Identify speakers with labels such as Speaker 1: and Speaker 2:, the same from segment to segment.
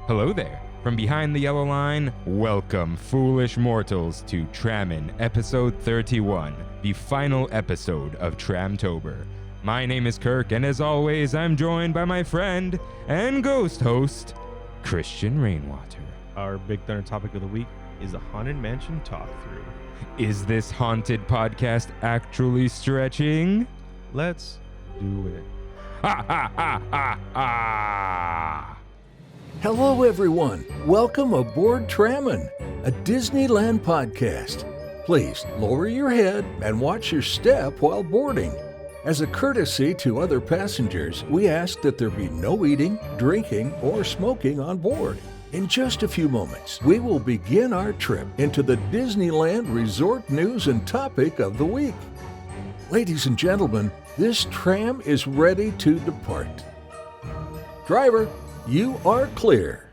Speaker 1: Hello there. From behind the yellow line, welcome, foolish mortals, to Trammin, episode 31, the final episode of Tramtober. My name is Kirk, and as always, I'm joined by my friend and ghost host, Christian Rainwater.
Speaker 2: Our Big Thunder topic of the week is the Haunted Mansion talk-through.
Speaker 1: Is this haunted podcast actually stretching?
Speaker 2: Let's do it.
Speaker 1: Ha ha ha ha ha!
Speaker 3: Hello, everyone. Welcome aboard Trammin, a Disneyland podcast. Please lower your head and watch your step while boarding. As a courtesy to other passengers, we ask that there be no eating, drinking, or smoking on board. In just a few moments, we will begin our trip into the Disneyland resort news and topic of the week. Ladies and gentlemen, this tram is ready to depart. Driver, you are clear.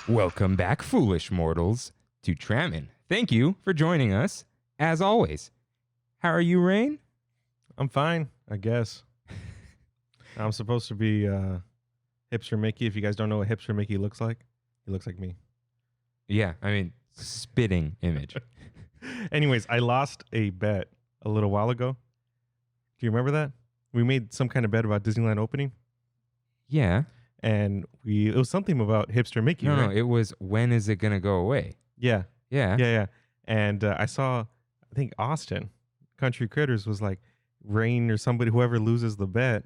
Speaker 1: Welcome back, foolish mortals, to Trammin. Thank you for joining us, as always. How are you, Rain?
Speaker 2: I'm fine, I guess. I'm supposed to be Hipster Mickey. If you guys don't know what Hipster Mickey looks like, he looks like me.
Speaker 1: Yeah, I mean, spitting image.
Speaker 2: Anyways, I lost a bet a little while ago. Do you remember that? We made some kind of bet about Disneyland opening.
Speaker 1: Yeah.
Speaker 2: And it was something about Hipster Mickey,
Speaker 1: No,
Speaker 2: right?
Speaker 1: it was, when is it going to go away?
Speaker 2: Yeah.
Speaker 1: Yeah.
Speaker 2: Yeah. And I saw, I think Austin, Country Critters, was like, Rain or somebody, whoever loses the bet,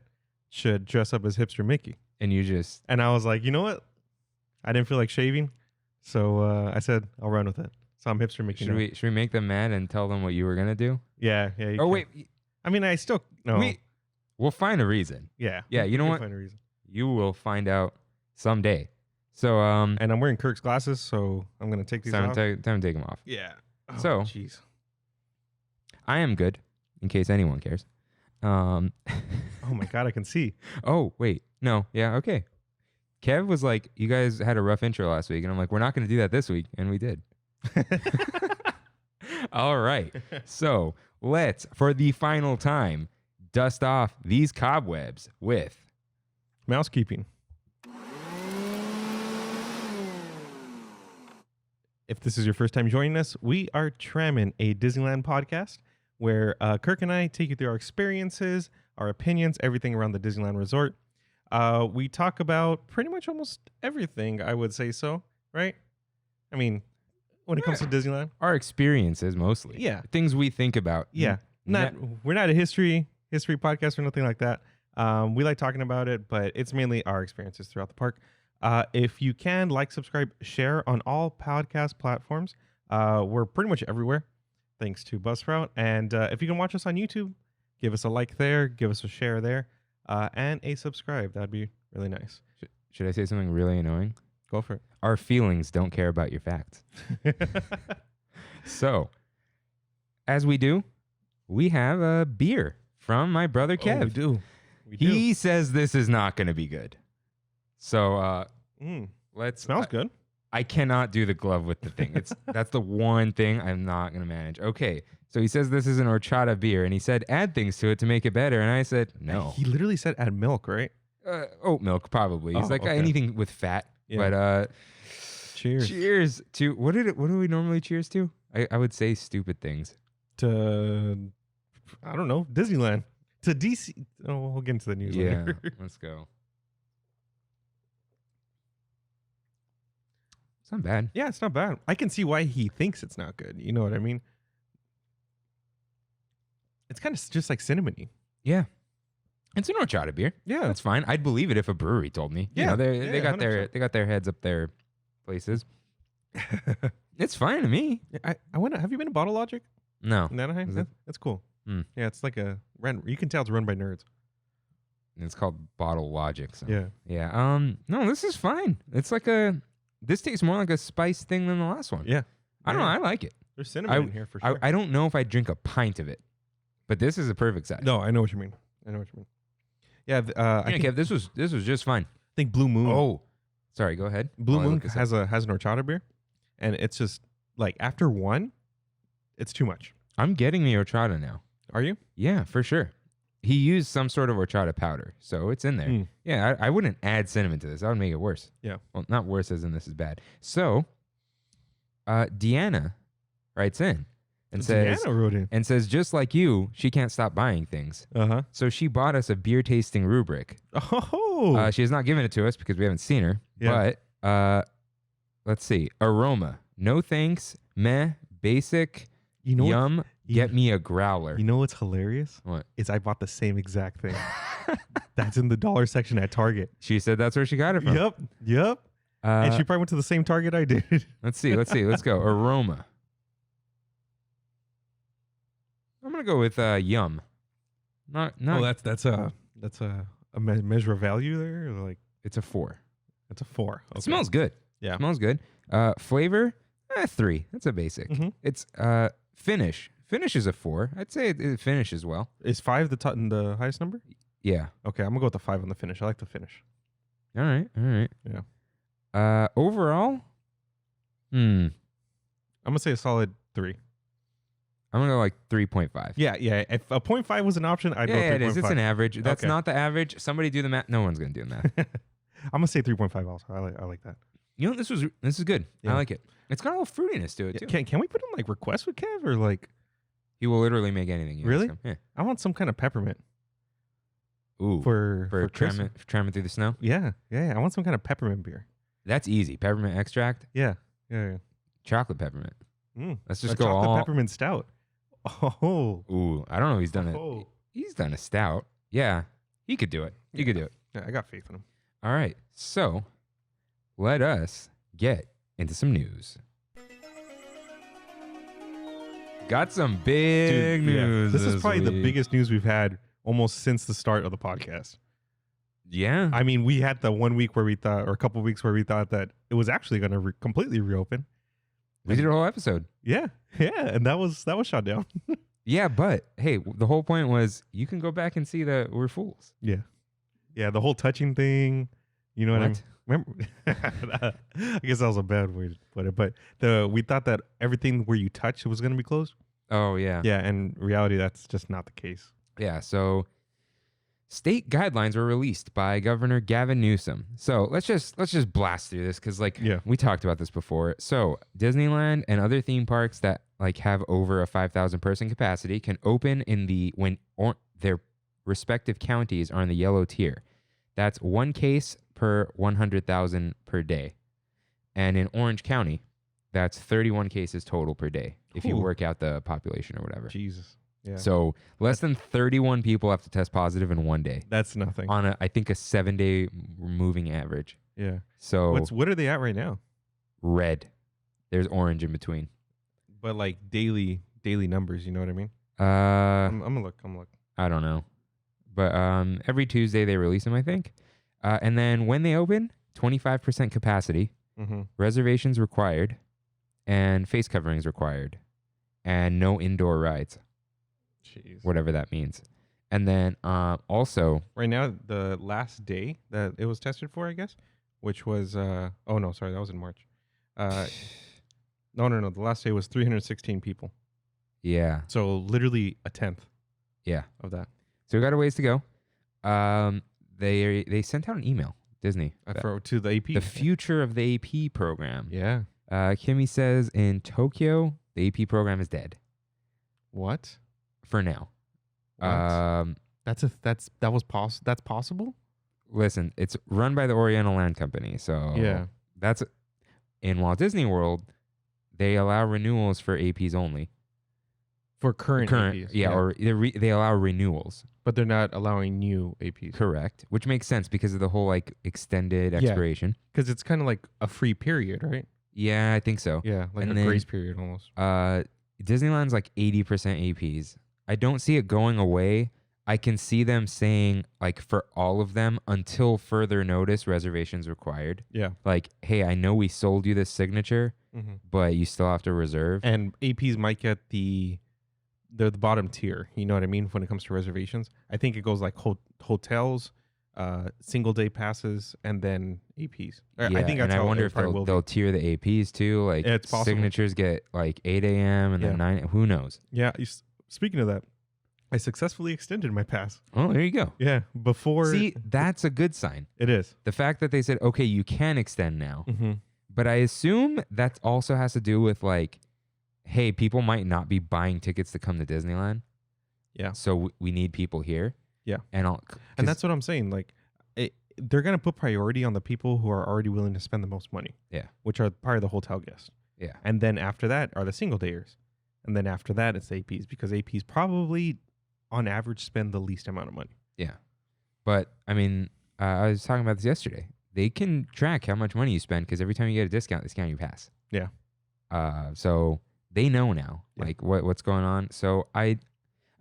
Speaker 2: should dress up as Hipster Mickey.
Speaker 1: And you just...
Speaker 2: And I was like, you know what? I didn't feel like shaving. So I said, I'll run with it. So I'm Hipster Mickey now.
Speaker 1: Should we make them mad and tell them what you were going to do?
Speaker 2: Yeah.
Speaker 1: Oh,
Speaker 2: can.
Speaker 1: wait.
Speaker 2: I mean, I still... No.
Speaker 1: We'll find a reason.
Speaker 2: Yeah.
Speaker 1: Yeah, you know
Speaker 2: We'll
Speaker 1: what?
Speaker 2: Find a reason.
Speaker 1: You will find out someday. So,
Speaker 2: And I'm wearing Kirk's glasses, so I'm going to take these off.
Speaker 1: time to take them off.
Speaker 2: Yeah. Oh,
Speaker 1: So-
Speaker 2: jeez.
Speaker 1: I am good, in case anyone cares.
Speaker 2: Oh, my God, I can see.
Speaker 1: Oh, wait. No. Yeah, okay. Kev was like, you guys had a rough intro last week. And I'm like, we're not going to do that this week. And we did. All right. So let's, for the final time, dust off these cobwebs with...
Speaker 2: Mousekeeping. If this is your first time joining us, we are Trammin, a Disneyland podcast where Kirk and I take you through our experiences, our opinions, everything around the Disneyland resort. We talk about pretty much almost everything, I would say so, right? I mean, when it comes to Disneyland.
Speaker 1: Our experiences, mostly.
Speaker 2: Yeah.
Speaker 1: Things we think about.
Speaker 2: Yeah. We're not a history podcast or nothing like that. We like talking about it, but it's mainly our experiences throughout the park. If you can, like, subscribe, share on all podcast platforms. We're pretty much everywhere, thanks to Buzzsprout. And if you can watch us on YouTube, give us a like there, give us a share there, and a subscribe. That'd be really nice.
Speaker 1: Should I say something really annoying?
Speaker 2: Go for it.
Speaker 1: Our feelings don't care about your facts. So, as we do, we have a beer from my brother Kev.
Speaker 2: Oh, we do.
Speaker 1: He says this is not going to be good. So let's...
Speaker 2: Smells good.
Speaker 1: I cannot do the glove with the thing. That's the one thing I'm not going to manage. Okay, so he says this is an horchata beer, and he said add things to it to make it better, and I said no.
Speaker 2: He literally said add milk, right?
Speaker 1: Oat milk, probably. He's like
Speaker 2: okay.
Speaker 1: anything with fat.
Speaker 2: Yeah.
Speaker 1: But
Speaker 2: Cheers.
Speaker 1: cheers to... What do we normally cheers to? I would say stupid things.
Speaker 2: To, I don't know, Disneyland. To DC. Oh, we'll get into the news
Speaker 1: Yeah,
Speaker 2: later.
Speaker 1: let's go. It's not bad.
Speaker 2: Yeah, it's not bad. I can see why he thinks it's not good. You know what I mean? It's kind of just like cinnamony.
Speaker 1: Yeah. It's an horchata beer.
Speaker 2: Yeah.
Speaker 1: That's fine. I'd believe it if a brewery told me.
Speaker 2: Yeah.
Speaker 1: They got
Speaker 2: 100%.
Speaker 1: they got their heads up their places. It's fine to me.
Speaker 2: I wonder, have you been to Bottle Logic
Speaker 1: No.
Speaker 2: in Anaheim?
Speaker 1: Is it?
Speaker 2: That's cool.
Speaker 1: Mm.
Speaker 2: Yeah, it's like you can tell it's run by nerds.
Speaker 1: It's called Bottle Logic. So.
Speaker 2: Yeah.
Speaker 1: Yeah. No, this is fine. It's like this tastes more like a spice thing than the last one.
Speaker 2: Yeah.
Speaker 1: I don't know. I like it.
Speaker 2: There's cinnamon in here for sure.
Speaker 1: I don't know if I'd drink a pint of it, but this is a perfect size.
Speaker 2: No, I know what you mean. Yeah, I
Speaker 1: Yeah, Kev, this was just fine.
Speaker 2: think Blue Moon.
Speaker 1: Oh, sorry. Go ahead.
Speaker 2: Blue
Speaker 1: While I
Speaker 2: Moon
Speaker 1: look this up.
Speaker 2: has an horchata beer, and it's just like after one, it's too much.
Speaker 1: I'm getting the horchata now.
Speaker 2: Are you?
Speaker 1: Yeah, for sure. He used some sort of horchata powder, so it's in there.
Speaker 2: Mm.
Speaker 1: Yeah, I wouldn't add cinnamon to this. That would make it worse.
Speaker 2: Yeah.
Speaker 1: Well, not worse as in this is bad. So, Deanna writes in and says,
Speaker 2: Deanna wrote in.
Speaker 1: just like you, she can't stop buying things.
Speaker 2: Uh-huh.
Speaker 1: So she bought us a beer tasting rubric.
Speaker 2: Oh.
Speaker 1: She has not given it to us because we haven't seen her.
Speaker 2: Yeah.
Speaker 1: But let's see. Aroma. No thanks. Meh. Basic.
Speaker 2: You know
Speaker 1: Yum.
Speaker 2: you-
Speaker 1: Get me a growler.
Speaker 2: You know what's hilarious?
Speaker 1: What?
Speaker 2: Is I bought the same exact thing. That's in the dollar section at Target.
Speaker 1: She said that's where she got it from.
Speaker 2: Yep. And she probably went to the same Target I did.
Speaker 1: Let's see. Let's go. Aroma. I'm gonna go with yum. Not.
Speaker 2: Oh, that's a measure of value there. Or like
Speaker 1: It's a 4.
Speaker 2: it's a 4.
Speaker 1: It smells good.
Speaker 2: Yeah.
Speaker 1: Smells good. Flavor. 3. That's a basic.
Speaker 2: Mhm.
Speaker 1: It's finish. Finish is a 4. I'd say it finishes well.
Speaker 2: Is 5 the highest number?
Speaker 1: Yeah.
Speaker 2: Okay, I'm gonna go with the 5 on the finish. I like the finish.
Speaker 1: All right.
Speaker 2: Yeah.
Speaker 1: Overall.
Speaker 2: I'm gonna say a solid 3.
Speaker 1: I'm gonna go like 3.5.
Speaker 2: Yeah. If a 0.5 was an option, I'd go
Speaker 1: Yeah,
Speaker 2: 3.5.
Speaker 1: it is. It's an average. That's
Speaker 2: Okay.
Speaker 1: not the average. Somebody do the math. No one's gonna do the math.
Speaker 2: I'm gonna say 3.5 also. I like that.
Speaker 1: You know, this is good.
Speaker 2: Yeah.
Speaker 1: I like it. It's got a little fruitiness to it too.
Speaker 2: Can we put in like requests with Kev or like
Speaker 1: He will literally make anything. You ask
Speaker 2: Really?
Speaker 1: him. Yeah.
Speaker 2: I want some kind of peppermint
Speaker 1: Ooh.
Speaker 2: for
Speaker 1: tramming
Speaker 2: Christmas.
Speaker 1: through the snow.
Speaker 2: Yeah. I want some kind of peppermint beer.
Speaker 1: That's easy. Peppermint extract,
Speaker 2: Yeah.
Speaker 1: chocolate peppermint.
Speaker 2: Mm.
Speaker 1: Let's
Speaker 2: A
Speaker 1: just go
Speaker 2: chocolate
Speaker 1: all.
Speaker 2: peppermint stout. Oh.
Speaker 1: Ooh, I don't know. If he's done it.
Speaker 2: Oh.
Speaker 1: He's done a stout. Yeah, he could do it. He could do it.
Speaker 2: Yeah, I got faith in him.
Speaker 1: All right. So, let us get into some news. Got some big
Speaker 2: Dude, yeah.
Speaker 1: news.
Speaker 2: This is probably the
Speaker 1: week.
Speaker 2: biggest news we've had almost since the start of the podcast.
Speaker 1: Yeah.
Speaker 2: I mean, we had the 1 week where we thought, or a couple weeks where we thought that it was actually going to completely reopen.
Speaker 1: We did a whole episode.
Speaker 2: Yeah, and that was shot down.
Speaker 1: Yeah, but hey, the whole point was you can go back and see that we're fools.
Speaker 2: Yeah, the whole touching thing. You know what I mean? Remember? I guess that was a bad way to put it, but we thought that everything where you touch was going to be closed.
Speaker 1: Oh yeah.
Speaker 2: Yeah, and in reality, that's just not the case.
Speaker 1: Yeah. So, state guidelines were released by Governor Gavin Newsom. So let's just blast through this because we talked about this before. So Disneyland and other theme parks that have over a 5,000 person capacity can open in their respective counties are in the yellow tier. That's 1 case per 100,000 per day. And in Orange County, that's 31 cases total per day if you
Speaker 2: Ooh.
Speaker 1: work out the population or whatever.
Speaker 2: Jesus. Yeah.
Speaker 1: So less than 31 people have to test positive in 1 day
Speaker 2: That's nothing.
Speaker 1: on I think a 7-day moving average.
Speaker 2: Yeah.
Speaker 1: So
Speaker 2: What are they at right now?
Speaker 1: red. There's orange in between.
Speaker 2: But like daily numbers, you know what I mean?
Speaker 1: Uh,
Speaker 2: I'm gonna look.
Speaker 1: I don't know. But every Tuesday they release them, I think. And then when they open, 25% capacity,
Speaker 2: Mm-hmm.
Speaker 1: reservations required, and face coverings required, and no indoor rides,
Speaker 2: Jeez.
Speaker 1: whatever that means. And then also,
Speaker 2: Right now, the last day that it was tested for, I guess, which was that was in March. No, the last day was 316 people.
Speaker 1: yeah,
Speaker 2: So literally a tenth
Speaker 1: yeah.
Speaker 2: of that.
Speaker 1: So we got a ways to go. They sent out an email, Disney,
Speaker 2: To the AP.
Speaker 1: the future of the AP program.
Speaker 2: Yeah.
Speaker 1: Kimmy says in Tokyo, the AP program is dead
Speaker 2: What?
Speaker 1: for now.
Speaker 2: What? That's possible?
Speaker 1: Listen, it's run by the Oriental Land Company, so
Speaker 2: Yeah.
Speaker 1: that's in Walt Disney World. They allow renewals for APs only.
Speaker 2: For current APs.
Speaker 1: yeah, or they allow renewals.
Speaker 2: but they're not allowing new APs.
Speaker 1: Correct, which makes sense because of the whole extended expiration.
Speaker 2: Because it's kind of like a free period, right?
Speaker 1: Yeah, I think so.
Speaker 2: Yeah, like
Speaker 1: And
Speaker 2: a
Speaker 1: then,
Speaker 2: grace period almost.
Speaker 1: Disneyland's 80% APs. I don't see it going away. I can see them saying for all of them until further notice, reservations required.
Speaker 2: Yeah.
Speaker 1: Hey, I know we sold you this signature,
Speaker 2: Mm-hmm.
Speaker 1: but you still have to reserve.
Speaker 2: And APs might get they're the bottom tier. You know what I mean? When it comes to reservations, I think it goes hotels, single day passes, and then APs. I think that's
Speaker 1: and I
Speaker 2: how
Speaker 1: wonder
Speaker 2: it
Speaker 1: if
Speaker 2: probably will be.
Speaker 1: they'll tier the APs too.
Speaker 2: Yeah, it's possible.
Speaker 1: signatures get 8 a.m. and then 9. Who knows?
Speaker 2: Yeah. Speaking of that, I successfully extended my pass.
Speaker 1: Oh, there you go.
Speaker 2: Yeah, before.
Speaker 1: See, that's a good sign.
Speaker 2: It is.
Speaker 1: The fact that they said, okay, you can extend now.
Speaker 2: Mm-hmm.
Speaker 1: But I assume that also has to do with like, hey, people might not be buying tickets to come to Disneyland.
Speaker 2: Yeah.
Speaker 1: So we need people here.
Speaker 2: Yeah.
Speaker 1: And
Speaker 2: that's what I'm saying. Like, they're going to put priority on the people who are already willing to spend the most money.
Speaker 1: Yeah.
Speaker 2: Which are probably the hotel guests.
Speaker 1: Yeah.
Speaker 2: And then after that are the single dayers. And then after that, it's APs because APs probably on average spend the least amount of money.
Speaker 1: Yeah. But I mean, I was talking about this yesterday. They can track how much money you spend because every time you get a discount, they scan your pass.
Speaker 2: Yeah.
Speaker 1: So they know now, like what's going on. So I'm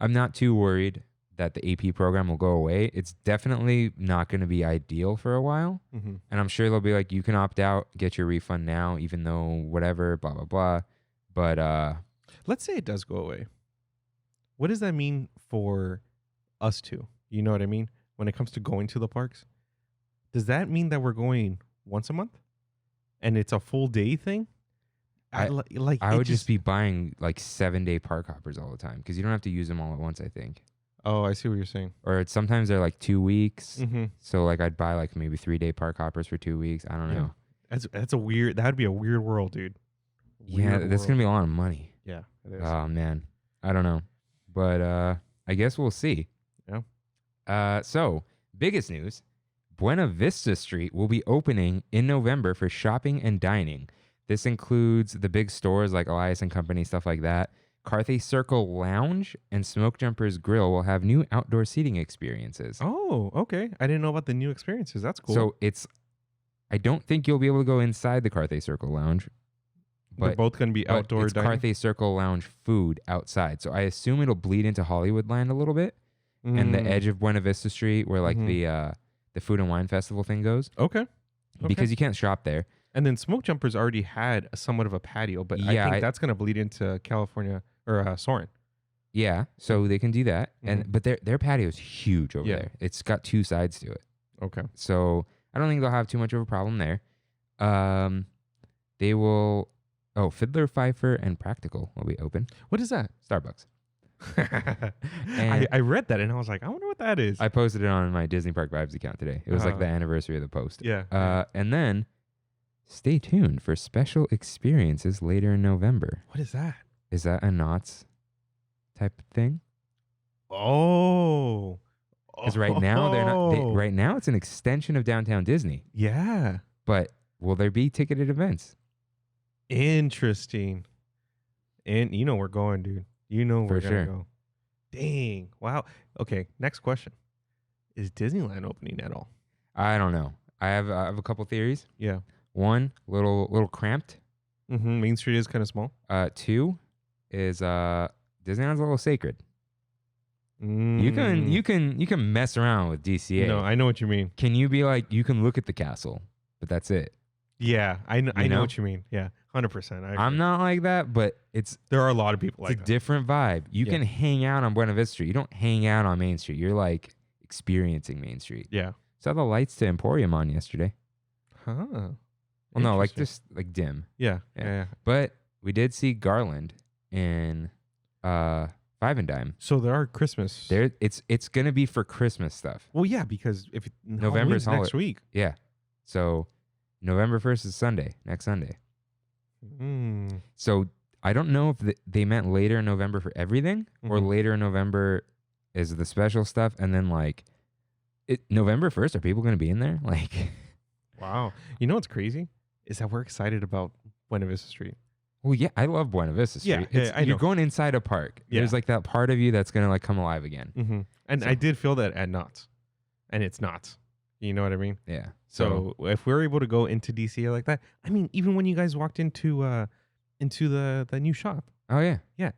Speaker 1: not too worried that the AP program will go away. It's definitely not going to be ideal for a while.
Speaker 2: Mm-hmm.
Speaker 1: And I'm sure they'll be like, you can opt out, get your refund now, even though whatever, blah, blah, blah. But
Speaker 2: let's say it does go away. What does that mean for us two? You know what I mean? When it comes to going to the parks, does that mean that we're going once a month and it's a full day thing?
Speaker 1: I would just be buying like 7-day park hoppers all the time because you don't have to use them all at once, I think.
Speaker 2: Oh, I see what you're saying.
Speaker 1: Or sometimes they're like 2 weeks.
Speaker 2: Mm-hmm.
Speaker 1: So like I'd buy like maybe 3-day park hoppers for 2 weeks. I don't know.
Speaker 2: That's a weird. That'd be a weird world, dude.
Speaker 1: That's gonna be a lot of money.
Speaker 2: Yeah, it is.
Speaker 1: Oh man, I don't know, but I guess we'll see.
Speaker 2: Yeah.
Speaker 1: So biggest news: Buena Vista Street will be opening in November for shopping and dining. This includes the big stores like Elias and Company, stuff like that. Carthay Circle Lounge and Smoke Jumpers Grill will have new outdoor seating experiences.
Speaker 2: Oh, okay. I didn't know about the new experiences. That's cool.
Speaker 1: So I don't think you'll be able to go inside the Carthay Circle Lounge.
Speaker 2: They're both going to be outdoor
Speaker 1: it's
Speaker 2: dining?
Speaker 1: Carthay Circle Lounge food outside. So I assume it'll bleed into Hollywood Land a little bit. And the edge of Buena Vista Street where like the Food and Wine Festival thing goes.
Speaker 2: Okay.
Speaker 1: Because you can't shop there.
Speaker 2: And then Smoke Jumpers already had somewhat of a patio, but I think that's going to bleed into California or Soarin'.
Speaker 1: Yeah, so they can do that. But their patio is huge over there. It's got 2 sides to it.
Speaker 2: Okay.
Speaker 1: So I don't think they'll have too much of a problem there. They will... Oh, Fiddler, Pfeiffer, and Practical will be open.
Speaker 2: What is that?
Speaker 1: Starbucks.
Speaker 2: I read that and I was like, I wonder what that is.
Speaker 1: I posted it on my Disney Park Vibes account today. It was like the anniversary of the post.
Speaker 2: Yeah.
Speaker 1: And then stay tuned for special experiences later in November.
Speaker 2: What is that?
Speaker 1: Is that a Knott's type of thing?
Speaker 2: Oh.
Speaker 1: Because right now they're not. Right now it's an extension of Downtown Disney.
Speaker 2: Yeah.
Speaker 1: But will there be ticketed events?
Speaker 2: Interesting. And you know we're going, dude. You know we're
Speaker 1: For
Speaker 2: gonna
Speaker 1: sure.
Speaker 2: go. Dang. Wow. Okay. Next question. Is Disneyland opening at all?
Speaker 1: I don't know. I have a couple theories.
Speaker 2: Yeah.
Speaker 1: One, little cramped.
Speaker 2: Mm-hmm. Main Street is kind of small.
Speaker 1: 2 is Disneyland's a little sacred. You can mess around with DCA.
Speaker 2: No, I know what you mean.
Speaker 1: Can you be like, you can look at the castle, but that's it?
Speaker 2: Yeah, I know
Speaker 1: know?
Speaker 2: what you mean. Yeah, 100%.
Speaker 1: I'm not like that, but there
Speaker 2: are a lot of people like
Speaker 1: it's
Speaker 2: that.
Speaker 1: a different vibe. You can hang out on Buena Vista Street. You don't hang out on Main Street. You're like experiencing Main Street.
Speaker 2: Yeah.
Speaker 1: Saw the lights to Emporium on yesterday.
Speaker 2: Huh.
Speaker 1: Well, no, like just like dim.
Speaker 2: Yeah.
Speaker 1: But we did see Garland in Five and Dime.
Speaker 2: So there are Christmas.
Speaker 1: It's gonna be for Christmas stuff.
Speaker 2: Well, yeah, because if
Speaker 1: November's
Speaker 2: next week.
Speaker 1: Yeah. So November 1st is Sunday, next Sunday. So I don't know if they meant later in November for everything or later in November is the special stuff. And then like November 1st, are people going to be in there? Like,
Speaker 2: wow. You know what's crazy is that we're excited about Buena Vista Street.
Speaker 1: Well, yeah, I love Buena Vista Street.
Speaker 2: Yeah,
Speaker 1: you're going inside a park.
Speaker 2: Yeah.
Speaker 1: There's like that part of you that's going to like come alive again.
Speaker 2: Mm-hmm. And I did feel that at Knott's, and it's not. You know what I mean?
Speaker 1: Yeah.
Speaker 2: So if we're able to go into DCA like that, I mean, even when you guys walked into the new shop.
Speaker 1: Oh yeah.
Speaker 2: Yeah.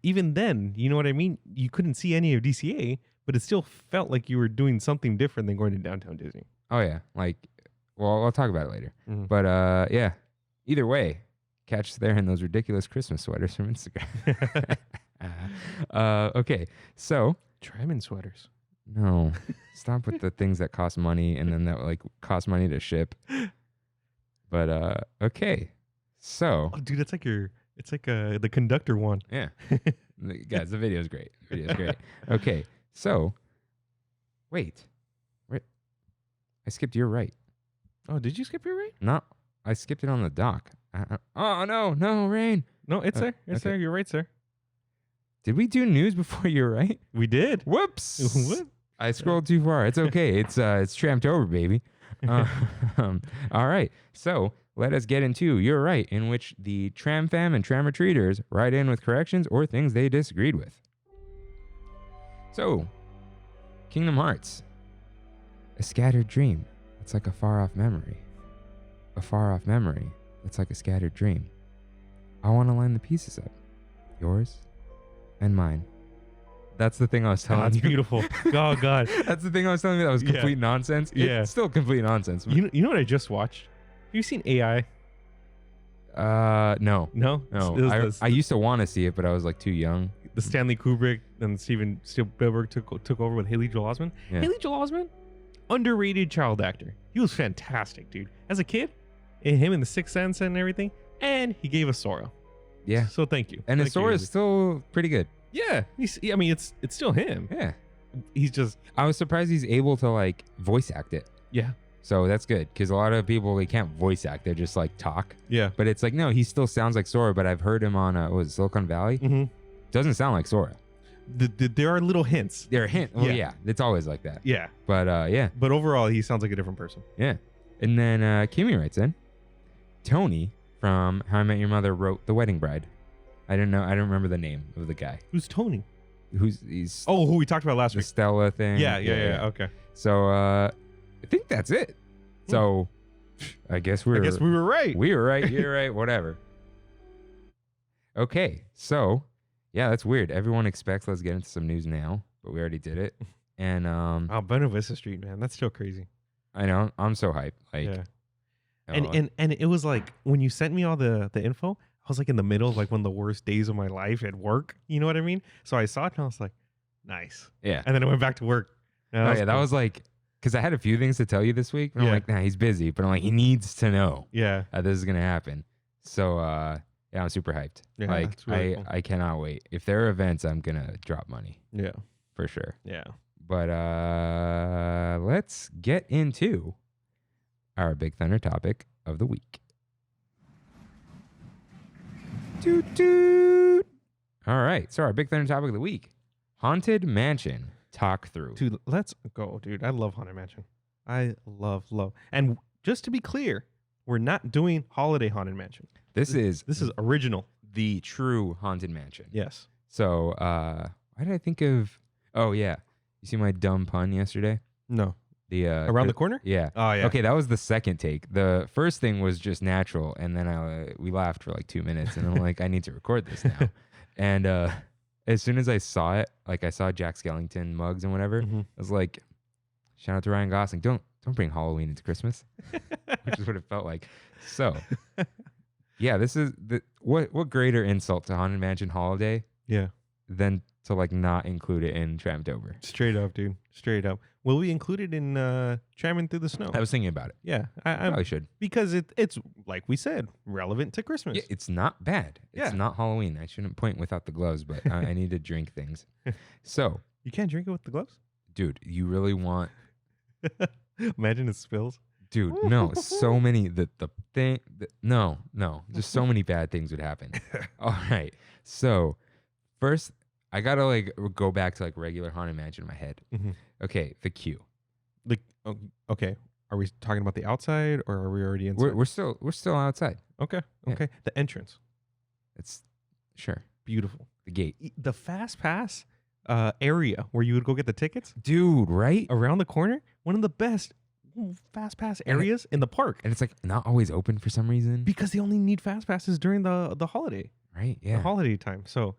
Speaker 2: Even then, you know what I mean? You couldn't see any of DCA, but it still felt like you were doing something different than going to Downtown Disney.
Speaker 1: Oh yeah. Like, well, I'll talk about it later.
Speaker 2: Mm-hmm.
Speaker 1: But yeah. Either way, catch us there in those ridiculous Christmas sweaters from Instagram. Okay. So
Speaker 2: Trammin sweaters.
Speaker 1: No, stop with the things that cost money and then that like cost money to ship. But okay, so
Speaker 2: dude, it's like the conductor one.
Speaker 1: Yeah, Guys, the video's great. The video's great. Okay, so wait. I skipped your right.
Speaker 2: Oh, did you skip your right?
Speaker 1: No, I skipped it on the dock. Oh, no, Rain.
Speaker 2: No, it's there. It's
Speaker 1: okay.
Speaker 2: there. You're right, sir.
Speaker 1: Did we do news before you're right?
Speaker 2: We did.
Speaker 1: Whoops.
Speaker 2: What?
Speaker 1: I scrolled too far. It's okay. It's Tramtober, baby. All right. So let us get into You're Right, in which the Tram Fam and Tram Retreaters write in with corrections or things they disagreed with. So, Kingdom Hearts. A scattered dream. It's like a far-off memory. A far-off memory. It's like a scattered dream. I want to line the pieces up. Yours and mine. That's the thing I was telling you.
Speaker 2: That's beautiful. Oh, God.
Speaker 1: That's the thing I was telling you. That was complete nonsense.
Speaker 2: Yeah.
Speaker 1: It's still complete nonsense.
Speaker 2: You know what I just watched? Have you seen AI?
Speaker 1: No.
Speaker 2: No?
Speaker 1: No. I used to want to see it, but I was like too young.
Speaker 2: The Stanley Kubrick and Steven Spielberg took over with Haley Joel Osment.
Speaker 1: Yeah.
Speaker 2: Haley Joel Osment, underrated child actor. He was fantastic, dude. As a kid, him in The Sixth Sense and everything, and he gave us Sora.
Speaker 1: Yeah.
Speaker 2: So thank you.
Speaker 1: And his
Speaker 2: Thank you,
Speaker 1: Sora is
Speaker 2: Haley.
Speaker 1: still pretty good.
Speaker 2: Yeah. I mean, it's still him.
Speaker 1: Yeah.
Speaker 2: He's just,
Speaker 1: I was surprised he's able to like voice act it.
Speaker 2: yeah.
Speaker 1: So that's good because a lot of people, they can't voice act. They're just like talk.
Speaker 2: Yeah.
Speaker 1: But it's like, no, he still sounds like Sora, but I've heard him on what was it, Silicon Valley.
Speaker 2: Mm-hmm.
Speaker 1: Doesn't sound like Sora.
Speaker 2: There are little hints.
Speaker 1: They're a hint. Well, yeah. It's always like that.
Speaker 2: Yeah.
Speaker 1: But yeah.
Speaker 2: But overall, he sounds like a different person.
Speaker 1: Yeah. And then Kimmy writes in, Tony from How I Met Your Mother wrote The Wedding Bride. I don't remember the name of the guy.
Speaker 2: Who's Tony?
Speaker 1: He's
Speaker 2: Oh, who we talked about last
Speaker 1: the
Speaker 2: week.
Speaker 1: Stella thing.
Speaker 2: Yeah. Okay.
Speaker 1: So I think that's it. So I guess we
Speaker 2: were right.
Speaker 1: We were right. You're right. Whatever. Okay. So yeah, that's weird. Everyone expects let's get into some news now, but we already did it. And
Speaker 2: Oh, Buena Vista Street, man, that's still crazy.
Speaker 1: I know I'm so hyped. Like,
Speaker 2: Yeah.
Speaker 1: oh,
Speaker 2: And it was like when you sent me all the info, I was like in the middle of like one of the worst days of my life at work. You know what I mean? So I saw it and I was like, nice.
Speaker 1: yeah.
Speaker 2: And then I went back to work. And
Speaker 1: Oh yeah, that was like because I had a few things to tell you this week. And I'm
Speaker 2: Yeah.
Speaker 1: like, nah, he's busy, but I'm like, he needs to know
Speaker 2: yeah.
Speaker 1: that this is gonna happen. So yeah, I'm super hyped.
Speaker 2: Yeah,
Speaker 1: like
Speaker 2: that's really cool.
Speaker 1: I cannot wait. If there are events, I'm gonna drop money
Speaker 2: Yeah.
Speaker 1: for sure.
Speaker 2: Yeah.
Speaker 1: But let's get into our Big Thunder topic of the week. Toot toot. All right, so our Big Thunder topic of the week: Haunted Mansion talk through.
Speaker 2: Dude, let's go, dude. I love Haunted Mansion. I love. And just to be clear, we're not doing Holiday Haunted Mansion.
Speaker 1: This is
Speaker 2: original.
Speaker 1: the true Haunted Mansion.
Speaker 2: Yes.
Speaker 1: So why did I think of? Oh yeah, you see my dumb pun yesterday?
Speaker 2: No.
Speaker 1: The
Speaker 2: Around the corner?
Speaker 1: Yeah.
Speaker 2: Oh, yeah.
Speaker 1: Okay, that was the second take. The first thing was just natural, and then we laughed for like 2 minutes, and I'm like, I need to record this now. And as soon as I saw it, like I saw Jack Skellington mugs and whatever,
Speaker 2: Mhm.
Speaker 1: I was like, shout out to Ryan Gosling. Don't bring Halloween into Christmas, which is what it felt like. So, yeah, this is what greater insult to Haunted Mansion Holiday
Speaker 2: Yeah.
Speaker 1: than to like not include it in Tramtober.
Speaker 2: Straight up, dude. Straight up. Will we include it in Trammin Through the Snow?
Speaker 1: I was thinking about it.
Speaker 2: Yeah. I
Speaker 1: Probably should.
Speaker 2: because it's like we said, relevant to Christmas.
Speaker 1: Yeah, it's not bad. It's
Speaker 2: Yeah.
Speaker 1: not Halloween. I shouldn't point without the gloves, but I need to drink things. So,
Speaker 2: You can't drink it with the gloves?
Speaker 1: dude, you really want...
Speaker 2: Imagine it spills.
Speaker 1: Dude, no, so many... No, just so many bad things would happen. All right. So, first, I got to like go back to like regular Haunted Mansion in my head.
Speaker 2: Mhm.
Speaker 1: Okay, the queue.
Speaker 2: Like, okay. Are we talking about the outside or are we already inside?
Speaker 1: We're still outside.
Speaker 2: Okay.
Speaker 1: Yeah.
Speaker 2: Okay. The entrance.
Speaker 1: It's... Sure.
Speaker 2: Beautiful.
Speaker 1: The gate.
Speaker 2: The Fast Pass area where you would go get the tickets
Speaker 1: Dude, right?
Speaker 2: around the corner. One of the best Fast Pass
Speaker 1: And it-
Speaker 2: areas in the park.
Speaker 1: And it's like not always open for some reason.
Speaker 2: Because they only need Fast Passes during the holiday.
Speaker 1: Right?
Speaker 2: The
Speaker 1: Yeah.
Speaker 2: holiday time. So,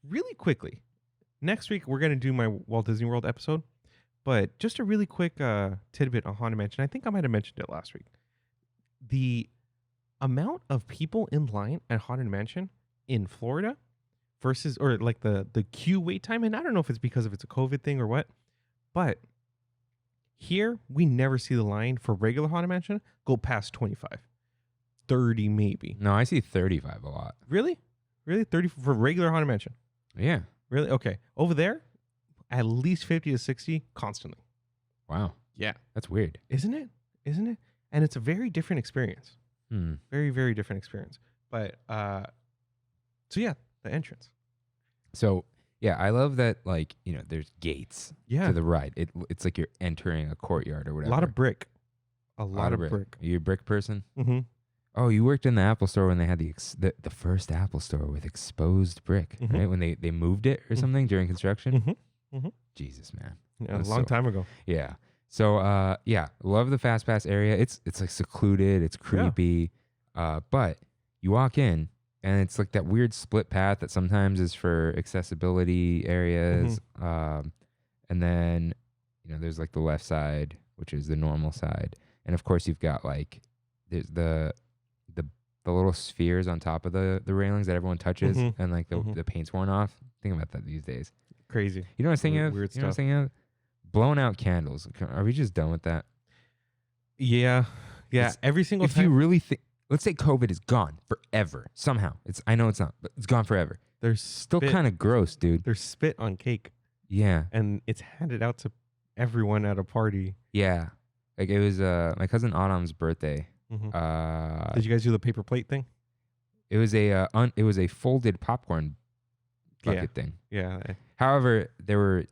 Speaker 2: really quickly, next week we're gonna do my Walt Disney World episode, but just a really quick tidbit on Haunted Mansion. I think I might have mentioned it last week. The amount of people in line at Haunted Mansion in Florida versus, or like the queue wait time, and I don't know if it's because if it's a COVID thing or what, but here we never see the line for regular Haunted Mansion go past 25, 30 maybe.
Speaker 1: No, I see 35 a lot.
Speaker 2: Really? Really? 30 for regular Haunted Mansion?
Speaker 1: Yeah.
Speaker 2: Really? Okay. Over there, at least 50 to 60 constantly.
Speaker 1: Wow.
Speaker 2: Yeah.
Speaker 1: That's weird.
Speaker 2: Isn't it? Isn't it? And it's a very different experience. Very, very different experience. But, so yeah, the entrance.
Speaker 1: So, yeah, I love that, like, you know, there's gates
Speaker 2: Yeah.
Speaker 1: to the ride. It's like you're entering a courtyard or
Speaker 2: A
Speaker 1: whatever.
Speaker 2: lot of brick. A lot of brick.
Speaker 1: Are you a brick person?
Speaker 2: Mm-hmm.
Speaker 1: Oh, you worked in the Apple store when they had the first Apple store with exposed brick, right? When they moved it or something during construction. Jesus, man.
Speaker 2: Yeah, a long time ago.
Speaker 1: Yeah. So, yeah, love the Fast Pass area. It's like secluded. It's creepy. But you walk in, and it's like that weird split path that sometimes is for accessibility areas. And then, you know, there's like the left side, which is the normal side. And of course, you've got like there's the little spheres on top of the railings that everyone touches, and like the paint's worn off. Think about that these days.
Speaker 2: Crazy.
Speaker 1: You know what I'm thinking of?
Speaker 2: Weird
Speaker 1: you know what I'm thinking of? Blown out candles. Are we just done with that?
Speaker 2: Yeah. Yeah. Every single
Speaker 1: If
Speaker 2: time.
Speaker 1: you really think, let's say COVID is gone forever. Somehow. I know it's not, but it's gone forever.
Speaker 2: There's
Speaker 1: Still kind of gross, dude.
Speaker 2: There's spit on cake.
Speaker 1: Yeah.
Speaker 2: And it's handed out to everyone at a party.
Speaker 1: Yeah. Like it was my cousin Autumn's birthday.
Speaker 2: Did you guys do the paper plate thing?
Speaker 1: It was a folded popcorn bucket thing.
Speaker 2: Yeah.
Speaker 1: However, there were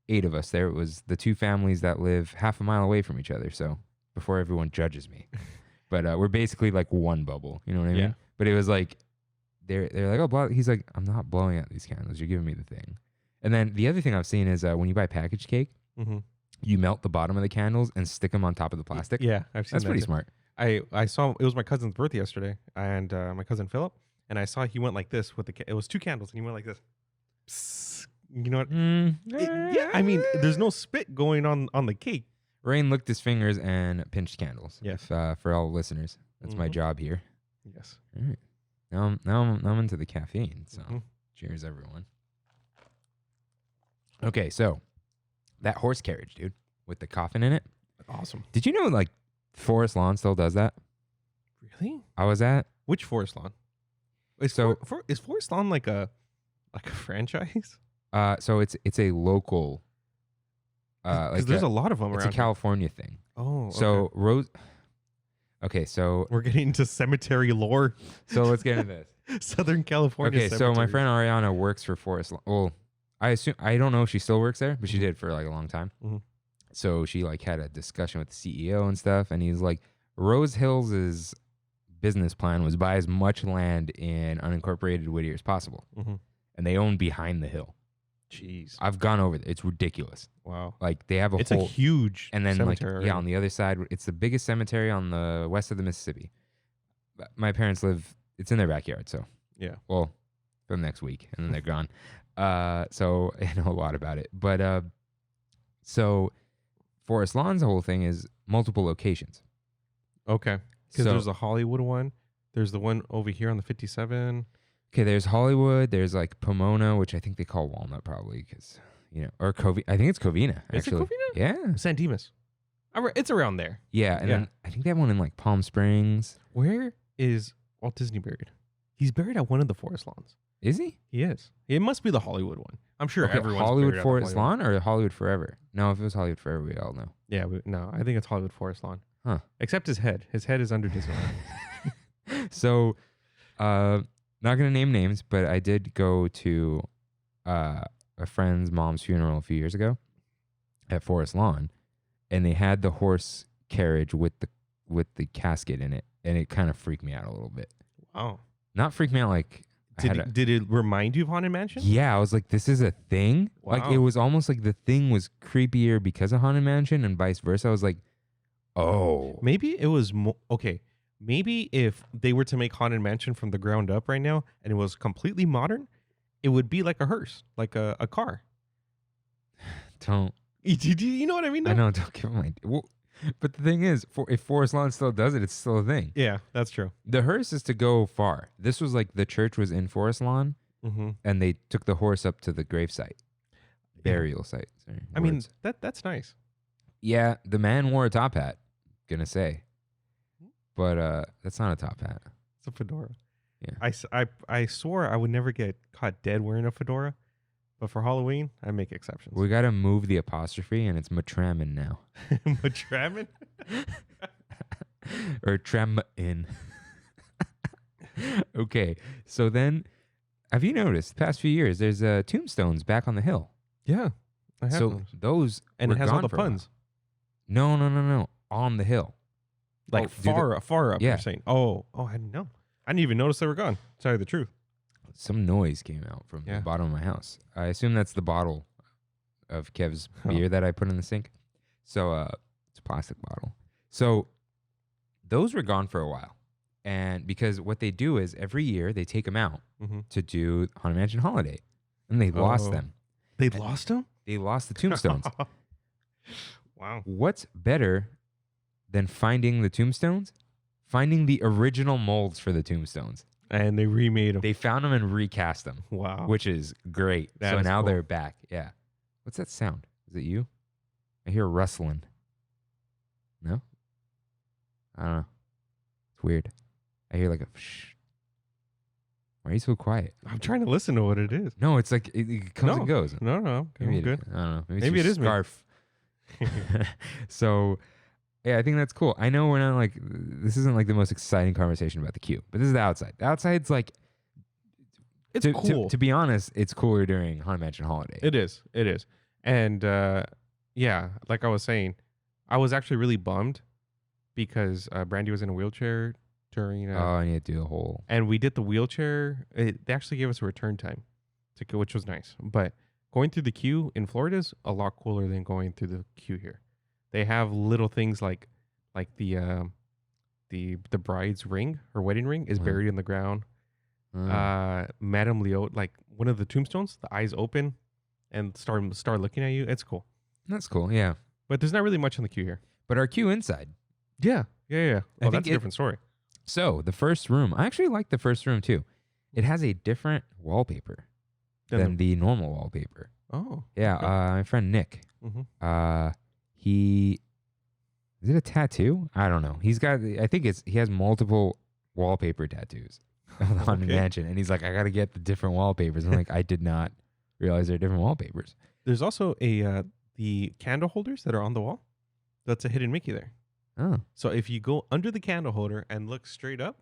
Speaker 1: 8 of us there. It was the 2 families that live half a mile away from each other. So before everyone judges me, but we're basically like one bubble. You know what I mean?
Speaker 2: Yeah.
Speaker 1: But it was like they're like, oh, blow. He's like, I'm not blowing out these candles. You're giving me the thing. And then the other thing I've seen is when you buy packaged cake, you melt the bottom of the candles and stick them on top of the plastic.
Speaker 2: Yeah, I've seen
Speaker 1: That's
Speaker 2: that
Speaker 1: pretty
Speaker 2: too.
Speaker 1: smart.
Speaker 2: I saw it was my cousin's birthday yesterday, and my cousin Philip, and I saw he went like this with it was 2 candles, and he went like this. Psst. You know what? Yeah, I mean, there's no spit going on the cake.
Speaker 1: Rain licked his fingers and pinched candles.
Speaker 2: Yes.
Speaker 1: For all listeners, that's my job here.
Speaker 2: Yes.
Speaker 1: All right. Now I'm into the caffeine. So cheers, everyone. Okay, so that horse carriage, dude, with the coffin in it.
Speaker 2: Awesome.
Speaker 1: Did you know like Forest Lawn still does that?
Speaker 2: Really?
Speaker 1: I was at.
Speaker 2: Which Forest Lawn? Is Forest Lawn like a franchise?
Speaker 1: So it's a local.
Speaker 2: Because there's a lot of them
Speaker 1: it's
Speaker 2: around.
Speaker 1: It's a California thing.
Speaker 2: Oh. Okay.
Speaker 1: So Rose. Okay, so
Speaker 2: we're getting into cemetery lore.
Speaker 1: So let's get into this.
Speaker 2: Southern California.
Speaker 1: Okay, so my friend Ariana works for Forest Lawn. Well, I don't know if she still works there, but she did for like a long time. So she like had a discussion with the CEO and stuff, and he's like, Rose Hills' business plan was buy as much land in unincorporated Whittier as possible, and they own behind the hill.
Speaker 2: Jeez,
Speaker 1: I've gone over there. It's ridiculous.
Speaker 2: Wow,
Speaker 1: like they have
Speaker 2: it's a huge
Speaker 1: and then
Speaker 2: cemetery,
Speaker 1: like on the other side, it's the biggest cemetery on the west of the Mississippi. My parents live. It's in their backyard, so
Speaker 2: yeah.
Speaker 1: Well, for the next week, and then they're gone. So I know a lot about it, but so Forest Lawn's whole thing is multiple locations.
Speaker 2: Okay, because
Speaker 1: So-
Speaker 2: there's the Hollywood one. There's the one over here on the 57.
Speaker 1: Okay, there's Hollywood. There's like Pomona, which I think they call Walnut probably because, you know, or Covina. I think it's Covina,
Speaker 2: Is it
Speaker 1: actually.
Speaker 2: Covina?
Speaker 1: Yeah.
Speaker 2: San Dimas. It's around there.
Speaker 1: Yeah. And
Speaker 2: Yeah.
Speaker 1: then I think they have one in like Palm Springs.
Speaker 2: Where is Walt Disney buried? He's buried at one of the Forest Lawns.
Speaker 1: Is he?
Speaker 2: He is. It must be the Hollywood one. I'm sure
Speaker 1: Okay,
Speaker 2: everyone's
Speaker 1: Hollywood
Speaker 2: buried at the
Speaker 1: Forest
Speaker 2: Hollywood.
Speaker 1: Lawn or Hollywood Forever? No, if it was Hollywood Forever, we all know.
Speaker 2: Yeah, no, I think it's Hollywood Forest Lawn.
Speaker 1: Huh.
Speaker 2: Except his head. His head is under Disneyland.
Speaker 1: So, not going to name names, but I did go to a friend's mom's funeral a few years ago at Forest Lawn, and they had the horse carriage with the casket in it, and it kind of freaked me out a little bit.
Speaker 2: Wow.
Speaker 1: Not freaked me out like
Speaker 2: Did it remind you of Haunted Mansion?
Speaker 1: Yeah, I was like, this is a thing. Like
Speaker 2: Wow.
Speaker 1: it was almost like the thing was creepier because of Haunted Mansion, and vice versa. I was like, oh,
Speaker 2: Maybe it was okay. Maybe if they were to make Haunted Mansion from the ground up right now and it was completely modern, it would be like a hearse, like a car.
Speaker 1: don't.
Speaker 2: You know what I mean?
Speaker 1: I
Speaker 2: though?
Speaker 1: know. Don't give my. Well, but the thing is, if Forest Lawn still does it, it's still a thing.
Speaker 2: Yeah, that's true.
Speaker 1: The hearse is to go far. This was like the church was in Forest Lawn,
Speaker 2: Mm-hmm.
Speaker 1: and they took the horse up to the gravesite, burial site. Sorry,
Speaker 2: I mean,
Speaker 1: words.
Speaker 2: that's nice.
Speaker 1: Yeah, the man wore a top hat. Gonna say, but that's not a top hat.
Speaker 2: It's a fedora.
Speaker 1: Yeah.
Speaker 2: I swore I would never get caught dead wearing a fedora, but for Halloween, I make exceptions.
Speaker 1: We got to move the apostrophe, and it's Trammin now.
Speaker 2: Trammin?
Speaker 1: Or Trammin. Okay, so then, have you noticed the past few years, there's tombstones back on the hill?
Speaker 2: Yeah, I have
Speaker 1: So
Speaker 2: those.
Speaker 1: those
Speaker 2: And
Speaker 1: were
Speaker 2: it has all
Speaker 1: gone
Speaker 2: the
Speaker 1: for a while.
Speaker 2: puns.
Speaker 1: No. On the hill.
Speaker 2: Like far up,
Speaker 1: Yeah.
Speaker 2: you're saying. Oh, I didn't know. I didn't even notice they were gone. Tell you the truth.
Speaker 1: Some noise came out from
Speaker 2: Yeah.
Speaker 1: the bottom of my house. I assume that's the bottle of Kev's
Speaker 2: Oh.
Speaker 1: beer that I put in the sink. So it's a plastic bottle. So those were gone for a while. And because what they do is every year they take them out
Speaker 2: Mm-hmm.
Speaker 1: to do Haunted Mansion Holiday. And they lost them.
Speaker 2: They lost them?
Speaker 1: They lost the tombstones.
Speaker 2: Wow.
Speaker 1: What's better than finding the tombstones? Finding the original molds for the tombstones.
Speaker 2: And they remade them.
Speaker 1: They found them and recast them,
Speaker 2: Wow.
Speaker 1: which is great.
Speaker 2: That
Speaker 1: So
Speaker 2: is
Speaker 1: now
Speaker 2: cool.
Speaker 1: they're back. Yeah. What's that sound? Is it you? I hear rustling. No? I don't know. It's weird. I hear like a shh. Why are you so quiet?
Speaker 2: I'm trying to listen to what it is.
Speaker 1: No, it's like it comes and goes.
Speaker 2: No, I'm
Speaker 1: Maybe
Speaker 2: good.
Speaker 1: I don't know.
Speaker 2: Maybe
Speaker 1: it's
Speaker 2: it is me.
Speaker 1: scarf. So, yeah, I think that's cool. I know we're not like, this isn't like the most exciting conversation about the queue, but this is the outside. The outside's like,
Speaker 2: It's cool.
Speaker 1: To be honest, it's cooler during Haunted Mansion Holiday.
Speaker 2: It is. And yeah, like I was saying, I was actually really bummed because Brandy was in a wheelchair during
Speaker 1: I need to do the whole.
Speaker 2: and we did the wheelchair. They actually gave us a return time to go, which was nice. But going through the queue in Florida is a lot cooler than going through the queue here. They have little things like the bride's ring, her wedding ring, is
Speaker 1: Uh-huh.
Speaker 2: buried in the ground. Madame Leo, like one of the tombstones, the eyes open and start looking at you. It's cool.
Speaker 1: That's cool. Yeah.
Speaker 2: But there's not really much on the queue here.
Speaker 1: But our queue inside.
Speaker 2: Yeah. Well,
Speaker 1: think
Speaker 2: that's a different story.
Speaker 1: So the first room, I actually like the first room too. It has a different wallpaper than the normal wallpaper.
Speaker 2: Oh.
Speaker 1: Yeah.
Speaker 2: okay.
Speaker 1: My friend Nick,
Speaker 2: Mhm.
Speaker 1: he, is it a tattoo? I don't know. He's got, I think he has multiple wallpaper tattoos on the
Speaker 2: Okay.
Speaker 1: mansion. And he's like, I got to get the different wallpapers. I'm like, I did not realize there are different wallpapers.
Speaker 2: There's also the candle holders that are on the wall. That's a hidden Mickey there.
Speaker 1: Oh,
Speaker 2: So if you go under the candle holder and look straight up,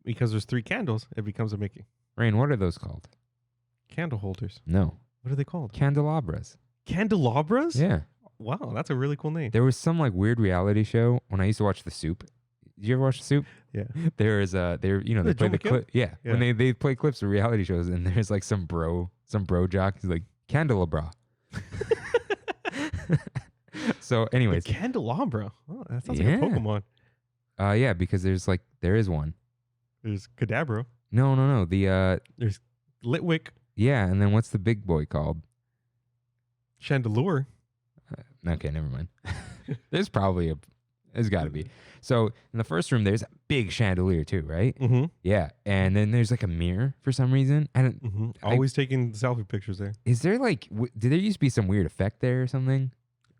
Speaker 2: because there's 3 candles, it becomes a Mickey.
Speaker 1: Rain, what are those called?
Speaker 2: Candle holders.
Speaker 1: No.
Speaker 2: What are they called?
Speaker 1: Candelabras.
Speaker 2: Candelabras?
Speaker 1: Yeah.
Speaker 2: Wow, that's a really cool name.
Speaker 1: There was some like weird reality show when I used to watch The Soup. Did you ever watch The Soup?
Speaker 2: Yeah.
Speaker 1: There is they
Speaker 2: The
Speaker 1: play
Speaker 2: Joe
Speaker 1: the
Speaker 2: McHale?
Speaker 1: clip. Yeah.
Speaker 2: Yeah.
Speaker 1: When they play clips of reality shows and there's like some bro jock. He's like candelabra. So, anyways,
Speaker 2: The candelabra. Oh, that sounds like
Speaker 1: Yeah.
Speaker 2: a Pokemon.
Speaker 1: yeah, because there is one.
Speaker 2: There's Kadabra.
Speaker 1: No. The
Speaker 2: There's Litwick.
Speaker 1: yeah, and then what's the big boy called?
Speaker 2: Chandelure.
Speaker 1: Okay, never mind. There's got to be. So in the first room, there's a big chandelier too, right?
Speaker 2: Mm-hmm.
Speaker 1: Yeah, and then there's like a mirror for some reason. And
Speaker 2: Mm-hmm. Always taking selfie pictures there.
Speaker 1: is there like, did there used to be some weird effect there or something,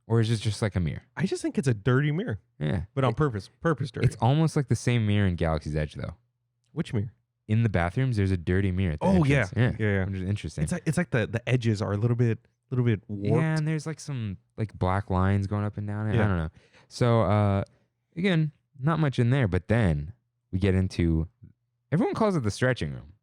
Speaker 1: or is it just like a mirror?
Speaker 2: I just think it's a dirty mirror,
Speaker 1: Yeah,
Speaker 2: but on purpose. Purpose dirty.
Speaker 1: it's almost like the same mirror in Galaxy's Edge though.
Speaker 2: Which mirror?
Speaker 1: In the bathrooms, there's a dirty mirror. At the
Speaker 2: Oh,
Speaker 1: entrance.
Speaker 2: yeah.
Speaker 1: yeah, which is interesting.
Speaker 2: It's like the edges are a little bit warped.
Speaker 1: Yeah, and there's like some like black lines going up and down it. I
Speaker 2: Yeah.
Speaker 1: don't know. So again, not much in there, but then we get into, everyone calls it the stretching room.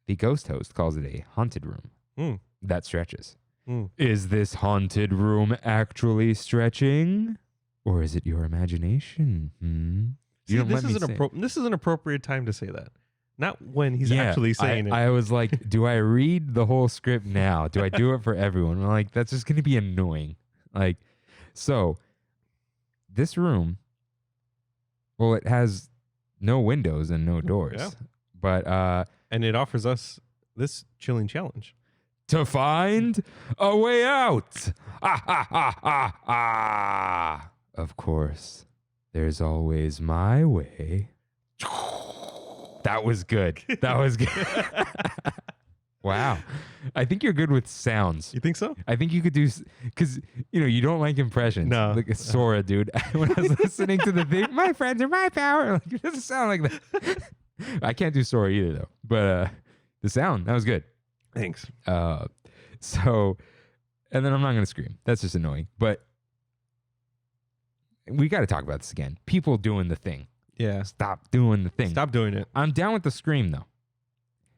Speaker 1: The ghost host calls it a haunted room
Speaker 2: Mm.
Speaker 1: that stretches.
Speaker 2: Mm.
Speaker 1: Is this haunted room actually stretching? Or is it your imagination?
Speaker 2: See, this is an appropriate time to say that. Not when he's actually saying it.
Speaker 1: I was like, do I read the whole script now? Do I do it for everyone? I'm like, that's just going to be annoying. Like, so this room, well, it has no windows and no doors.
Speaker 2: Yeah.
Speaker 1: But
Speaker 2: And it offers us this chilling challenge.
Speaker 1: to find a way out. Ah, ah, ah, ah, ah. Of course, there's always my way. That was good. That was good. Wow. I think you're good with sounds.
Speaker 2: You think so?
Speaker 1: I think you could do, because, you don't like impressions.
Speaker 2: No.
Speaker 1: Like a Sora, dude. When I was listening to the thing, my friends are my power. Like, it doesn't sound like that. I can't do story either though. But the sound, that was good.
Speaker 2: Thanks.
Speaker 1: So, and then I'm not gonna scream. That's just annoying. But we got to talk about this again. People doing the thing.
Speaker 2: Yeah.
Speaker 1: Stop doing the thing.
Speaker 2: Stop doing it.
Speaker 1: I'm down with the scream though.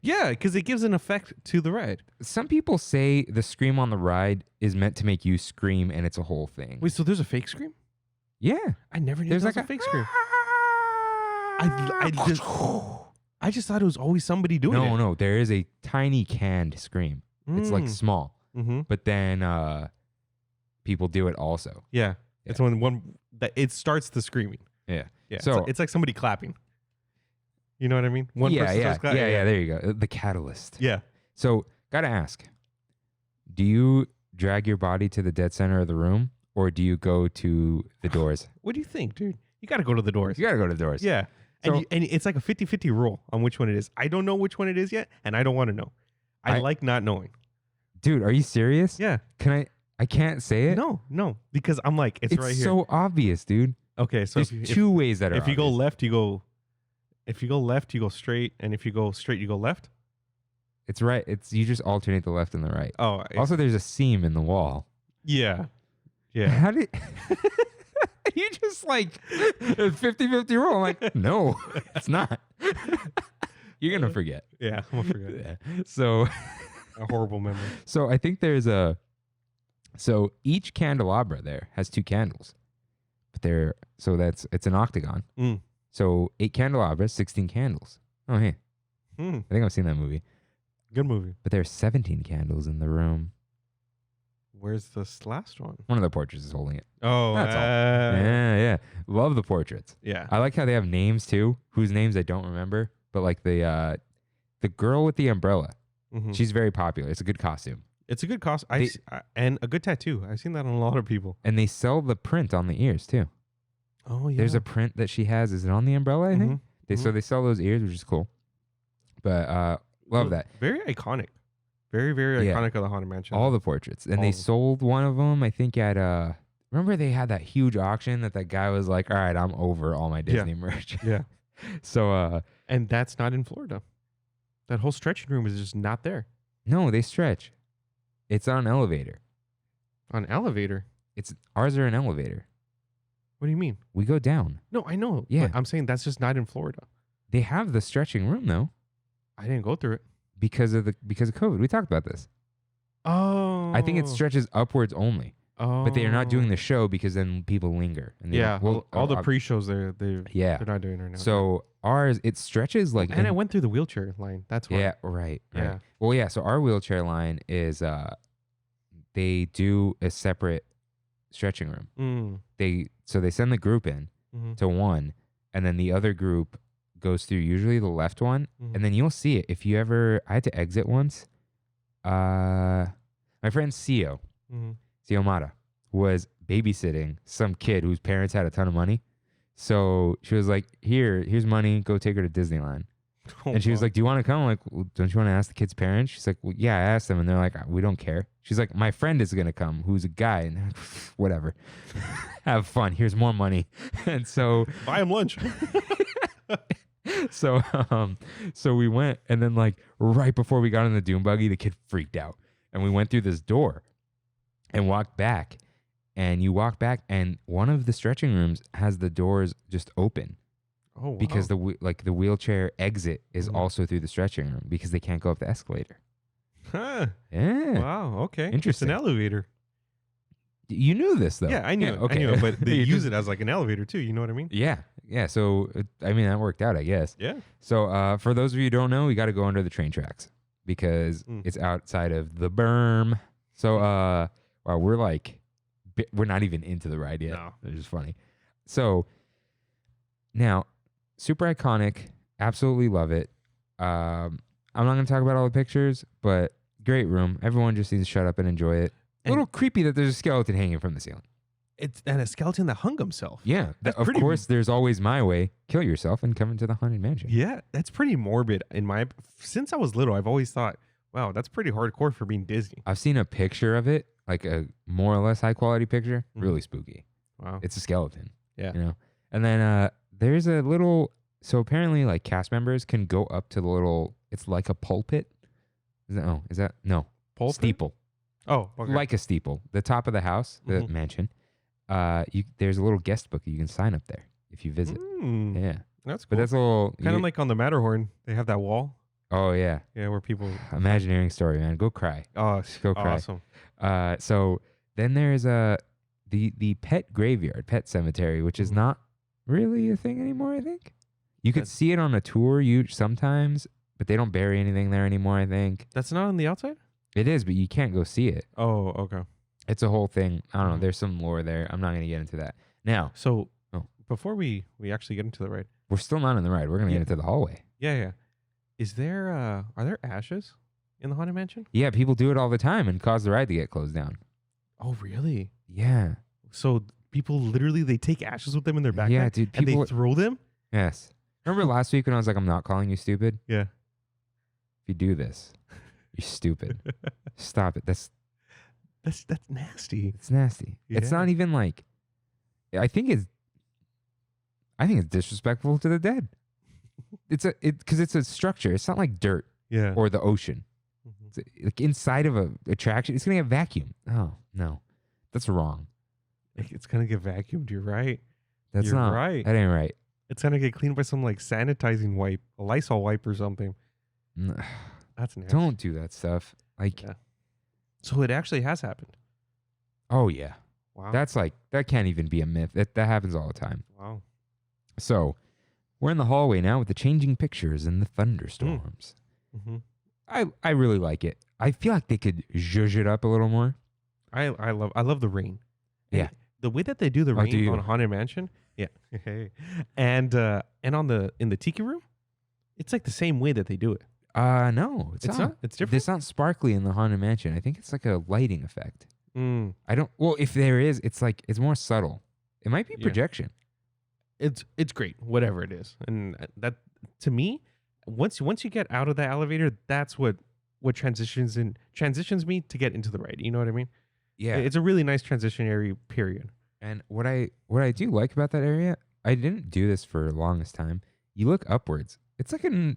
Speaker 2: Yeah, because it gives an effect to the ride.
Speaker 1: Some people say the scream on the ride is meant to make you scream, and it's a whole thing.
Speaker 2: Wait, so there's a fake scream?
Speaker 1: Yeah.
Speaker 2: I never knew
Speaker 1: There's
Speaker 2: there
Speaker 1: like
Speaker 2: was a fake scream. I just thought it was always somebody doing it.
Speaker 1: No. There is a tiny canned scream. It's like small, but then people do it also.
Speaker 2: Yeah. It's when one that it starts the screaming.
Speaker 1: Yeah.
Speaker 2: Yeah.
Speaker 1: So
Speaker 2: it's like somebody clapping. You know what I mean? One
Speaker 1: yeah,
Speaker 2: person starts clapping.
Speaker 1: yeah. There you go. The catalyst.
Speaker 2: Yeah.
Speaker 1: So gotta ask, do you drag your body to the dead center of the room, or do you go to the doors?
Speaker 2: What do you think, dude? You got to go to the doors.
Speaker 1: You gotta go to the doors.
Speaker 2: Yeah.
Speaker 1: So,
Speaker 2: and it's like a 50-50 rule on which one it is. I don't know which one it is yet, and I don't want to know. I like not knowing.
Speaker 1: dude, are you serious?
Speaker 2: Yeah.
Speaker 1: I can't say it.
Speaker 2: No, because I'm like, it's right here.
Speaker 1: It's so obvious, dude.
Speaker 2: Okay, so
Speaker 1: There's two ways that are
Speaker 2: if you go
Speaker 1: obvious.
Speaker 2: left, you go. If you go left, you go straight, and if you go straight, you go left.
Speaker 1: It's right. You just alternate the left and the right.
Speaker 2: Oh,
Speaker 1: Also, there's a seam in the wall.
Speaker 2: yeah.
Speaker 1: How did you just like 50-50 rule? I'm like, no, it's not. You're gonna forget.
Speaker 2: Yeah, I'm gonna forget.
Speaker 1: Yeah. So
Speaker 2: A horrible memory.
Speaker 1: So I think there's so each candelabra there has 2 candles, but it's an octagon.
Speaker 2: Mm.
Speaker 1: So 8 candelabras, 16 candles. Oh, hey,
Speaker 2: Hmm.
Speaker 1: I think I've seen that movie.
Speaker 2: Good movie.
Speaker 1: But there's 17 candles in the room.
Speaker 2: Where's this last one?
Speaker 1: One of the portraits is holding it.
Speaker 2: Oh,
Speaker 1: That's all. Yeah. Love the portraits.
Speaker 2: yeah.
Speaker 1: I like how they have names too, whose names I don't remember. But like the girl with the umbrella,
Speaker 2: Mhm.
Speaker 1: she's very popular. It's a good costume.
Speaker 2: It's a good cost. And a good tattoo. I've seen that on a lot of people.
Speaker 1: And they sell the print on the ears too.
Speaker 2: Oh yeah.
Speaker 1: There's a print that she has. Is it on the umbrella? I think.
Speaker 2: Mhm.
Speaker 1: So they sell those ears, which is cool. But love that.
Speaker 2: Very iconic. Very, very
Speaker 1: Yeah.
Speaker 2: iconic of the Haunted Mansion.
Speaker 1: All the portraits. And
Speaker 2: All
Speaker 1: they
Speaker 2: of them.
Speaker 1: sold one of them, I think, at remember they had that huge auction that guy was like, all right, I'm over all my Disney merch.
Speaker 2: Yeah.
Speaker 1: So
Speaker 2: And that's not in Florida. That whole stretching room is just not there.
Speaker 1: no, they stretch. It's on an elevator.
Speaker 2: On elevator.
Speaker 1: Ours are an elevator.
Speaker 2: What do you mean?
Speaker 1: We go down.
Speaker 2: No, I know.
Speaker 1: Yeah.
Speaker 2: But I'm saying that's just not in Florida.
Speaker 1: They have the stretching room though,
Speaker 2: I didn't go through it.
Speaker 1: because of COVID. We talked about this.
Speaker 2: Oh.
Speaker 1: I think it stretches upwards only.
Speaker 2: Oh.
Speaker 1: But they are not doing the show because then people linger. And they
Speaker 2: Yeah.
Speaker 1: don't-
Speaker 2: All the pre-shows they're
Speaker 1: yeah.
Speaker 2: not doing it right now.
Speaker 1: So ours, it stretches like.
Speaker 2: and I went through the wheelchair line. That's why.
Speaker 1: Yeah, right.
Speaker 2: Yeah.
Speaker 1: Well, yeah. So our wheelchair line is they do a separate stretching room.
Speaker 2: Mm.
Speaker 1: They send the group in
Speaker 2: Mhm.
Speaker 1: to one, and then the other group goes through usually the left one,
Speaker 2: Mhm.
Speaker 1: and then you'll see it. If you ever, I had to exit once. My friend Sio
Speaker 2: Mhm.
Speaker 1: Mata was babysitting some kid whose parents had a ton of money. So she was like, here's money, go take her to Disneyland.
Speaker 2: Oh,
Speaker 1: And she was
Speaker 2: wow.
Speaker 1: like, do you want to come? I'm like, well, don't you want to ask the kid's parents? She's like, well, yeah, I asked them. And they're like, we don't care. She's like, my friend is going to come, who's a guy. And they're like, whatever. Have fun. Here's more money. And so,
Speaker 2: buy him lunch.
Speaker 1: so we went. And then like right before we got in the dune buggy, the kid freaked out. And we went through this door and walked back. And you walk back and one of the stretching rooms has the doors just open.
Speaker 2: Oh, wow.
Speaker 1: Because the wheelchair exit is
Speaker 2: Mhm.
Speaker 1: also through the stretching room because they can't go up the escalator.
Speaker 2: Huh.
Speaker 1: Yeah.
Speaker 2: Wow. Okay.
Speaker 1: Interesting.
Speaker 2: It's an elevator.
Speaker 1: You knew this though.
Speaker 2: Yeah, I knew.
Speaker 1: Okay.
Speaker 2: I knew. But they
Speaker 1: You
Speaker 2: use
Speaker 1: just-
Speaker 2: it as like an elevator too. You know what I mean?
Speaker 1: Yeah. Yeah. So I mean that worked out, I guess.
Speaker 2: Yeah.
Speaker 1: So for those of you who don't know, we got to go under the train tracks because it's outside of the berm. So wow, we're not even into the ride yet.
Speaker 2: No.
Speaker 1: It's just funny. So now, super iconic. Absolutely love it. I'm not going to talk about all the pictures, but great room. Everyone just needs to shut up and enjoy it. A
Speaker 2: And-
Speaker 1: little creepy that there's a skeleton hanging from the ceiling.
Speaker 2: And a skeleton that hung himself.
Speaker 1: Yeah.
Speaker 2: That's
Speaker 1: Of
Speaker 2: pretty-
Speaker 1: course, there's always my way. Kill yourself and come into the haunted mansion.
Speaker 2: Yeah, that's pretty morbid. Since I was little, I've always thought, wow, that's pretty hardcore for being Disney.
Speaker 1: I've seen a picture of it, like a more or less high quality picture.
Speaker 2: Mhm.
Speaker 1: Really spooky.
Speaker 2: Wow.
Speaker 1: It's a skeleton.
Speaker 2: Yeah.
Speaker 1: You know? And then there's a little So apparently, like cast members can go up to the little. It's like a pulpit. Is that no
Speaker 2: Pulpit?
Speaker 1: steeple?
Speaker 2: Oh, okay.
Speaker 1: Like a steeple, the top of the house, the mansion. There's a little guest book that you can sign up there if you visit. Yeah,
Speaker 2: That's cool.
Speaker 1: but that's a little
Speaker 2: Kind of like on the Matterhorn. They have that wall.
Speaker 1: Oh yeah,
Speaker 2: Yeah, where people.
Speaker 1: Imagineering story, man. Go cry.
Speaker 2: Oh,
Speaker 1: Go cry.
Speaker 2: awesome.
Speaker 1: So then there's the pet graveyard, pet cemetery, which is not really a thing anymore. I think you could see it on a tour sometimes, but they don't bury anything there anymore. I think
Speaker 2: That's not on the outside?
Speaker 1: it is, but you can't go see it.
Speaker 2: Oh, okay.
Speaker 1: It's a whole thing. I don't know. There's some lore there. I'm not going to get into that now.
Speaker 2: So before we actually get into the ride.
Speaker 1: We're still not in the ride. We're going to get into the hallway.
Speaker 2: Yeah. Is there, are there ashes in the Haunted Mansion?
Speaker 1: Yeah, people do it all the time and cause the ride to get closed down.
Speaker 2: Oh, really?
Speaker 1: Yeah.
Speaker 2: So people literally, they take ashes with them in their backpack?
Speaker 1: Yeah, dude.
Speaker 2: And they throw them?
Speaker 1: Yes. Remember last week when I was like, I'm not calling you stupid?
Speaker 2: Yeah.
Speaker 1: If you do this, you're stupid. Stop it. That's
Speaker 2: nasty.
Speaker 1: It's nasty. It's
Speaker 2: Yeah.
Speaker 1: not even like. I think it's disrespectful to the dead. Because it's a structure. It's not like dirt
Speaker 2: Yeah.
Speaker 1: or the ocean. It's like inside of a attraction. It's gonna get vacuumed. Oh no, that's wrong.
Speaker 2: It's going to get vacuumed. You're right.
Speaker 1: That's
Speaker 2: You're
Speaker 1: not
Speaker 2: right.
Speaker 1: That ain't right.
Speaker 2: It's going to get cleaned by some like sanitizing wipe, a Lysol wipe or something. That's nasty.
Speaker 1: Don't do that stuff. Like,
Speaker 2: Yeah. So it actually has happened.
Speaker 1: oh yeah,
Speaker 2: Wow.
Speaker 1: that's like that can't even be a myth. That happens all the time.
Speaker 2: Wow.
Speaker 1: So we're in the hallway now with the changing pictures and the thunderstorms.
Speaker 2: Mm-hmm.
Speaker 1: I really like it. I feel like they could zhuzh it up a little more.
Speaker 2: I love the rain. And
Speaker 1: Yeah.
Speaker 2: the way that they do the
Speaker 1: Oh, do
Speaker 2: rain
Speaker 1: you?
Speaker 2: on Haunted Mansion. Yeah. and on in the Tiki Room, it's like the same way that they do it.
Speaker 1: No, it's not.
Speaker 2: It's different.
Speaker 1: It's not sparkly in the Haunted Mansion. I think it's like a lighting effect.
Speaker 2: Mm.
Speaker 1: I don't. Well, if there is, it's like it's more subtle. It might be
Speaker 2: Yeah.
Speaker 1: projection.
Speaker 2: It's great, whatever it is, and that to me, once you get out of the elevator, that's what transitions me to get into the ride. You know what I mean?
Speaker 1: Yeah.
Speaker 2: It's a really nice transitionary period.
Speaker 1: And what I do like about that area, I didn't do this for the longest time. You look upwards. It's like a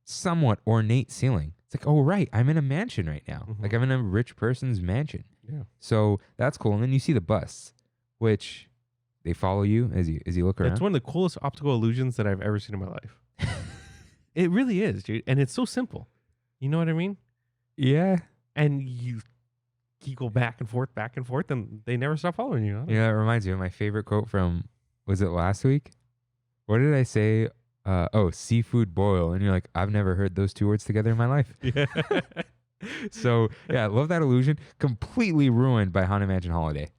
Speaker 1: somewhat ornate ceiling. It's like, oh right, I'm in a mansion right now.
Speaker 2: Mhm.
Speaker 1: Like I'm in a rich person's mansion.
Speaker 2: Yeah.
Speaker 1: So that's cool. And then you see the busts, which they follow you as you look around.
Speaker 2: It's one of the coolest optical illusions that I've ever seen in my life. It really is, dude, and it's so simple. You know what I mean?
Speaker 1: Yeah.
Speaker 2: And you go back and forth, and they never stop following you.
Speaker 1: Yeah, that reminds me of my favorite quote from, was it last week? What did I say? Seafood boil. And you're like, I've never heard those two words together in my life.
Speaker 2: Yeah.
Speaker 1: So, yeah, I love that illusion. Completely ruined by Haunted Mansion Holiday.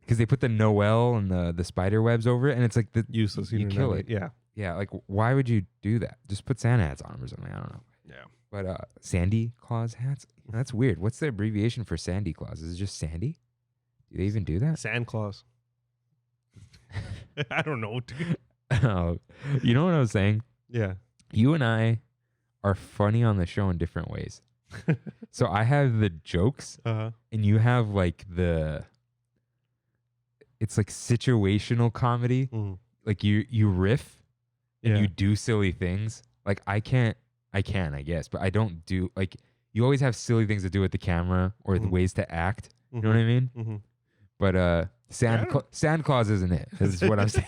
Speaker 1: Because they put the Noel and the spider webs over it, and it's like
Speaker 2: Useless.
Speaker 1: you kill it.
Speaker 2: Yeah.
Speaker 1: Yeah, like, why would you do that? Just put Santa hats on them or something. I don't know.
Speaker 2: Yeah.
Speaker 1: But Sandy Claus hats? That's weird. What's the abbreviation for Sandy Claus? Is it just Sandy? Do they even do that?
Speaker 2: Sand Claus. I don't know, dude.
Speaker 1: Oh, you know what I was saying?
Speaker 2: Yeah.
Speaker 1: You and I are funny on the show in different ways. So I have the jokes,
Speaker 2: Uh-huh.
Speaker 1: and you have like it's like situational comedy.
Speaker 2: Mm.
Speaker 1: Like you riff and
Speaker 2: Yeah.
Speaker 1: you do silly things. Like I can, I guess, but I don't do, like, you always have silly things to do with the camera or the ways to act. You know what I mean?
Speaker 2: Mm-hmm.
Speaker 1: But Santa Claus isn't it. Is what I'm saying.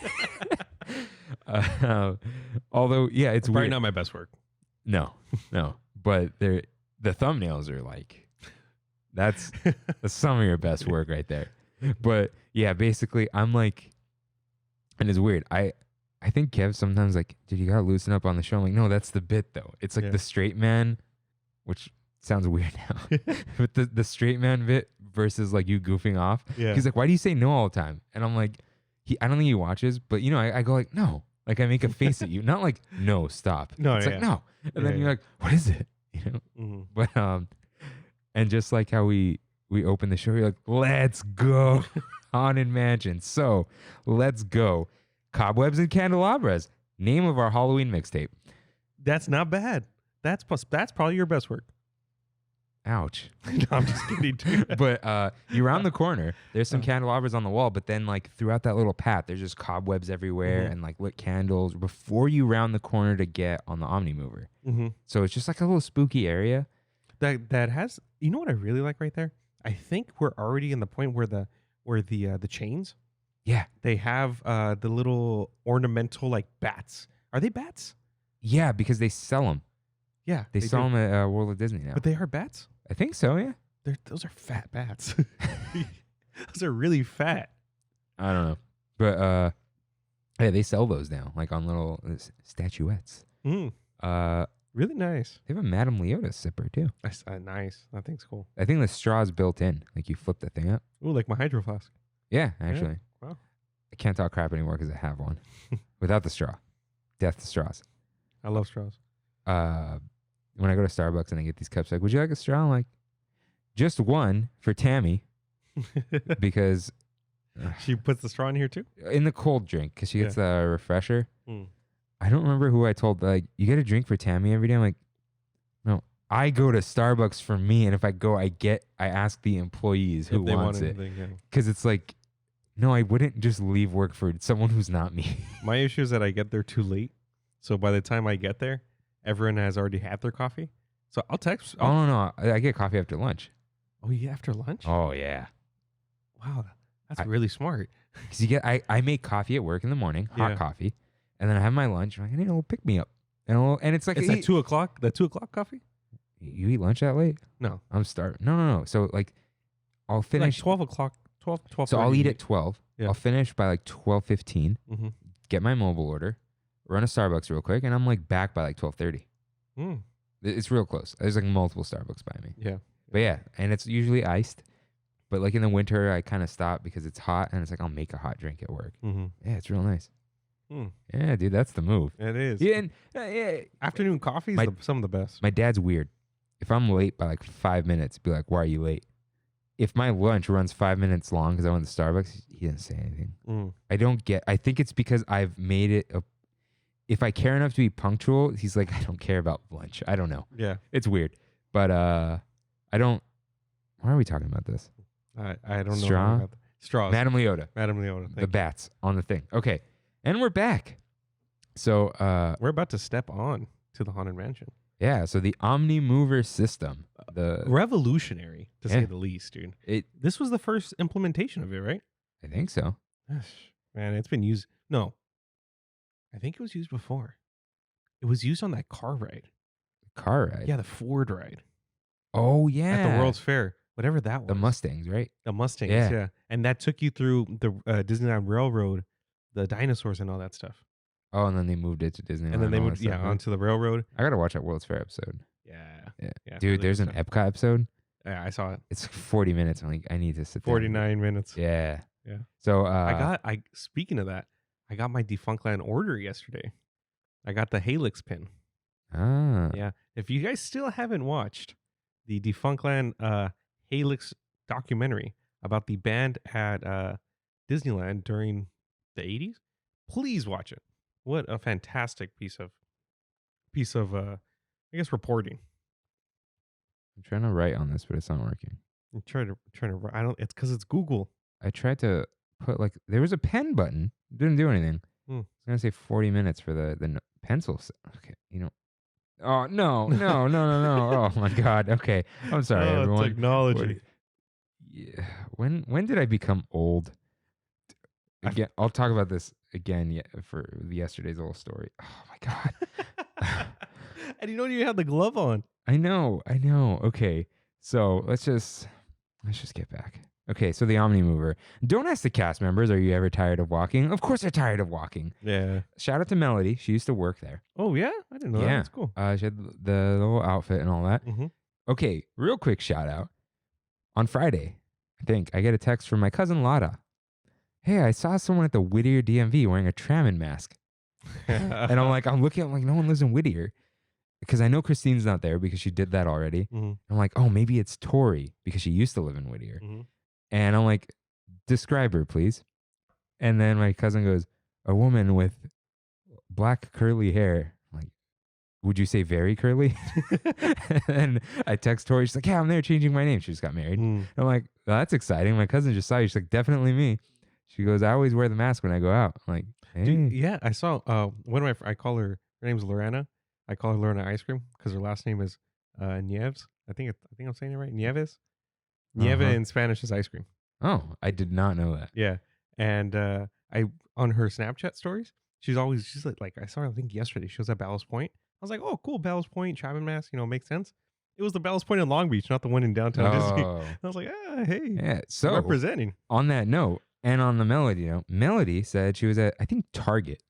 Speaker 1: Although, yeah, it's
Speaker 2: Probably
Speaker 1: weird.
Speaker 2: not my best work.
Speaker 1: No. But the thumbnails are like, that's some of your best work right there. But yeah, basically, I'm like, and it's weird. I think Kev sometimes like, dude, you gotta loosen up on the show. I'm like, no, that's the bit though. It's like the straight man, which sounds weird now, but the straight man bit versus like you goofing off.
Speaker 2: Yeah.
Speaker 1: He's like, why do you say no all the time? And I'm like, I don't think he watches, but you know, I go like, no, like I make a face at you, not like, no, stop.
Speaker 2: No,
Speaker 1: it's
Speaker 2: yeah.
Speaker 1: like, no. And then
Speaker 2: Yeah,
Speaker 1: you're like, what is it? You know?
Speaker 2: Mm-hmm.
Speaker 1: But and just like how we open the show, you're like, let's go. Haunted Mansion. So let's go. Cobwebs and Candelabras. Name of our Halloween mixtape.
Speaker 2: That's not bad. That's probably your best work.
Speaker 1: Ouch.
Speaker 2: No, I'm just kidding, dude.
Speaker 1: But you round the corner, there's some candelabras on the wall, but then like throughout that little path, there's just cobwebs everywhere and like lit candles before you round the corner to get on the Omni Mover. So it's just like a little spooky area.
Speaker 2: That has, you know what I really like right there? I think we're already in the point where the chains,
Speaker 1: Yeah.
Speaker 2: they have the little ornamental like bats. Are they bats?
Speaker 1: Yeah, because they sell them.
Speaker 2: Yeah,
Speaker 1: They sell them at World of Disney now.
Speaker 2: But they are bats?
Speaker 1: I think so, yeah.
Speaker 2: Those are fat bats. Those are really fat.
Speaker 1: I don't know. But yeah, they sell those now, like on little statuettes.
Speaker 2: Really nice.
Speaker 1: They have a Madame Leota sipper too.
Speaker 2: Nice. That thing's cool.
Speaker 1: I think the straw's built in. Like you flip the thing up.
Speaker 2: Ooh, like my hydro flask.
Speaker 1: Yeah, actually.
Speaker 2: Wow.
Speaker 1: I can't talk crap anymore because I have one. Without the straw. Death to straws.
Speaker 2: I love straws.
Speaker 1: When I go to Starbucks and I get these cups, like, would you like a straw? I'm like, just one for Tammy because
Speaker 2: She puts the straw in here too?
Speaker 1: in the cold drink because she gets a refresher.
Speaker 2: Mm.
Speaker 1: I don't remember who I told, like, you get a drink for Tammy every day. I'm like, no, I go to Starbucks for me. And if I go, I ask the employees who wants it. Because it's like, no, I wouldn't just leave work for someone who's not me.
Speaker 2: My issue is that I get there too late. So by the time I get there, everyone has already had their coffee. So I'll text.
Speaker 1: Oh, no, I get coffee after lunch.
Speaker 2: Oh, yeah, after lunch?
Speaker 1: Oh, yeah.
Speaker 2: Wow, that's really smart.
Speaker 1: Because you get, I make coffee at work in the morning, hot coffee, and then I have my lunch. I'm like, I need a little pick me up, and it's like
Speaker 2: it's at 2 o'clock. That 2 o'clock coffee?
Speaker 1: You eat lunch that late?
Speaker 2: No,
Speaker 1: I'm starving. No. So like, I'll finish
Speaker 2: like 12 o'clock. 12.
Speaker 1: So I'll eat at 12.
Speaker 2: Yeah.
Speaker 1: I'll finish by like 12:15.
Speaker 2: Mm-hmm.
Speaker 1: Get my mobile order, run a Starbucks real quick, and I'm like back by like 12:30.
Speaker 2: Mm.
Speaker 1: It's real close. There's like multiple Starbucks by me.
Speaker 2: Yeah.
Speaker 1: But yeah, and it's usually iced. But like in the winter, I kind of stop because it's hot, and it's like I'll make a hot drink at work.
Speaker 2: Mm-hmm.
Speaker 1: Yeah, it's real nice.
Speaker 2: Mm.
Speaker 1: Yeah, dude, that's the move.
Speaker 2: It is.
Speaker 1: Yeah, and yeah,
Speaker 2: Afternoon coffee is some of the best.
Speaker 1: my dad's weird. If I'm late by like 5 minutes, be like, "Why are you late?" If my lunch runs 5 minutes long because I went to Starbucks, he didn't say anything.
Speaker 2: Mm.
Speaker 1: I think it's because I've made it if I care enough to be punctual, he's like, I don't care about lunch. I don't know.
Speaker 2: Yeah.
Speaker 1: It's weird. But I don't. Why are we talking about this?
Speaker 2: I don't
Speaker 1: Straw?
Speaker 2: know. Straws.
Speaker 1: Madame Leota.
Speaker 2: Madame Leota.
Speaker 1: The bats on the thing. Okay. And we're back. So
Speaker 2: we're about to step on to the Haunted Mansion.
Speaker 1: yeah, so the Omni Mover system. The
Speaker 2: Revolutionary, to say the least, dude. This was the first implementation of it, right?
Speaker 1: I think so.
Speaker 2: Man, it's been used. No. I think it was used before. It was used on that car ride.
Speaker 1: Car ride?
Speaker 2: Yeah, the Ford ride.
Speaker 1: Oh, yeah.
Speaker 2: At the World's Fair. Whatever that was.
Speaker 1: The Mustangs, right?
Speaker 2: The Mustangs, yeah. And that took you through the Disneyland Railroad, the dinosaurs and all that stuff.
Speaker 1: Oh, and then they moved it to Disneyland.
Speaker 2: And then they moved, onto the railroad.
Speaker 1: I got to watch that World's Fair episode.
Speaker 2: Yeah.
Speaker 1: Dude, really there's an Epcot episode.
Speaker 2: Yeah, I saw it.
Speaker 1: It's 40 minutes. I'm like, I need to sit there.
Speaker 2: 49 minutes.
Speaker 1: Yeah.
Speaker 2: Yeah.
Speaker 1: So
Speaker 2: speaking of that, I got my Defunctland order yesterday. I got the Helix pin.
Speaker 1: Ah.
Speaker 2: Yeah. If you guys still haven't watched the Defunctland Helix documentary about the band at Disneyland during the 80s, please watch it. What a fantastic piece of I guess reporting.
Speaker 1: I'm trying to write on this, but it's not working.
Speaker 2: I'm trying to it's because it's Google.
Speaker 1: I tried to put there was a pen button. Didn't do anything. I was gonna say 40 minutes for the pencil. Okay, Oh no! Oh my God. Okay, I'm sorry, everyone.
Speaker 2: Technology.
Speaker 1: Yeah. When did I become old? Again, I'll talk about this again for yesterday's little story. Oh my God.
Speaker 2: And you don't even have the glove on.
Speaker 1: I know. Okay, so let's just get back. Okay, so the Omni Mover. Don't ask the cast members, are you ever tired of walking? Of course they're tired of walking.
Speaker 2: Yeah.
Speaker 1: Shout out to Melody. She used to work there.
Speaker 2: Oh, yeah? I didn't know that. That's cool.
Speaker 1: She had the little outfit and all that.
Speaker 2: Mm-hmm.
Speaker 1: Okay, real quick shout out. On Friday, I think, I get a text from my cousin Lada. Hey, I saw someone at the Whittier DMV wearing a Trammin mask. And I'm looking, no one lives in Whittier. Because I know Christine's not there because she did that already.
Speaker 2: Mm-hmm.
Speaker 1: I'm like, oh, maybe it's Tori because she used to live in Whittier.
Speaker 2: Mm-hmm.
Speaker 1: And I'm like, describe her, please. And then my cousin goes, a woman with black curly hair. I'm like, would you say very curly? And I text Tori. She's like, yeah, I'm there changing my name. She just got married.
Speaker 2: Mm.
Speaker 1: I'm like, well, that's exciting. My cousin just saw you. She's like, definitely me. She goes, I always wear the mask when I go out. I'm like, hey.
Speaker 2: Dude, yeah, I saw one of my I call her name's Lorena. I call her Lorena Ice Cream because her last name is Nieves. I think I'm saying it right. Nieves. Nieve in Spanish is ice cream.
Speaker 1: Oh, I did not know that.
Speaker 2: Yeah. And I on her Snapchat stories, she's like I saw her I think yesterday. She was at Ballast Point. I was like, oh cool, Ballast Point, Chapman mask, makes sense. It was the Ballast Point in Long Beach, not the one in downtown Disney.
Speaker 1: Oh,
Speaker 2: I was like, hey,
Speaker 1: yeah. So
Speaker 2: representing.
Speaker 1: on that note, and on the Melody note, Melody said she was at, I think, Target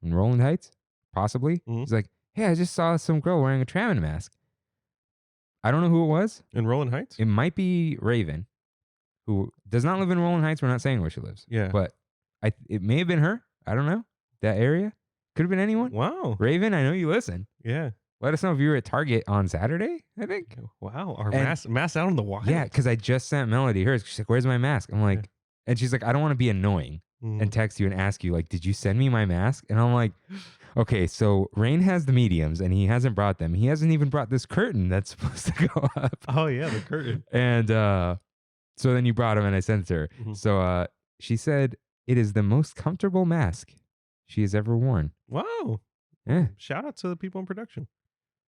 Speaker 1: in Roland Heights, possibly.
Speaker 2: Mhm.
Speaker 1: She's like, hey, I just saw some girl wearing a Trammin mask. I don't know who it was.
Speaker 2: In Roland Heights?
Speaker 1: It might be Raven, who does not live in Roland Heights. We're not saying where she lives.
Speaker 2: Yeah.
Speaker 1: But it may have been her. I don't know. That area. Could have been anyone.
Speaker 2: Wow.
Speaker 1: Raven, I know you listen.
Speaker 2: Yeah.
Speaker 1: Let us know if you were at Target on Saturday, I think.
Speaker 2: Wow. Our
Speaker 1: And-
Speaker 2: mask out in the wild.
Speaker 1: Yeah, because I just sent Melody hers. She's like, where's my mask? I'm like, and she's like, I don't want to be annoying and text you and ask you, like, did you send me my mask? And I'm like, okay, so Rain has the mediums and he hasn't brought them. He hasn't even brought this curtain that's supposed to go up.
Speaker 2: Oh yeah, the curtain.
Speaker 1: And so then you brought him and I sent it to her.
Speaker 2: Mhm.
Speaker 1: So she said it is the most comfortable mask she has ever worn.
Speaker 2: Wow.
Speaker 1: Yeah.
Speaker 2: Shout out to the people in production.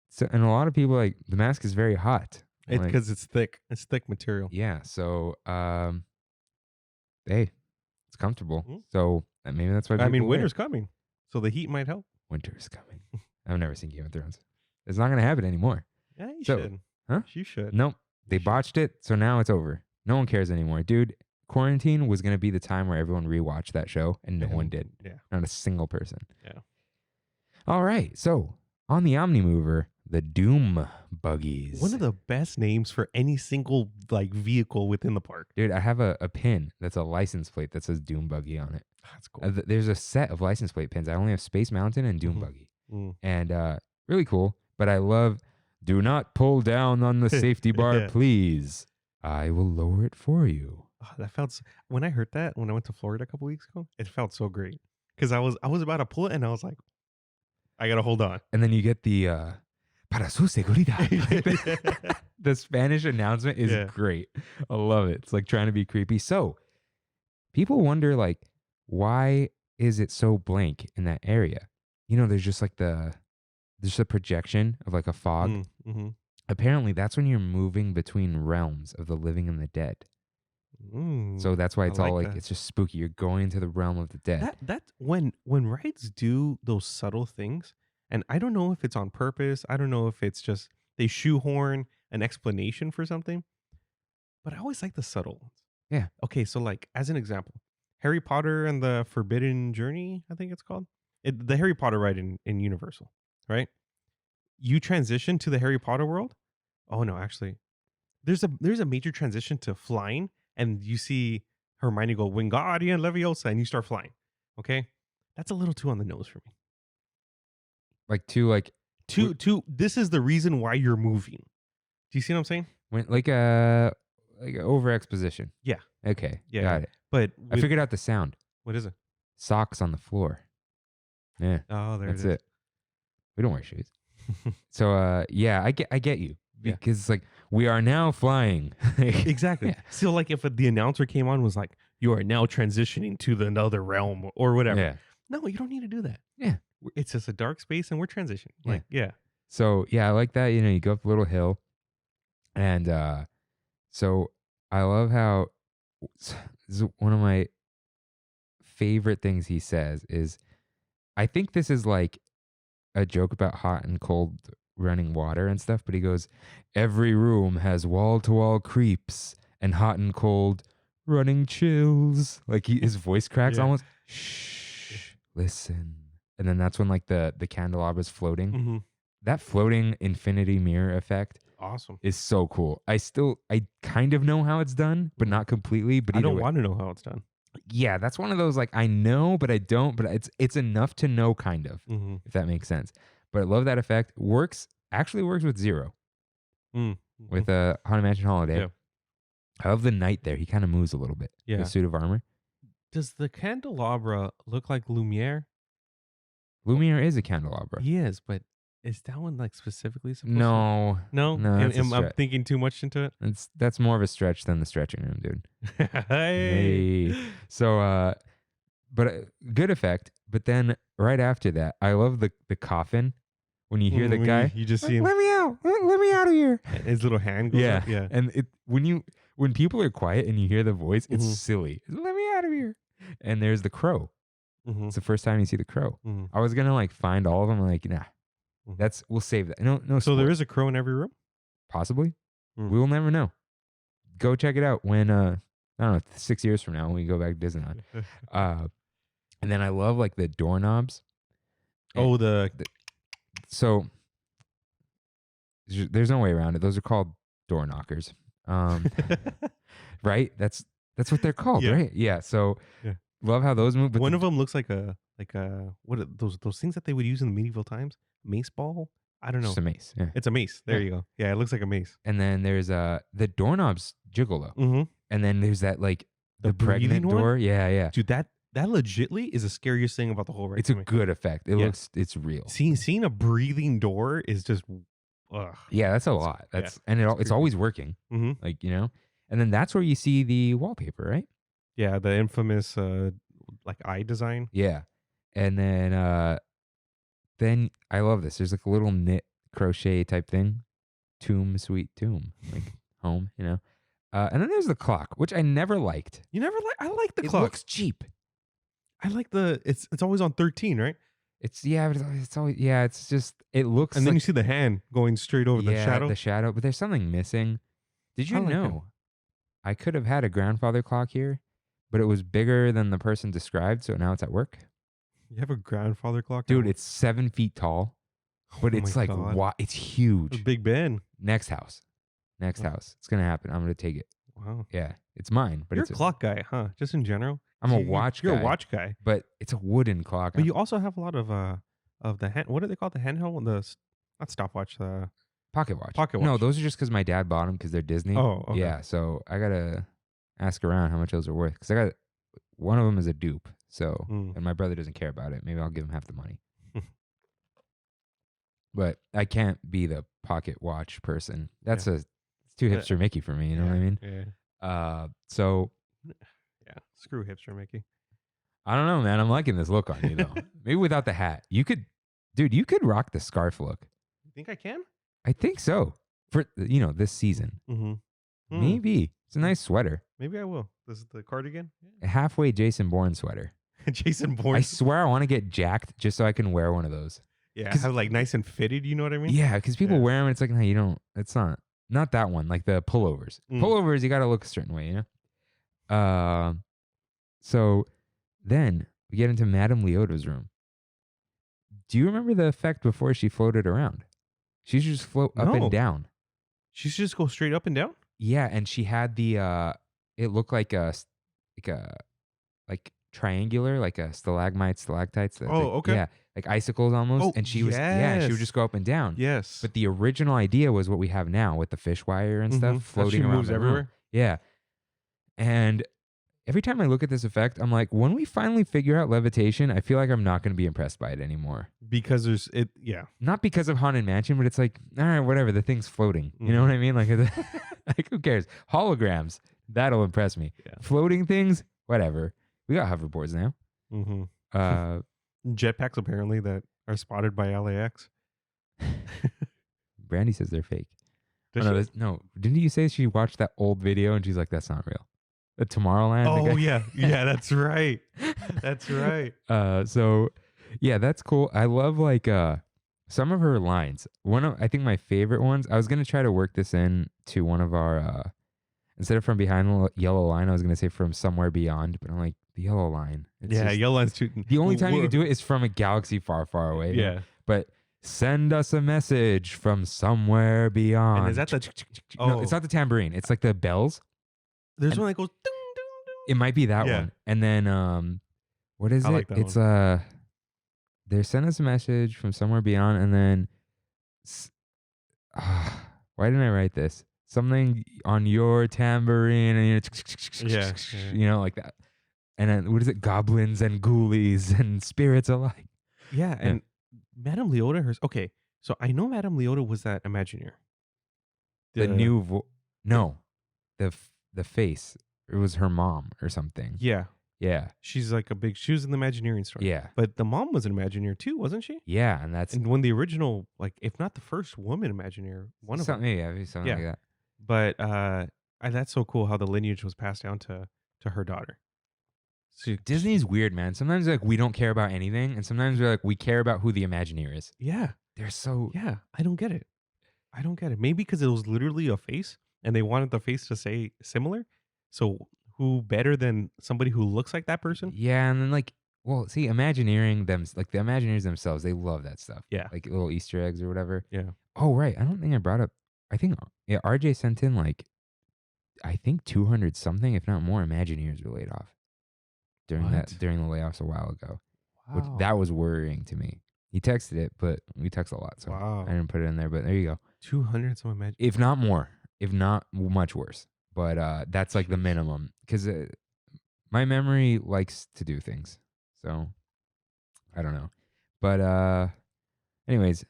Speaker 1: So, and a lot of people like the mask is very hot.
Speaker 2: It's
Speaker 1: Like,
Speaker 2: because it's thick. It's thick material.
Speaker 1: yeah. So hey, it's comfortable.
Speaker 2: Mhm.
Speaker 1: So maybe that's why
Speaker 2: I mean,
Speaker 1: people wear it.
Speaker 2: winter's coming, so the heat might help.
Speaker 1: Winter's coming. I've never seen Game of Thrones. It's not going to happen anymore.
Speaker 2: Yeah, you
Speaker 1: So-
Speaker 2: should.
Speaker 1: Huh?
Speaker 2: You should.
Speaker 1: Nope. They
Speaker 2: should.
Speaker 1: botched it. So now it's over. No one cares anymore. Dude, quarantine was going to be the time where everyone rewatched that show and no one did.
Speaker 2: Yeah.
Speaker 1: Not a single person.
Speaker 2: Yeah.
Speaker 1: All right. So on the Omnimover, the Doom Buggies.
Speaker 2: One of the best names for any single vehicle within the park.
Speaker 1: Dude, I have a pin that's a license plate that says Doom Buggy on it.
Speaker 2: That's cool.
Speaker 1: There's a set of license plate pins. I only have Space Mountain and Doom
Speaker 2: Mhm.
Speaker 1: Buggy.
Speaker 2: Mm.
Speaker 1: And really cool. But I love, do not pull down on the safety bar,
Speaker 2: Yeah.
Speaker 1: please. I will lower it for you.
Speaker 2: Oh, that felt when I heard that when I went to Florida a couple weeks ago, it felt so great because I was about to pull it and I was like, I gotta hold on.
Speaker 1: And then you get the para su seguridad. Like the Spanish announcement is
Speaker 2: Yeah.
Speaker 1: great. I love it. It's like trying to be creepy. So people wonder like, why is it so blank in that area? There's just like there's a projection of like a fog.
Speaker 2: Mm-hmm.
Speaker 1: Apparently that's when you're moving between realms of the living and the dead. So that's why it's all like,
Speaker 2: that.
Speaker 1: it's just spooky. You're going to the realm of the dead.
Speaker 2: That when rides do those subtle things, and I don't know if it's on purpose. I don't know if it's just they shoehorn an explanation for something, but I always like the subtle ones.
Speaker 1: Yeah.
Speaker 2: Okay, so like as an example, Harry Potter and the Forbidden Journey, I think it's called. The Harry Potter ride in Universal, right? You transition to the Harry Potter world. Oh no, actually, there's a major transition to flying, and you see Hermione go Wingardium Leviosa, and you start flying. Okay, that's a little too on the nose for me.
Speaker 1: Like
Speaker 2: Two. This is the reason why you're moving. Do you see what I'm saying?
Speaker 1: when like a over exposition.
Speaker 2: Yeah.
Speaker 1: Okay.
Speaker 2: Yeah,
Speaker 1: Got
Speaker 2: yeah.
Speaker 1: it.
Speaker 2: But
Speaker 1: I figured out the sound.
Speaker 2: what is it?
Speaker 1: Socks on the floor. Yeah.
Speaker 2: Oh, there
Speaker 1: That's
Speaker 2: it is.
Speaker 1: it. We don't wear shoes. So yeah, I get you.
Speaker 2: Yeah.
Speaker 1: Because it's like we are now flying.
Speaker 2: Exactly.
Speaker 1: Yeah.
Speaker 2: So like if the announcer came on and was like, you are now transitioning to the another realm or whatever.
Speaker 1: Yeah.
Speaker 2: No, you don't need to do that.
Speaker 1: Yeah.
Speaker 2: It's just a dark space and we're transitioning.
Speaker 1: Yeah.
Speaker 2: Like, yeah.
Speaker 1: So yeah, I like that. You go up a little hill, and so I love how this is one of my favorite things he says is, I think this is like a joke about hot and cold running water and stuff, but he goes, every room has wall to wall creeps and hot and cold running chills. Like his voice cracks
Speaker 2: Yeah.
Speaker 1: almost. Shh, listen. And then that's when like the candelabra's floating.
Speaker 2: Mm-hmm.
Speaker 1: That floating infinity mirror effect
Speaker 2: Awesome.
Speaker 1: is so cool. I kind of know how it's done, but not completely. But
Speaker 2: I
Speaker 1: either
Speaker 2: don't
Speaker 1: way-
Speaker 2: want to know how it's done.
Speaker 1: Yeah, that's one of those like I know, but I don't. But it's enough to know, kind of,
Speaker 2: Mm-hmm.
Speaker 1: if that makes sense. But I love that effect. Actually works with Zero, with Haunted Mansion Holiday.
Speaker 2: Yeah.
Speaker 1: I love the knight there. He kind of moves a little bit.
Speaker 2: Yeah.
Speaker 1: The suit of armor.
Speaker 2: Does the candelabra look like Lumiere?
Speaker 1: Lumiere is a candelabra.
Speaker 2: He is, but Is that one like specifically supposed
Speaker 1: No,
Speaker 2: to? No,
Speaker 1: no, that's a
Speaker 2: I'm
Speaker 1: stretch.
Speaker 2: thinking too much into
Speaker 1: That's more of a stretch than the stretching room, dude.
Speaker 2: it.
Speaker 1: Hey. So, but good effect. But then right after that, I love the coffin when you hear the
Speaker 2: When
Speaker 1: guy.
Speaker 2: you just see him,
Speaker 1: Let me out! Let me out of here!
Speaker 2: his little hand goes
Speaker 1: Yeah,
Speaker 2: up. Yeah.
Speaker 1: And when people are quiet and you hear the voice, it's
Speaker 2: Mhm.
Speaker 1: silly. Let me out of here! And there's the crow.
Speaker 2: Mhm.
Speaker 1: It's the first time you see the crow.
Speaker 2: Mhm.
Speaker 1: I was gonna like find all of them. I'm like, nah,
Speaker 2: Mhm.
Speaker 1: we'll save that. No,
Speaker 2: So there
Speaker 1: spoil-
Speaker 2: is a crow in every room?
Speaker 1: possibly.
Speaker 2: Mm.
Speaker 1: We will never know. Go check it out when I don't know, 6 years from now when we go back to Disneyland. And then I love like the doorknobs.
Speaker 2: Oh,
Speaker 1: So there's no way around it. Those are called door knockers. Right? That's what they're called,
Speaker 2: Yeah.
Speaker 1: right? Yeah. So
Speaker 2: Yeah.
Speaker 1: love how those move. But
Speaker 2: one of them looks like a what are those things that they would use in the medieval times? Mace ball? I don't know.
Speaker 1: just a mace. Yeah.
Speaker 2: It's a mace. There
Speaker 1: Yeah.
Speaker 2: you go. Yeah, it looks like a mace.
Speaker 1: And then there's the doorknobs jiggle though.
Speaker 2: Mm-hmm.
Speaker 1: And then there's that like
Speaker 2: The
Speaker 1: the pregnant
Speaker 2: breathing one?
Speaker 1: door. Yeah, yeah.
Speaker 2: Dude, that legitly is the scariest thing about the whole ride.
Speaker 1: It's
Speaker 2: to
Speaker 1: a
Speaker 2: me.
Speaker 1: good effect.
Speaker 2: Yeah.
Speaker 1: It's real.
Speaker 2: Seeing a breathing door is just ugh.
Speaker 1: Yeah, that's a lot. That's
Speaker 2: yeah,
Speaker 1: and it's
Speaker 2: creepy.
Speaker 1: always working.
Speaker 2: Mm-hmm.
Speaker 1: Like, you know. And then that's where you see the wallpaper, right?
Speaker 2: Yeah, the infamous like eye design.
Speaker 1: Yeah. And then I love this. There's like a little knit crochet type thing. Tomb, sweet tomb. Like home, you know. And then there's the clock, which I never liked.
Speaker 2: You never I like the
Speaker 1: It
Speaker 2: clock.
Speaker 1: looks cheap.
Speaker 2: I like it's always on 13, right?
Speaker 1: It's always it's just it looks
Speaker 2: And then
Speaker 1: like,
Speaker 2: you see the hand going straight over the shadow.
Speaker 1: The shadow, but there's something missing. Did you
Speaker 2: I like it.
Speaker 1: know I could have had a grandfather clock here, but it was bigger than the person described, so now it's at work.
Speaker 2: You have a grandfather clock?
Speaker 1: Dude,
Speaker 2: now?
Speaker 1: it's 7 feet tall, but
Speaker 2: Oh
Speaker 1: it's
Speaker 2: my
Speaker 1: like
Speaker 2: God.
Speaker 1: it's huge.
Speaker 2: Big Ben.
Speaker 1: Next house.
Speaker 2: Oh.
Speaker 1: It's gonna happen. I'm gonna take it.
Speaker 2: Wow.
Speaker 1: Yeah, it's mine, but
Speaker 2: You're
Speaker 1: it's
Speaker 2: a clock guy, huh? Just in general.
Speaker 1: I'm
Speaker 2: So
Speaker 1: a watch
Speaker 2: You're
Speaker 1: guy,
Speaker 2: a watch guy.
Speaker 1: but it's a wooden clock.
Speaker 2: But you also have a lot of the hand. What do they call it? The handheld one? Not stopwatch. The
Speaker 1: pocket watch.
Speaker 2: Pocket
Speaker 1: No,
Speaker 2: watch.
Speaker 1: those are just because my dad bought them because they're Disney.
Speaker 2: Oh, okay.
Speaker 1: Yeah, so I gotta ask around how much those are worth because I got one of them is a dupe. So
Speaker 2: Mm.
Speaker 1: and my brother doesn't care about it. Maybe I'll give him half the money. But I can't be the pocket watch person. That's it's too
Speaker 2: Yeah.
Speaker 1: hipster Mickey for me. You know what I mean?
Speaker 2: Yeah.
Speaker 1: So
Speaker 2: Yeah. Screw hipster Mickey.
Speaker 1: I don't know, man. I'm liking this look on you though. Maybe without the hat, you could rock the scarf look.
Speaker 2: You think I can?
Speaker 1: I think so for this season.
Speaker 2: Mm-hmm.
Speaker 1: Maybe it's a nice sweater,
Speaker 2: Maybe I will. This is the cardigan.
Speaker 1: a halfway Jason Bourne sweater.
Speaker 2: Jason Bourne.
Speaker 1: I swear I want to get jacked just so I can wear one of those.
Speaker 2: Yeah.
Speaker 1: 'cause-
Speaker 2: Have like nice and fitted. You know what I mean?
Speaker 1: Yeah, because people
Speaker 2: Yeah.
Speaker 1: wear them. It's like, no, you don't. It's not that one. Like the pullovers.
Speaker 2: Mm.
Speaker 1: Pullovers, you got to look a certain way, you know. So then we get into Madame Leota's room. Do you remember the effect before she floated around? She used to just float up
Speaker 2: No.
Speaker 1: and down.
Speaker 2: She should just go straight up and down.
Speaker 1: Yeah, and she had the. It looked like a triangular, like a stalagmites, stalactites.
Speaker 2: Okay.
Speaker 1: Yeah, like icicles almost.
Speaker 2: Oh,
Speaker 1: and she was and she would
Speaker 2: yes.
Speaker 1: just go up and down.
Speaker 2: Yes.
Speaker 1: But the original idea was what we have now with the fish wire and stuff floating
Speaker 2: she
Speaker 1: around
Speaker 2: moves
Speaker 1: the room.
Speaker 2: everywhere.
Speaker 1: Yeah. And every time I look at this effect, I'm like, when we finally figure out levitation, I feel like I'm not going to be impressed by it anymore.
Speaker 2: Because there's it. Yeah.
Speaker 1: Not because of Haunted Mansion, but it's like, all right, whatever. The thing's floating. You know what I mean? Like, like who cares? Holograms, that'll impress me.
Speaker 2: Yeah.
Speaker 1: Floating things, whatever. We got hoverboards now.
Speaker 2: Mm-hmm. Jetpacks apparently that are spotted by LAX.
Speaker 1: Brandy says they're fake.
Speaker 2: Does
Speaker 1: Oh, no,
Speaker 2: she?
Speaker 1: no, didn't you say she watched that old video and she's like, that's not real? The Tomorrowland. the
Speaker 2: Oh
Speaker 1: guy-
Speaker 2: yeah, yeah, that's right. That's right.
Speaker 1: So yeah, that's cool. I love like some of her lines. I think my favorite ones, I was gonna try to work this in to one of our instead of from behind the yellow line, I was gonna say from somewhere beyond, but I'm like, the yellow line. It's
Speaker 2: Yeah,
Speaker 1: just-
Speaker 2: yellow line's too.
Speaker 1: the only time you can do it is from a galaxy far, far away.
Speaker 2: Yeah.
Speaker 1: But send us a message from somewhere beyond.
Speaker 2: And is that the?
Speaker 1: No,
Speaker 2: Oh.
Speaker 1: it's not the tambourine. It's like the bells.
Speaker 2: There's
Speaker 1: and-
Speaker 2: one that goes. Ding, ding, ding.
Speaker 1: It might be that
Speaker 2: Yeah.
Speaker 1: one. And then what is
Speaker 2: I
Speaker 1: it?
Speaker 2: like that
Speaker 1: It's they send us a message from somewhere beyond, and then why didn't I write this? Something on your tambourine, and
Speaker 2: Yeah.
Speaker 1: you know, like that. And then what is it? Goblins and ghoulies and spirits alike.
Speaker 2: Yeah, and Madame Leota, okay. So I know Madame Leota was that Imagineer.
Speaker 1: The new no, the face. It was her mom or something.
Speaker 2: Yeah.
Speaker 1: Yeah.
Speaker 2: She's like she was in the Imagineering story.
Speaker 1: Yeah.
Speaker 2: But the mom was an Imagineer too, wasn't she?
Speaker 1: Yeah, and
Speaker 2: when the original, like, if not the first woman Imagineer, one of them.
Speaker 1: Maybe something like that.
Speaker 2: But that's so cool how the lineage was passed down to her daughter.
Speaker 1: Disney's weird, man. Sometimes like we don't care about anything, and sometimes we're like we care about who the Imagineer is.
Speaker 2: Yeah.
Speaker 1: They're so
Speaker 2: Yeah. I don't get it. Maybe because it was literally a face and they wanted the face to say similar. So who better than somebody who looks like that person?
Speaker 1: Yeah, and then like, well, see, Imagineering like the Imagineers themselves, they love that stuff.
Speaker 2: Yeah.
Speaker 1: Like little Easter eggs or whatever.
Speaker 2: Yeah.
Speaker 1: Oh, right. I don't think I brought up. I think RJ sent in like, I think 200 something, if not more, Imagineers were laid off during the layoffs a while ago.
Speaker 2: Wow.
Speaker 1: Which that was worrying to me. He texted it, but we text a lot, so I didn't put it in there. But there you go.
Speaker 2: 200 some Imagineers.
Speaker 1: If not more, if not much worse. But that's like the minimum because my memory likes to do things. So I don't know. But anyways,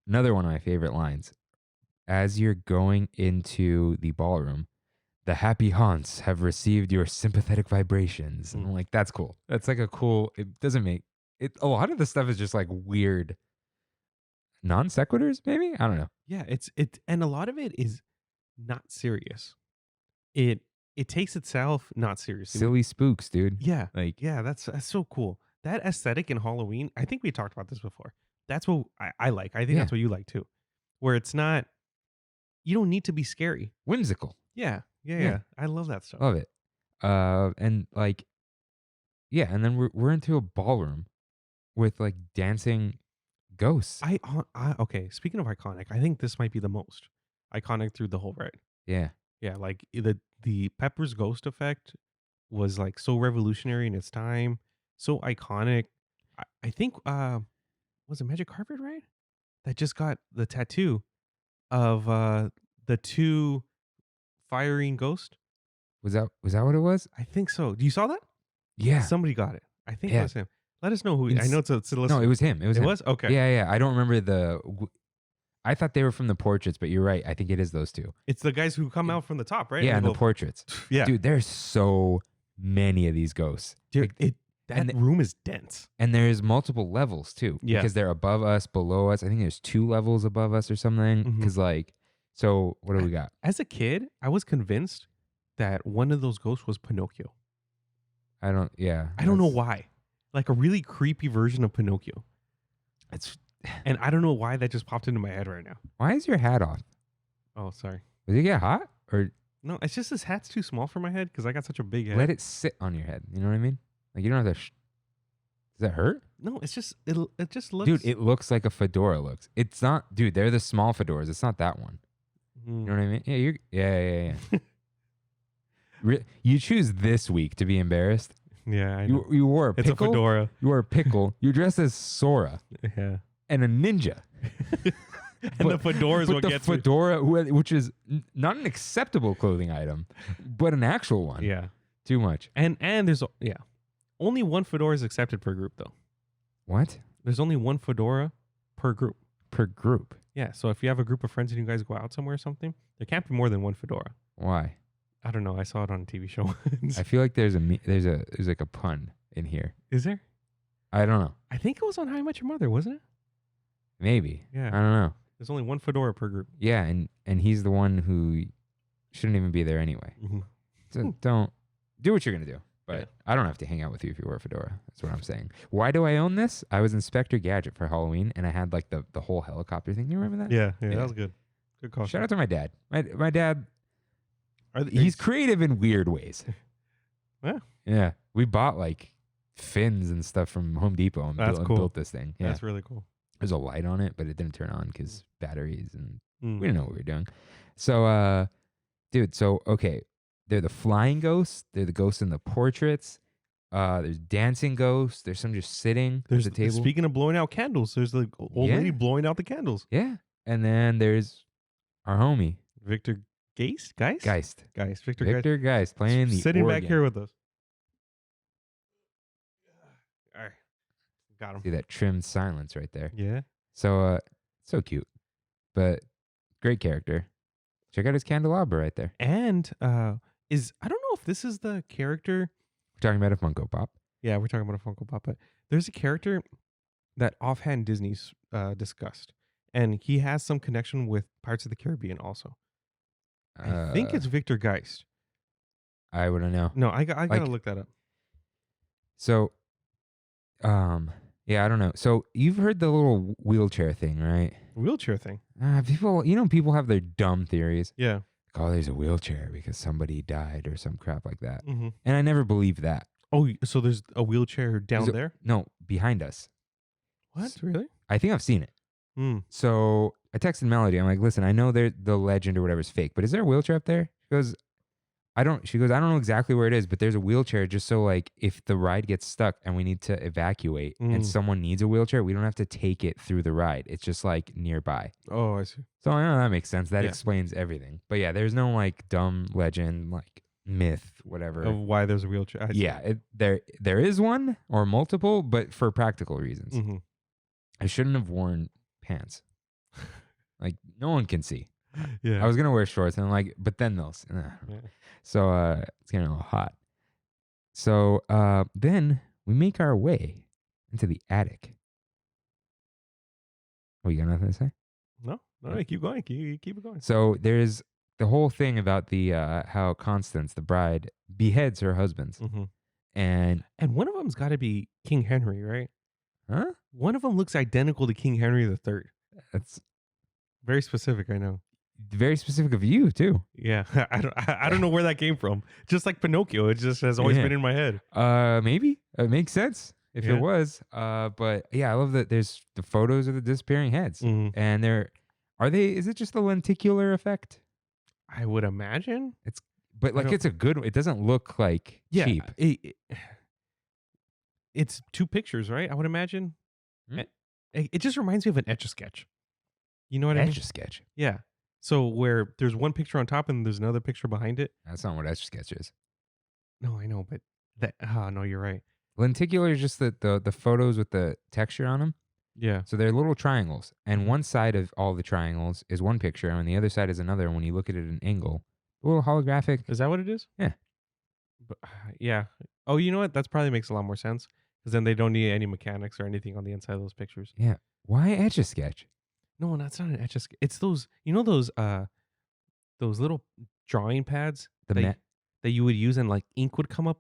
Speaker 1: another one of my favorite lines. As you're going into the ballroom, the happy haunts have received your sympathetic vibrations. And I'm like, that's cool. That's like a cool, it doesn't make it. A lot of the stuff is just like weird non sequiturs, maybe? I don't know.
Speaker 2: Yeah, and a lot of it is not serious. It takes itself not seriously.
Speaker 1: Silly spooks, dude.
Speaker 2: Yeah.
Speaker 1: Like,
Speaker 2: Yeah, that's so cool. That aesthetic in Halloween, I think we talked about this before. That's what I like. I think that's what you like too. Where it's not, you don't need to be scary.
Speaker 1: whimsical.
Speaker 2: Yeah. I love that stuff.
Speaker 1: Love it. And like, yeah, and then we're into a ballroom with like dancing ghosts.
Speaker 2: Okay, speaking of iconic, I think this might be the most iconic through the whole ride.
Speaker 1: Yeah.
Speaker 2: Yeah, like the Pepper's ghost effect was like so revolutionary in its time, so iconic. I think was it Magic Carpet Ride that just got the tattoo of the two firing ghost?
Speaker 1: Was that what it was?
Speaker 2: I think so. You saw that?
Speaker 1: Yeah.
Speaker 2: Somebody got it. I think it
Speaker 1: Yeah.
Speaker 2: was him. Let us know who. I know it's a listener.
Speaker 1: No, it was him. It was
Speaker 2: It
Speaker 1: him.
Speaker 2: was? Okay.
Speaker 1: Yeah. I don't remember I thought they were from the portraits, but you're right. I think it is those two.
Speaker 2: It's the guys who come out from the top, right?
Speaker 1: Yeah, and the
Speaker 2: go,
Speaker 1: portraits.
Speaker 2: yeah.
Speaker 1: Dude, there's so many of these ghosts.
Speaker 2: Dude,
Speaker 1: Like,
Speaker 2: that room is dense.
Speaker 1: and there's multiple levels too.
Speaker 2: Yeah.
Speaker 1: Because they're above us, below us. I think there's 2 levels above us or something.
Speaker 2: Mhm.
Speaker 1: Because like, so what do we got?
Speaker 2: As a kid, I was convinced that one of those ghosts was Pinocchio.
Speaker 1: I don't
Speaker 2: know why. Like a really creepy version of Pinocchio. And I don't know why that just popped into my head right now.
Speaker 1: Why is your hat off?
Speaker 2: Oh, sorry.
Speaker 1: Did it get hot? Or
Speaker 2: No, it's just this hat's too small for my head because I got such a big head.
Speaker 1: let it sit on your head. You know what I mean? Like you don't have to. Does that hurt?
Speaker 2: No, it's just it just looks.
Speaker 1: Dude, it looks like a fedora looks. It's not, dude, they're the small fedoras. It's not that one. You know what I mean? Yeah, yeah. You choose this week to be embarrassed.
Speaker 2: Yeah, I know.
Speaker 1: You wore a
Speaker 2: It's
Speaker 1: pickle.
Speaker 2: a fedora.
Speaker 1: You wore a pickle. You're dressed as Sora
Speaker 2: Yeah.
Speaker 1: and a ninja.
Speaker 2: And the fedora is
Speaker 1: but
Speaker 2: what
Speaker 1: the
Speaker 2: gets me.
Speaker 1: fedora, which is not an acceptable clothing item, but an actual one.
Speaker 2: Yeah.
Speaker 1: Too much.
Speaker 2: And there's only one fedora is accepted per group though.
Speaker 1: What?
Speaker 2: There's only one fedora per group.
Speaker 1: Per group.
Speaker 2: Yeah. So if you have a group of friends and you guys go out somewhere or something, there can't be more than one fedora.
Speaker 1: Why?
Speaker 2: I don't know. I saw it on a TV show once.
Speaker 1: I feel like there's like a pun in here.
Speaker 2: Is there?
Speaker 1: I don't know.
Speaker 2: I think it was on How I Met Your Mother, wasn't it?
Speaker 1: Maybe.
Speaker 2: Yeah.
Speaker 1: I don't know.
Speaker 2: There's only one fedora per group.
Speaker 1: Yeah, and he's the one who shouldn't even be there anyway.
Speaker 2: Mm-hmm.
Speaker 1: So don't do what you're gonna do. But
Speaker 2: Yeah.
Speaker 1: I don't have to hang out with you if you wear a fedora. That's what I'm saying. Why do I own this? I was Inspector Gadget for Halloween, and I had like the whole helicopter thing. You remember that?
Speaker 2: Yeah,
Speaker 1: Yeah.
Speaker 2: that was good. Good call.
Speaker 1: Shout out to my dad. My dad.
Speaker 2: Are
Speaker 1: He's creative in weird ways.
Speaker 2: Yeah.
Speaker 1: Yeah. We bought like fins and stuff from Home Depot and
Speaker 2: That's cool.
Speaker 1: built this thing. Yeah.
Speaker 2: That's really cool.
Speaker 1: There's a light on it, but it didn't turn on because batteries and
Speaker 2: Mm.
Speaker 1: we didn't know what we were doing. So, dude, okay. They're the flying ghosts. They're the ghosts in the portraits. There's dancing ghosts. There's some just sitting
Speaker 2: There's
Speaker 1: at the table.
Speaker 2: Speaking of blowing out candles, there's the old
Speaker 1: Yeah.
Speaker 2: lady blowing out the candles.
Speaker 1: Yeah. And then there's our homie,
Speaker 2: Victor Geist?
Speaker 1: Geist.
Speaker 2: Victor
Speaker 1: Victor Geist playing the
Speaker 2: sitting back
Speaker 1: organ.
Speaker 2: here with us. All right. Got him.
Speaker 1: See that trimmed silence right there.
Speaker 2: Yeah.
Speaker 1: So cute, but great character. Check out his candelabra right there.
Speaker 2: And I don't know if this is the character.
Speaker 1: We're talking about a Funko Pop.
Speaker 2: Yeah, we're talking about a Funko Pop, but there's a character that offhand Disney's discussed, and he has some connection with Pirates of the Caribbean also. I think it's Victor Geist.
Speaker 1: I wouldn't know.
Speaker 2: No, I gotta look that up.
Speaker 1: So, yeah, I don't know. So you've heard the little wheelchair thing, right?
Speaker 2: Wheelchair thing.
Speaker 1: People have their dumb theories.
Speaker 2: Yeah.
Speaker 1: Like, oh, there's a wheelchair because somebody died or some crap like that.
Speaker 2: Mm-hmm.
Speaker 1: And I never believed that.
Speaker 2: Oh, so there's a wheelchair down there?
Speaker 1: No, behind us.
Speaker 2: What? Really?
Speaker 1: I think I've seen it.
Speaker 2: Mm.
Speaker 1: So I texted Melody. I'm like, listen, I know the legend or whatever is fake, but is there a wheelchair up there? She goes, I don't know exactly where it is, but there's a wheelchair just so like if the ride gets stuck and we need to evacuate and someone needs a wheelchair, we don't have to take it through the ride. It's just like nearby.
Speaker 2: Oh, I see.
Speaker 1: So I know that makes sense. That explains everything. But yeah, there's no like dumb legend, like myth, whatever.
Speaker 2: Of why there's a wheelchair.
Speaker 1: There is one or multiple, but for practical reasons.
Speaker 2: Mm-hmm.
Speaker 1: I shouldn't have worn pants. Like no one can see.
Speaker 2: Yeah.
Speaker 1: I was gonna wear shorts and I'm like, but then those. So it's getting a little hot. So then we make our way into the attic. Oh, you got nothing to say?
Speaker 2: No, keep going. Keep it going.
Speaker 1: So there's the whole thing about the how Constance, the bride, beheads her husbands.
Speaker 2: Mm-hmm.
Speaker 1: And
Speaker 2: one of them's got to be King Henry, right?
Speaker 1: Huh?
Speaker 2: One of them looks identical to King Henry III.
Speaker 1: That's
Speaker 2: very specific, I know.
Speaker 1: Very specific of you too.
Speaker 2: Yeah, I don't know where that came from. Just like Pinocchio, it just has always been in my head.
Speaker 1: Maybe it makes sense if it was. But yeah, I love that there's the photos of the disappearing heads, and is it just the lenticular effect?
Speaker 2: I would imagine
Speaker 1: it's a good. It doesn't look like cheap.
Speaker 2: It's two pictures, right? I would imagine. It just reminds me of an Etch-a-Sketch. You know what I mean?
Speaker 1: Etch-a-Sketch.
Speaker 2: Yeah. So where there's one picture on top and there's another picture behind it.
Speaker 1: That's not what Etch-a-Sketch is.
Speaker 2: No, I know, but no, you're right.
Speaker 1: Lenticular is just the photos with the texture on them.
Speaker 2: Yeah.
Speaker 1: So they're little triangles, and one side of all the triangles is one picture, and the other side is another. And when you look at it at an angle, a little holographic.
Speaker 2: Is that what it is?
Speaker 1: Yeah.
Speaker 2: But, yeah. Oh, you know what? That probably makes a lot more sense because then they don't need any mechanics or anything on the inside of those pictures.
Speaker 1: Yeah. Why Etch-a-Sketch?
Speaker 2: No, that's not an Etch-a-Sketch. It's those, those little drawing pads that you would use and like ink would come up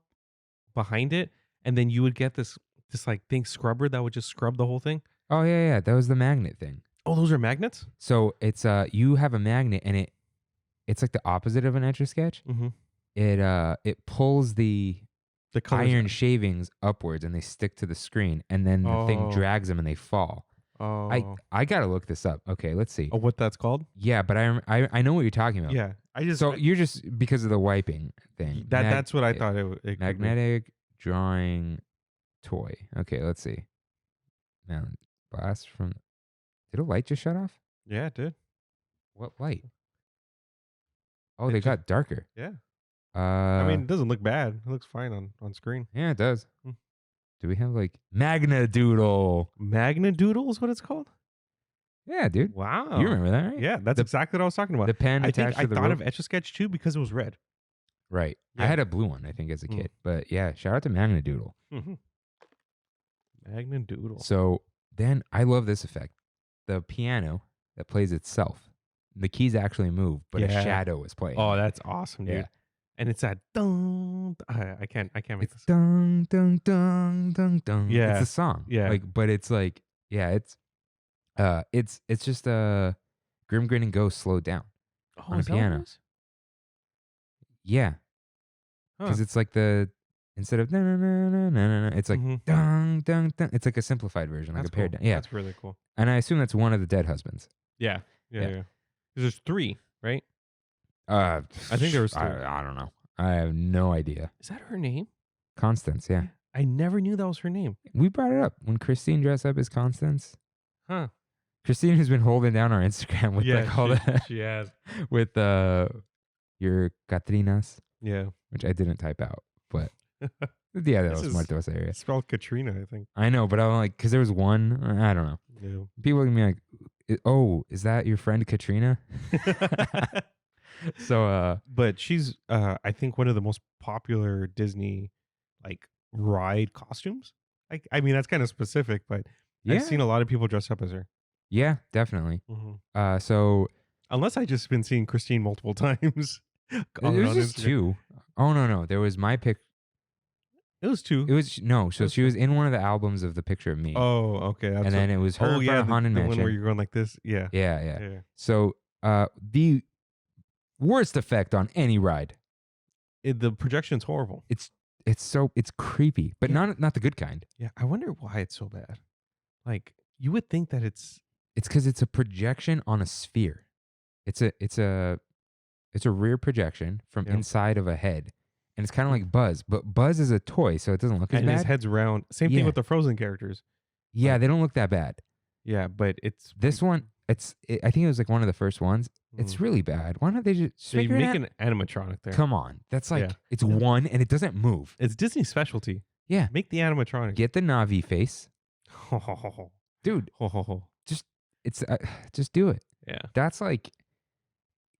Speaker 2: behind it, and then you would get this like thing scrubber that would just scrub the whole thing.
Speaker 1: Oh yeah, that was the magnet thing.
Speaker 2: Oh, those are magnets?
Speaker 1: So it's you have a magnet and it's like the opposite of an Etch-a-Sketch.
Speaker 2: Mm-hmm.
Speaker 1: It pulls the iron
Speaker 2: out.
Speaker 1: Shavings upwards and they stick to the screen, and then the thing drags them and they fall.
Speaker 2: Oh.
Speaker 1: I gotta look this up. Okay, let's see.
Speaker 2: Oh, what that's called?
Speaker 1: Yeah, but I know what you're talking about.
Speaker 2: Yeah,
Speaker 1: you're just because of the wiping thing.
Speaker 2: That's what I thought it
Speaker 1: magnetic drawing toy. Okay, let's see. Now, blast from. Did a light just shut off?
Speaker 2: Yeah, it did.
Speaker 1: What light? Oh, they got darker.
Speaker 2: Yeah. I mean, it doesn't look bad. It looks fine on screen.
Speaker 1: Yeah, it does. Do we have like Magnadoodle?
Speaker 2: Magnadoodle is what it's called?
Speaker 1: Yeah, dude.
Speaker 2: Wow.
Speaker 1: You remember that, right?
Speaker 2: Yeah, that's exactly what I was talking about.
Speaker 1: The pen attached to the
Speaker 2: I thought
Speaker 1: rope.
Speaker 2: of Etch-a-Sketch too because it was red.
Speaker 1: Right.
Speaker 2: Yeah.
Speaker 1: I had a blue one, I think, as a kid. But yeah, shout out to Magnadoodle.
Speaker 2: Mm-hmm. Magnadoodle.
Speaker 1: So then I love this effect. The piano that plays itself. The keys actually move, but a shadow is playing.
Speaker 2: Oh, that's awesome, dude.
Speaker 1: Yeah.
Speaker 2: And it's that dun. I can't make
Speaker 1: it's
Speaker 2: this.
Speaker 1: Dun dun dun dun dun.
Speaker 2: Yeah.
Speaker 1: It's a song.
Speaker 2: Yeah.
Speaker 1: But it's like, it's just a Grim Grinning Ghost slowed down on a piano. Yeah. Because it's like instead of na na na na na na, it's like dun dun dun. It's like a simplified version, like a pared down. Yeah.
Speaker 2: That's really cool.
Speaker 1: And I assume that's one of the dead husbands.
Speaker 2: Yeah. There's 3, right?
Speaker 1: I
Speaker 2: think there was 3.
Speaker 1: I don't know. I have no idea.
Speaker 2: Is that her name?
Speaker 1: Constance, yeah.
Speaker 2: I never knew that was her name.
Speaker 1: We brought it up when Christine dressed up as Constance.
Speaker 2: Huh.
Speaker 1: Christine has been holding down our Instagram with like all
Speaker 2: she has.
Speaker 1: With your Catrinas.
Speaker 2: Yeah.
Speaker 1: Which I didn't type out, but yeah, that was Muertos area.
Speaker 2: It's spelled Katrina, I think.
Speaker 1: I know, but I'm like, because there was one, I don't know.
Speaker 2: Yeah.
Speaker 1: People look at me like, oh, is that your friend Katrina? So,
Speaker 2: But she's, I think, one of the most popular Disney like ride costumes. Like, I mean, that's kind of specific, but I've
Speaker 1: yeah,
Speaker 2: seen a lot of people dress up as her.
Speaker 1: yeah, definitely.
Speaker 2: Mm-hmm.
Speaker 1: So
Speaker 2: Unless I just been seeing Christine multiple times.
Speaker 1: it was just
Speaker 2: Instagram.
Speaker 1: 2. Oh no, there was my pic.
Speaker 2: It was 2.
Speaker 1: It was no. So
Speaker 2: That's
Speaker 1: she was in one of the albums of the picture of me.
Speaker 2: Oh, okay. That's
Speaker 1: and then it was her in front of Haunted
Speaker 2: the
Speaker 1: Mansion.
Speaker 2: one where you're going like this. Yeah.
Speaker 1: Yeah. So the worst effect on any ride.
Speaker 2: The projection's horrible.
Speaker 1: It's creepy, but not the good kind.
Speaker 2: Yeah. I wonder why it's so bad. Like, you would think that it's
Speaker 1: because it's a projection on a sphere. It's a rear projection from inside of a head, and it's kind of like Buzz, but Buzz is a toy, so it doesn't look as
Speaker 2: and
Speaker 1: bad.
Speaker 2: his head's round. Same thing with the Frozen characters.
Speaker 1: Yeah, they don't look that bad.
Speaker 2: Yeah, but it's
Speaker 1: This one. I think it was like one of the first ones. It's really bad. Why don't they just
Speaker 2: they make an animatronic there?
Speaker 1: Come on, that's like
Speaker 2: Yeah.
Speaker 1: it's one and it doesn't move.
Speaker 2: It's Disney's specialty.
Speaker 1: Yeah,
Speaker 2: Make the animatronic.
Speaker 1: get the Navi face, dude. Just do it.
Speaker 2: Yeah.
Speaker 1: That's like,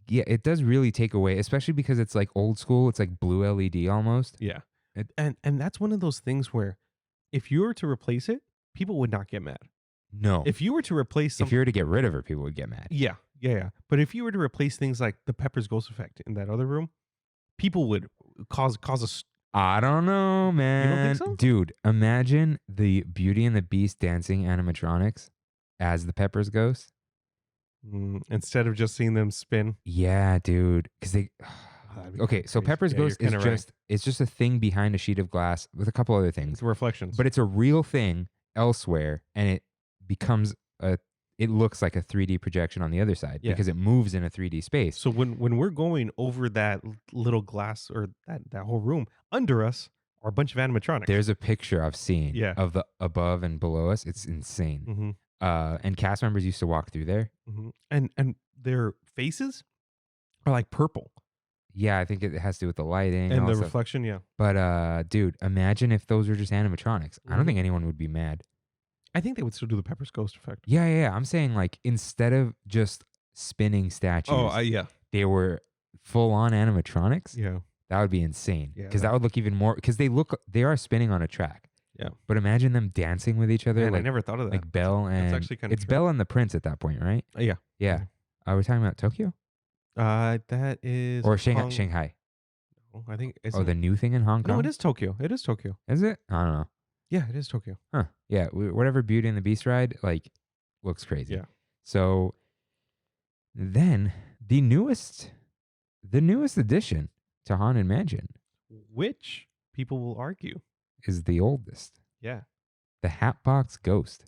Speaker 1: yeah, it does really take away, especially because it's like old school. It's like blue LED almost.
Speaker 2: Yeah. And that's one of those things where if you were to replace it, people would not get mad.
Speaker 1: No,
Speaker 2: If you were to replace
Speaker 1: if you were to get rid of her, people would get mad.
Speaker 2: Yeah. But if you were to replace things like the Pepper's Ghost Effect in that other room, people would cause
Speaker 1: I don't know, man.
Speaker 2: so?
Speaker 1: Dude, imagine the Beauty and the Beast dancing animatronics as the Pepper's ghost.
Speaker 2: Instead of just seeing them spin.
Speaker 1: Yeah, dude. Because they.
Speaker 2: That'd be
Speaker 1: Okay, so
Speaker 2: crazy.
Speaker 1: Pepper's
Speaker 2: Yeah,
Speaker 1: ghost
Speaker 2: you're
Speaker 1: is
Speaker 2: kinda right.
Speaker 1: just it's just a thing behind a sheet of glass with a couple other things,
Speaker 2: It's reflections.
Speaker 1: but it's a real thing elsewhere, and it becomes it looks like a 3D projection on the other side
Speaker 2: Yeah.
Speaker 1: because it moves in a 3D space.
Speaker 2: So when we're going over that little glass or that whole room, under us are a bunch of animatronics.
Speaker 1: There's a picture I've seen
Speaker 2: Yeah.
Speaker 1: of the above and below us. It's insane.
Speaker 2: Mm-hmm.
Speaker 1: And cast members used to walk through there.
Speaker 2: Mm-hmm. And their faces are like purple
Speaker 1: Yeah, I think it has to do with the lighting
Speaker 2: and
Speaker 1: all
Speaker 2: the
Speaker 1: that stuff.
Speaker 2: reflection. Yeah.
Speaker 1: But dude, imagine if those were just animatronics. I don't
Speaker 2: Mhm.
Speaker 1: think anyone would be mad.
Speaker 2: I think they would still do the Pepper's Ghost Effect.
Speaker 1: Yeah. I'm saying like instead of just spinning statues,
Speaker 2: Yeah.
Speaker 1: they were full on animatronics.
Speaker 2: Yeah.
Speaker 1: That would be insane.
Speaker 2: Yeah,
Speaker 1: Because
Speaker 2: that-
Speaker 1: that would look even more. Because they are spinning on a track.
Speaker 2: Yeah.
Speaker 1: But imagine them dancing with each other,
Speaker 2: Man, I
Speaker 1: like
Speaker 2: never thought of that.
Speaker 1: like Belle and
Speaker 2: actually kinda
Speaker 1: it's
Speaker 2: true.
Speaker 1: Belle and the Prince at that point, right?
Speaker 2: Yeah.
Speaker 1: Yeah. We're talking about Tokyo
Speaker 2: That is
Speaker 1: or Shanghai.
Speaker 2: Hong-
Speaker 1: Shanghai.
Speaker 2: I think it's
Speaker 1: Oh, the new thing in Hong Kong.
Speaker 2: no, it is Tokyo. It is Tokyo.
Speaker 1: Is it? I don't know.
Speaker 2: Yeah, it is Tokyo.
Speaker 1: Huh. Yeah. Whatever Beauty and the Beast ride like looks crazy.
Speaker 2: Yeah.
Speaker 1: So then the newest addition to Haunted Mansion
Speaker 2: Which people will argue.
Speaker 1: is the oldest.
Speaker 2: Yeah.
Speaker 1: The Hatbox Ghost,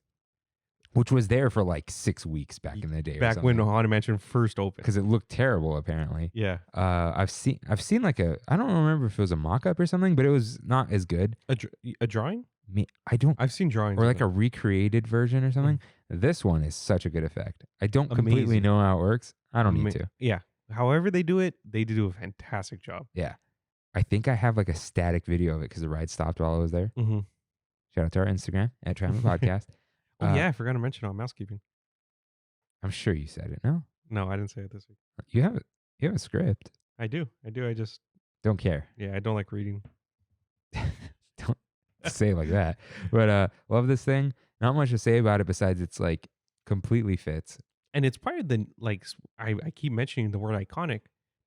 Speaker 1: which was there for like 6 weeks back in the day.
Speaker 2: Back when Haunted Mansion first opened.
Speaker 1: because it looked terrible apparently.
Speaker 2: Yeah.
Speaker 1: I've seen like I don't remember if it was a mock-up or something, but it was not as good.
Speaker 2: A drawing?
Speaker 1: I don't
Speaker 2: I've seen drawings.
Speaker 1: or
Speaker 2: of
Speaker 1: like
Speaker 2: it.
Speaker 1: a recreated version or something. This one is such a good effect. I don't completely
Speaker 2: Amazing.
Speaker 1: know how it works. I don't need to.
Speaker 2: Yeah. However they do it, they do a fantastic job.
Speaker 1: Yeah. I think I have like a static video of it because the ride stopped while I was there.
Speaker 2: Mm-hmm.
Speaker 1: Shout out to our Instagram at Trammin Podcast.
Speaker 2: Oh yeah, I forgot to mention on mousekeeping.
Speaker 1: I'm sure you said it. No,
Speaker 2: No, I didn't say it this week.
Speaker 1: you have it. You have a script.
Speaker 2: I do. I just
Speaker 1: Don't care.
Speaker 2: I don't like reading.
Speaker 1: Don't say it like that. But love this thing. Not much to say about it besides it's like completely fits.
Speaker 2: And it's probably the I keep mentioning the word iconic,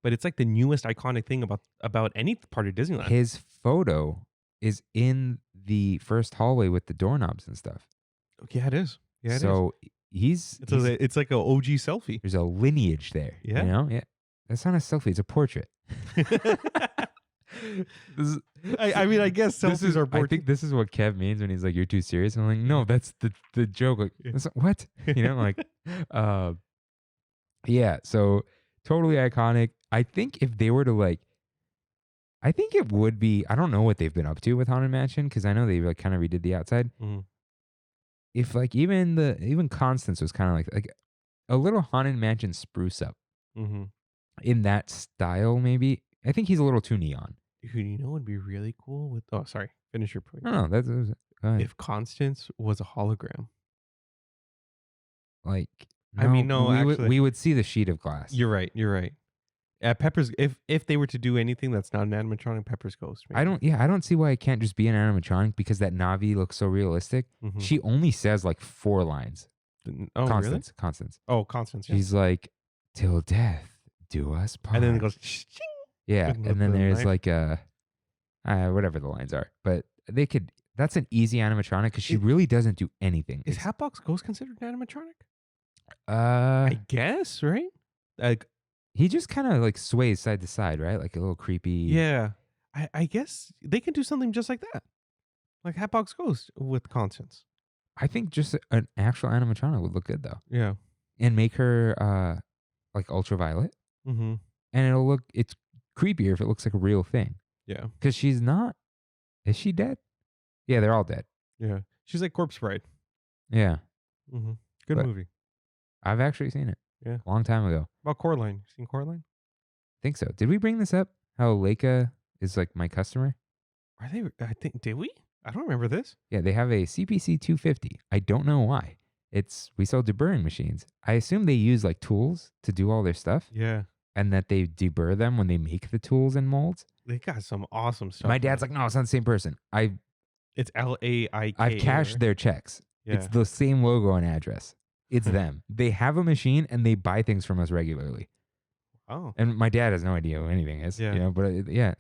Speaker 2: but it's like the newest iconic thing about any part of Disneyland.
Speaker 1: His photo is in the first hallway with the doorknobs and stuff.
Speaker 2: Yeah, it is. Yeah, it is.
Speaker 1: so he's
Speaker 2: It's like a OG selfie.
Speaker 1: there's a lineage there.
Speaker 2: Yeah.
Speaker 1: You know? Yeah. That's not a selfie, it's a portrait.
Speaker 2: I mean, I guess selfies are
Speaker 1: I
Speaker 2: portraits.
Speaker 1: think this is what Kev means when he's like, "You're too serious." I'm like, "No, that's the joke." Like,
Speaker 2: Yeah.
Speaker 1: that's what you know, like, yeah. So totally iconic. I think if they were to like, I think it would be. I don't know what they've been up to with Haunted Mansion because I know they like kind of redid the outside.
Speaker 2: Mhm.
Speaker 1: If like even Constance was kind of like a little Haunted Mansion spruce up
Speaker 2: Mhm.
Speaker 1: in that style, maybe. I think he's a little too neon.
Speaker 2: Dude, you know what would be really cool with? Oh, sorry. Finish your point.
Speaker 1: No, that's go ahead.
Speaker 2: If Constance was a hologram.
Speaker 1: like,
Speaker 2: I mean, no,
Speaker 1: we
Speaker 2: actually-
Speaker 1: we would see the sheet of glass.
Speaker 2: You're right. Pepper's, if they were to do anything that's not an animatronic, Pepper's Ghost.
Speaker 1: I don't see why it can't just be an animatronic because that Navi looks so realistic.
Speaker 2: Mhm.
Speaker 1: She only says like 4 lines.
Speaker 2: Oh,
Speaker 1: Constance.
Speaker 2: really?
Speaker 1: Constance.
Speaker 2: Oh, Constance. Yeah.
Speaker 1: She's like, till death do us part.
Speaker 2: And then it goes. Shing.
Speaker 1: Yeah,
Speaker 2: with
Speaker 1: and then
Speaker 2: the
Speaker 1: there's
Speaker 2: knife.
Speaker 1: like whatever the lines are, but they could. That's an easy animatronic because she
Speaker 2: It-
Speaker 1: really doesn't do anything.
Speaker 2: Is
Speaker 1: It's-
Speaker 2: Hatbox Ghost considered an animatronic?
Speaker 1: uh,
Speaker 2: I guess, right? Like,
Speaker 1: he just kind of like sways side to side, right? Like a little creepy.
Speaker 2: yeah. I guess they can do something just like that, like Hatbox Ghost with Constance.
Speaker 1: I think just an actual animatronic would look good though,
Speaker 2: Yeah.
Speaker 1: and make her like ultraviolet,
Speaker 2: Mm-hmm.
Speaker 1: and it's creepier if it looks like a real thing
Speaker 2: Yeah.
Speaker 1: because she's not. Is she dead? Yeah, they're all dead.
Speaker 2: Yeah. She's like Corpse Bride.
Speaker 1: Yeah,
Speaker 2: Mm-hmm. Good
Speaker 1: But-
Speaker 2: movie.
Speaker 1: I've actually seen it.
Speaker 2: Yeah.
Speaker 1: a long time ago.
Speaker 2: About Coraline. You seen Coraline?
Speaker 1: Think so. Did we bring this up? How Leica is like my customer?
Speaker 2: Are they? I think. Did we? I don't remember this.
Speaker 1: Yeah, they have a CPC 250. I don't know why. We sell deburring machines. I assume they use like tools to do all their stuff
Speaker 2: Yeah.
Speaker 1: and that they deburr them when they make the tools and molds.
Speaker 2: They got some awesome stuff.
Speaker 1: My dad's like, no, it's not the same person.
Speaker 2: it's LAIK.
Speaker 1: I've cashed their checks.
Speaker 2: Yeah.
Speaker 1: It's the same logo and address. It's them. They have a machine and they buy things from us regularly.
Speaker 2: Oh.
Speaker 1: And my dad has no idea who anything is.
Speaker 2: Yeah.
Speaker 1: You know, but yeah.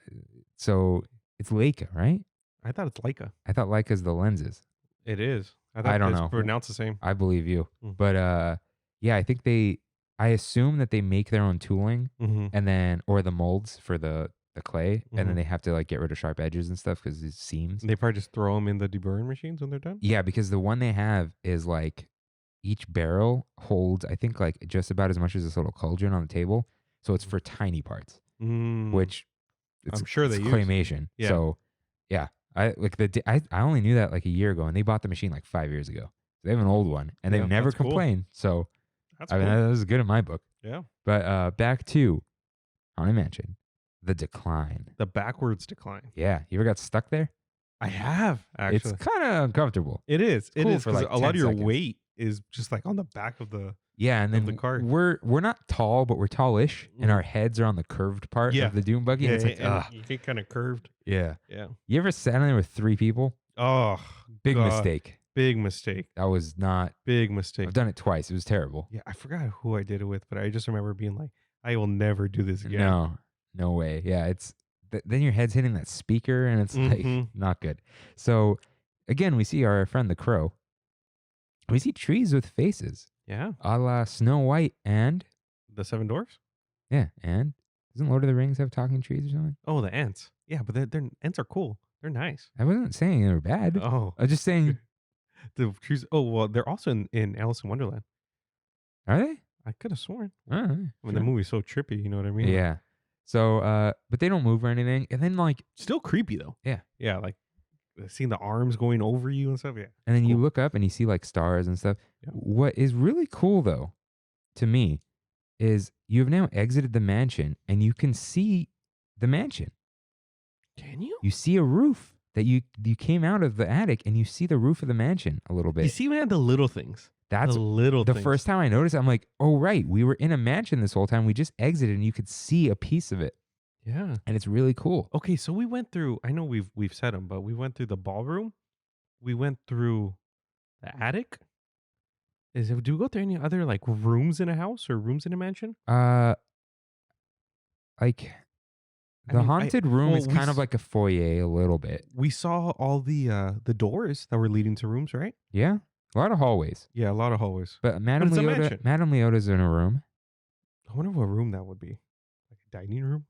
Speaker 1: So it's Leica, right?
Speaker 2: I thought it's Leica.
Speaker 1: I thought Leica's the lenses.
Speaker 2: It is.
Speaker 1: I
Speaker 2: thought
Speaker 1: don't
Speaker 2: it's
Speaker 1: know.
Speaker 2: pronounced the same.
Speaker 1: I believe you.
Speaker 2: Mm.
Speaker 1: But yeah, I think I assume that they make their own tooling
Speaker 2: Mm-hmm.
Speaker 1: and then or the molds for the clay and
Speaker 2: Mhm.
Speaker 1: then they have to like get rid of sharp edges and stuff because it seams.
Speaker 2: They probably just throw them in the deburring machines when they're done.
Speaker 1: Yeah, because the one they have is like each barrel holds I think like just about as much as this little cauldron on the table. So it's for tiny parts,
Speaker 2: Mm.
Speaker 1: which it's,
Speaker 2: I'm sure they
Speaker 1: it's
Speaker 2: use.
Speaker 1: claymation.
Speaker 2: Yeah.
Speaker 1: So yeah, I only knew that like a year ago and they bought the machine like 5 years ago. They have an old one and
Speaker 2: Yeah,
Speaker 1: they've never
Speaker 2: that's cool.
Speaker 1: complained. So
Speaker 2: That's
Speaker 1: I mean,
Speaker 2: cool.
Speaker 1: that was good in my book.
Speaker 2: Yeah.
Speaker 1: But back to Haunted Mansion, the decline.
Speaker 2: The backwards decline.
Speaker 1: Yeah, you ever got stuck there?
Speaker 2: I have actually.
Speaker 1: It's kind of uncomfortable.
Speaker 2: It is. It
Speaker 1: cool
Speaker 2: is
Speaker 1: for,
Speaker 2: 'cause
Speaker 1: like,
Speaker 2: a lot
Speaker 1: 10
Speaker 2: of your
Speaker 1: seconds.
Speaker 2: weight is just like on the back of the.
Speaker 1: Yeah, and
Speaker 2: Of
Speaker 1: then
Speaker 2: the car.
Speaker 1: we're not tall, but we're tallish, and
Speaker 2: Mhm.
Speaker 1: our heads are on the curved part
Speaker 2: Yeah.
Speaker 1: of the dune buggy. and it's like,
Speaker 2: and
Speaker 1: ugh.
Speaker 2: you get kind of curved.
Speaker 1: Yeah.
Speaker 2: Yeah.
Speaker 1: You ever sat in there with 3 people?
Speaker 2: Oh,
Speaker 1: Big
Speaker 2: God.
Speaker 1: mistake.
Speaker 2: Big mistake.
Speaker 1: That was not.
Speaker 2: Big mistake.
Speaker 1: I've done it twice. It was terrible.
Speaker 2: Yeah, I forgot who I did it with, but I just remember being like, I will never do this again.
Speaker 1: No way. Yeah, it's then your head's hitting that speaker, and it's like
Speaker 2: Mhm.
Speaker 1: not good. So again, we see our friend the crow. We see trees with faces,
Speaker 2: Yeah.
Speaker 1: a la Snow White, and
Speaker 2: The Seven Dwarfs?
Speaker 1: yeah, and doesn't Lord of the Rings have talking trees or something?
Speaker 2: Oh, the ants. Yeah, but they're ants are cool. They're nice.
Speaker 1: I wasn't saying they were bad.
Speaker 2: Oh,
Speaker 1: I was just saying,
Speaker 2: the trees. Oh, well, they're also in Alice in Wonderland.
Speaker 1: are they?
Speaker 2: I could have sworn.
Speaker 1: Oh,
Speaker 2: I mean, the
Speaker 1: sure.
Speaker 2: movie's so trippy. You know what I mean?
Speaker 1: Yeah. So, but they don't move or anything, and then like,
Speaker 2: Still creepy though.
Speaker 1: Yeah.
Speaker 2: Yeah, like seeing the arms going over you and stuff. Yeah.
Speaker 1: and then you
Speaker 2: Cool.
Speaker 1: look up and you see like stars and stuff.
Speaker 2: Yeah.
Speaker 1: What is really cool though, to me, is you have now exited the mansion and you can see the mansion.
Speaker 2: Can you?
Speaker 1: You see a roof that you came out of the attic and you see the roof of the mansion a little
Speaker 2: You
Speaker 1: bit.
Speaker 2: see, man, the little things.
Speaker 1: That's
Speaker 2: the little
Speaker 1: the
Speaker 2: things.
Speaker 1: first time I noticed. I'm like, oh right, we were in a mansion this whole time. We just exited and you could see a piece of it,
Speaker 2: Yeah.
Speaker 1: and it's really cool.
Speaker 2: Okay, so we went through. I know we've said them, but we went through the ballroom. We went through the attic. Do we go through any other like rooms in a house or rooms in a mansion?
Speaker 1: Like
Speaker 2: I
Speaker 1: the
Speaker 2: mean,
Speaker 1: haunted room
Speaker 2: well,
Speaker 1: is
Speaker 2: we
Speaker 1: kind
Speaker 2: s-
Speaker 1: of like a foyer a little bit.
Speaker 2: We saw all the doors that were leading to rooms, right?
Speaker 1: Yeah, a lot of hallways.
Speaker 2: Yeah, a lot of hallways.
Speaker 1: But Madame
Speaker 2: it's a mansion.
Speaker 1: Leota, Madame Leota's in a room.
Speaker 2: I wonder what room that would be. Like a dining room?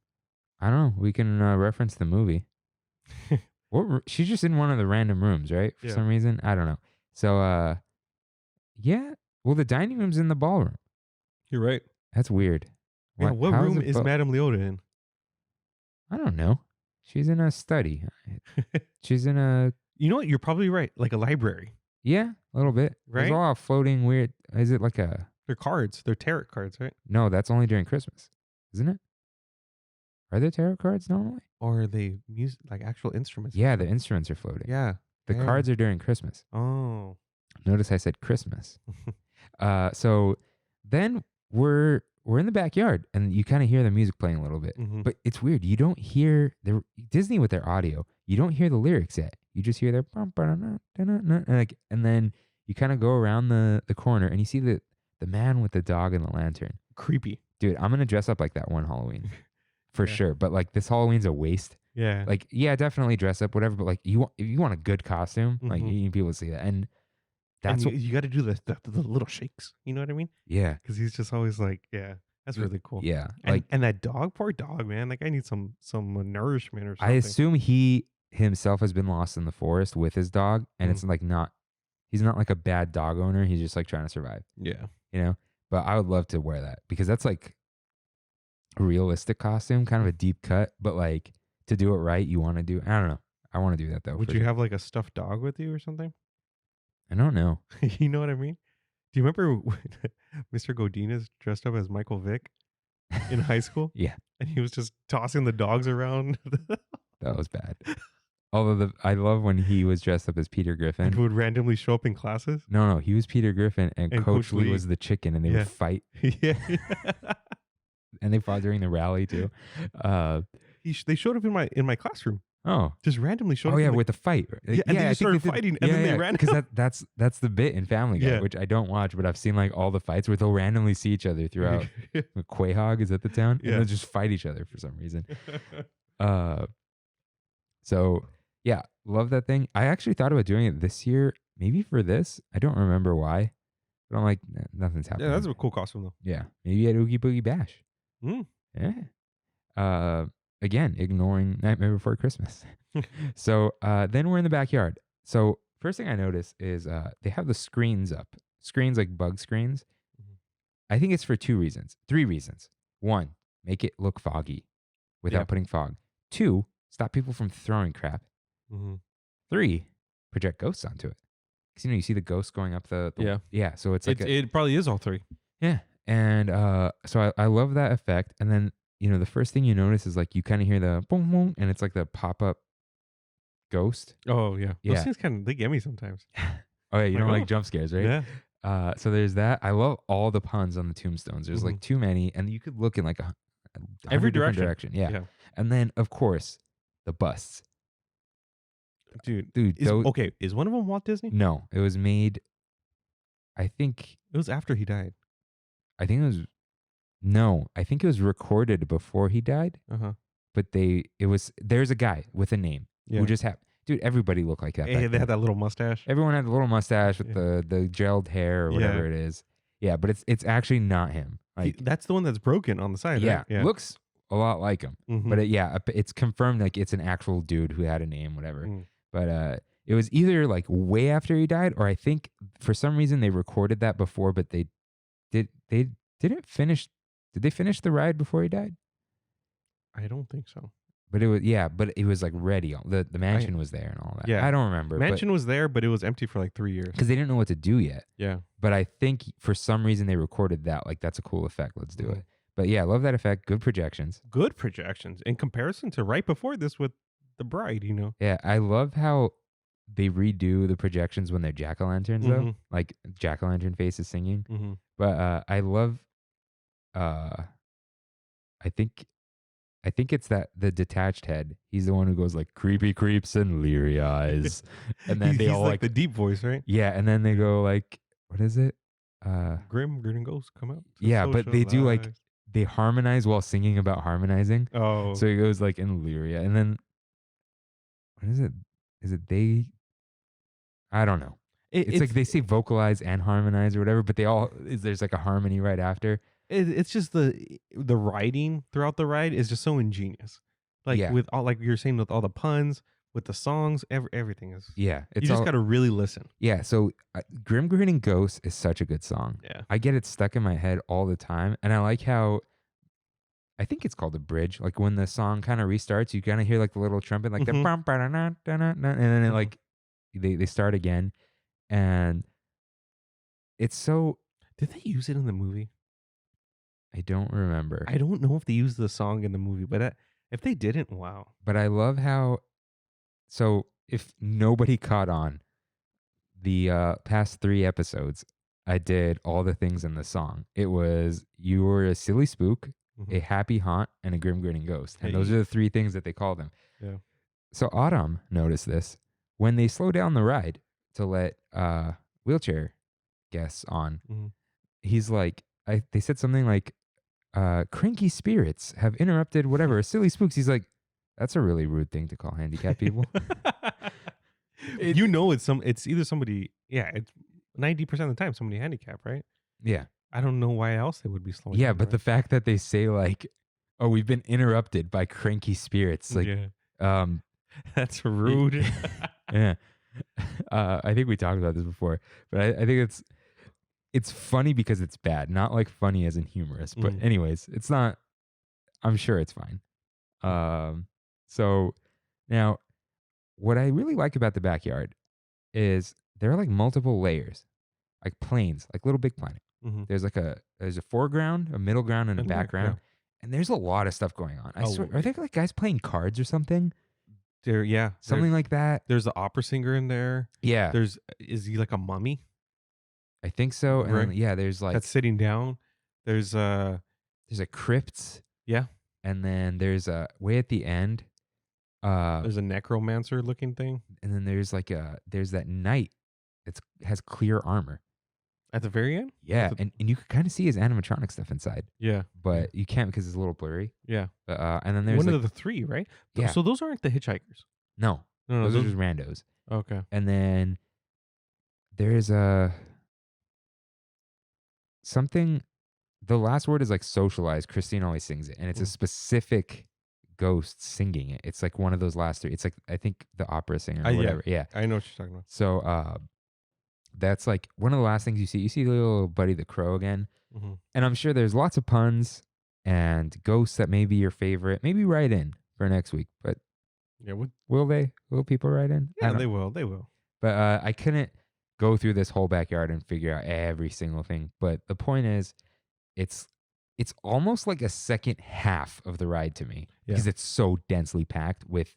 Speaker 1: I don't know. We can reference the movie. She's just in one of the random rooms, right? For
Speaker 2: Yeah.
Speaker 1: some reason, I don't know. So, yeah. Well, the dining room's in the ballroom.
Speaker 2: You're right.
Speaker 1: That's weird.
Speaker 2: Yeah, what
Speaker 1: how
Speaker 2: room
Speaker 1: it
Speaker 2: is Madame Leota in?
Speaker 1: I don't know. She's in a study. She's in a
Speaker 2: You know what? You're probably right. Like a library.
Speaker 1: a little bit. There's
Speaker 2: Right?
Speaker 1: a lot of floating weird. Is it like a?
Speaker 2: They're cards. They're tarot cards, right?
Speaker 1: No, that's only during Christmas, isn't it? Are there tarot cards normally?
Speaker 2: Or are they music, like actual instruments?
Speaker 1: Yeah, the instruments are floating.
Speaker 2: Yeah.
Speaker 1: The
Speaker 2: yeah.
Speaker 1: cards are during Christmas.
Speaker 2: Oh.
Speaker 1: Notice I said Christmas. So then we're in the backyard, and you kind of hear the music playing a little bit.
Speaker 2: Mhm.
Speaker 1: But it's weird. You don't hear Disney with their audio. You don't hear the lyrics yet. You just hear their and then you kind of go around the corner, and you see the man with the dog and the lantern.
Speaker 2: Creepy.
Speaker 1: Dude, I'm gonna dress up like that one Halloween for
Speaker 2: Yeah.
Speaker 1: sure. But like this Halloween's a waste.
Speaker 2: Yeah.
Speaker 1: Like, yeah, definitely dress up, whatever. But like, if you want a good costume, like
Speaker 2: Mhm.
Speaker 1: you need people to see that, and that's
Speaker 2: and
Speaker 1: what.
Speaker 2: you got to do the little shakes. You know what I mean?
Speaker 1: Yeah,
Speaker 2: Because he's just always like, yeah, that's really cool.
Speaker 1: yeah.
Speaker 2: And,
Speaker 1: Like,
Speaker 2: and that dog, poor dog, man. Like I need some nourishment or
Speaker 1: I
Speaker 2: something.
Speaker 1: assume he himself has been lost in the forest with his dog, and it's like he's not like a bad dog owner. He's just like trying to survive,
Speaker 2: Yeah.
Speaker 1: you know. But I would love to wear that because that's like a realistic costume, kind of a deep cut, but like to do it right, you want to do. I don't know. I want to do that though.
Speaker 2: Would
Speaker 1: for
Speaker 2: you
Speaker 1: sure.
Speaker 2: have like a stuffed dog with you or something?
Speaker 1: I don't know.
Speaker 2: You know what I mean? Do you remember when Mr. Godinez dressed up as Michael Vick in high school?
Speaker 1: Yeah,
Speaker 2: And he was just tossing the dogs around
Speaker 1: that was bad. Although I love when he was dressed up as Peter Griffin.
Speaker 2: and would randomly show up in classes.
Speaker 1: No, he was Peter Griffin, and
Speaker 2: And
Speaker 1: Coach
Speaker 2: Coach
Speaker 1: Lee
Speaker 2: Lee.
Speaker 1: was the chicken, and they
Speaker 2: Yeah.
Speaker 1: would fight,
Speaker 2: Yeah.
Speaker 1: and they fought during the rally too.
Speaker 2: They showed up in my classroom.
Speaker 1: Oh,
Speaker 2: Just randomly showed
Speaker 1: oh
Speaker 2: up.
Speaker 1: yeah,
Speaker 2: in the-
Speaker 1: with the fight.
Speaker 2: Yeah, and they
Speaker 1: I
Speaker 2: just
Speaker 1: think
Speaker 2: started
Speaker 1: did-
Speaker 2: fighting, and then they ran
Speaker 1: because
Speaker 2: out.
Speaker 1: that's the bit in Family Guy,
Speaker 2: Yeah.
Speaker 1: which I don't watch, but I've seen like all the fights where they'll randomly see each other throughout. Quahog is that the town?
Speaker 2: Yeah.
Speaker 1: And they'll just fight each other for some reason. So yeah, love that thing. I actually thought about doing it this year, maybe for this. I don't remember why, but I'm like, "Nah, nothing's happening.
Speaker 2: Yeah, that's a cool costume though.
Speaker 1: Yeah, maybe at Oogie Boogie Bash.
Speaker 2: Mm.
Speaker 1: Yeah. Again, ignoring Nightmare Before Christmas. So then we're in the backyard. So first thing I notice is they have the screens up. Screens like bug screens.
Speaker 2: Mhm.
Speaker 1: I think it's for 3 reasons. 1, make it look foggy without
Speaker 2: Yeah.
Speaker 1: putting fog. 2, stop people from throwing crap.
Speaker 2: Mm-hmm.
Speaker 1: 3, project ghosts onto it. Because you see the ghosts going up the
Speaker 2: Yeah.
Speaker 1: So it's like
Speaker 2: It probably is all three.
Speaker 1: yeah. And so I love that effect. And then, the first thing you notice is like you kind of hear the boom, boom, and it's like the pop up ghost.
Speaker 2: Oh yeah.
Speaker 1: Yeah.
Speaker 2: Those things they get me sometimes.
Speaker 1: Oh, yeah. You
Speaker 2: Like,
Speaker 1: don't
Speaker 2: oh.
Speaker 1: like jump scares, right?
Speaker 2: Yeah.
Speaker 1: So there's that. I love all the puns on the tombstones. There's like too many. And you could look in like
Speaker 2: Every
Speaker 1: 100 different
Speaker 2: direction.
Speaker 1: Yeah.
Speaker 2: Yeah.
Speaker 1: And then, of course, the busts.
Speaker 2: Dude.
Speaker 1: Dude,
Speaker 2: Okay. Is one of them Walt Disney?
Speaker 1: no, it was made, I think
Speaker 2: It was after he died.
Speaker 1: it was, no, I think it was recorded before he died.
Speaker 2: Uh-huh.
Speaker 1: But there's a guy with a name
Speaker 2: Yeah.
Speaker 1: who just dude, everybody looked like that.
Speaker 2: Hey,
Speaker 1: back
Speaker 2: they
Speaker 1: then.
Speaker 2: had that little mustache.
Speaker 1: Everyone had the little mustache with
Speaker 2: Yeah.
Speaker 1: the gelled hair or whatever
Speaker 2: Yeah.
Speaker 1: it is. Yeah, but it's actually not him. Like,
Speaker 2: That's the one that's broken on the side.
Speaker 1: yeah,
Speaker 2: Right? Yeah.
Speaker 1: looks a lot like him.
Speaker 2: Mhm.
Speaker 1: But it's confirmed like it's an actual dude who had a name, whatever.
Speaker 2: Mm.
Speaker 1: But it was either like way after he died, or I think for some reason they recorded that before, but they didn't finish. Did they finish the ride before he died?
Speaker 2: I don't think so.
Speaker 1: But it was like ready. The mansion was there and all that.
Speaker 2: Yeah.
Speaker 1: I don't remember.
Speaker 2: Mansion was there, but it was empty for like 3 years.
Speaker 1: Because they didn't know what to do yet.
Speaker 2: Yeah.
Speaker 1: But I think for some reason they recorded that. Like, that's a cool effect. Let's do
Speaker 2: Mhm.
Speaker 1: it. But yeah, I love that effect. Good projections.
Speaker 2: Good projections in comparison to right before this with The Bride,
Speaker 1: Yeah, I love how they redo the projections when they're jack-o'-lanterns, though.
Speaker 2: Mhm.
Speaker 1: Like, jack-o'-lantern faces singing.
Speaker 2: Mm-hmm.
Speaker 1: But I love, I think it's that the detached head. He's the one who goes like, creepy creeps and leery eyes. And then they
Speaker 2: he's
Speaker 1: all
Speaker 2: like
Speaker 1: like,
Speaker 2: the deep voice, right?
Speaker 1: yeah, and then they go like, what is it?
Speaker 2: Grim and Ghost come out. to
Speaker 1: Yeah, but they do like,
Speaker 2: socialize.
Speaker 1: they harmonize while singing about harmonizing.
Speaker 2: Oh.
Speaker 1: So he goes like in Lyria. And then, what is it? Is it they? I don't know. It's like they say vocalize and harmonize or whatever, but there's like a harmony right after.
Speaker 2: it's just the writing throughout the ride is just so ingenious. Like
Speaker 1: Yeah.
Speaker 2: with all, like you're saying, with all the puns, with the songs, everything is.
Speaker 1: Yeah.
Speaker 2: You just got to really listen.
Speaker 1: Yeah. So Grim Grinning Ghost is such a good song.
Speaker 2: Yeah.
Speaker 1: I get it stuck in my head all the time. And I like how, I think it's called a bridge. Like when the song kind of restarts, you kind of hear like the little trumpet, like the
Speaker 2: Mhm.
Speaker 1: bum, ba-da-na, da-na, na, and then it like, they start again. And it's so,
Speaker 2: Did they use it in the movie?
Speaker 1: I don't remember.
Speaker 2: I don't know if they used the song in the movie, but if they didn't, wow.
Speaker 1: But I love how, so if nobody caught on the past 3 episodes, I did all the things in the song. It was you were a silly spook, a happy haunt, and a grim grinning ghost. And those are the three things that they call them.
Speaker 2: Yeah.
Speaker 1: So Autumn noticed this. When they slow down the ride to let wheelchair guests on, he's like, they said something like, cranky spirits have interrupted whatever, silly spooks. He's like, that's a really rude thing to call handicapped people.
Speaker 2: It's either somebody, it's 90% of the time somebody handicapped, right?
Speaker 1: Yeah.
Speaker 2: I don't know why else they would be slowing
Speaker 1: Yeah,
Speaker 2: down,
Speaker 1: but
Speaker 2: right?
Speaker 1: the fact that they say like, oh, we've been interrupted by cranky spirits. Like,
Speaker 2: that's rude.
Speaker 1: yeah. I think we talked about this before, but I think it's funny because it's bad, not like funny as in humorous. But anyways, it's not. I'm sure it's fine. So now, what I really like about the backyard is there are like multiple layers, like planes, like Little Big Planet. There's a foreground, a middle ground, and a background, and there's a lot of stuff going on. I swear, are there like guys playing cards or something? Something like that.
Speaker 2: There's the opera singer in there.
Speaker 1: Yeah.
Speaker 2: Is he like a mummy?
Speaker 1: I think so. And
Speaker 2: Right.
Speaker 1: then, there's like
Speaker 2: That's sitting down. There's
Speaker 1: a crypt.
Speaker 2: Yeah.
Speaker 1: And then there's a way at the end.
Speaker 2: There's a necromancer looking thing.
Speaker 1: And then there's there's that knight that has clear armor.
Speaker 2: At the very end?
Speaker 1: Yeah. And you can kind of see his animatronic stuff inside.
Speaker 2: Yeah.
Speaker 1: But you can't because it's a little blurry.
Speaker 2: Yeah.
Speaker 1: And then there's
Speaker 2: one of the three, right?
Speaker 1: Yeah.
Speaker 2: So those aren't the hitchhikers.
Speaker 1: No. Those are just randos.
Speaker 2: Okay.
Speaker 1: And then there's something. The last word is like socialize. Christine always sings it, and it's a specific ghost singing it. It's like one of those last three. It's like I think the opera singer or whatever. Yeah.
Speaker 2: I know what you're talking about.
Speaker 1: So that's like one of the last things you see. You see little Buddy the Crow again, and I'm sure there's lots of puns and ghosts that may be your favorite. Maybe write in for next week, but will they? Will people write in?
Speaker 2: Yeah, they will. They will.
Speaker 1: But I couldn't go through this whole backyard and figure out every single thing. But the point is, it's almost like a second half of the ride to me because it's so densely packed with.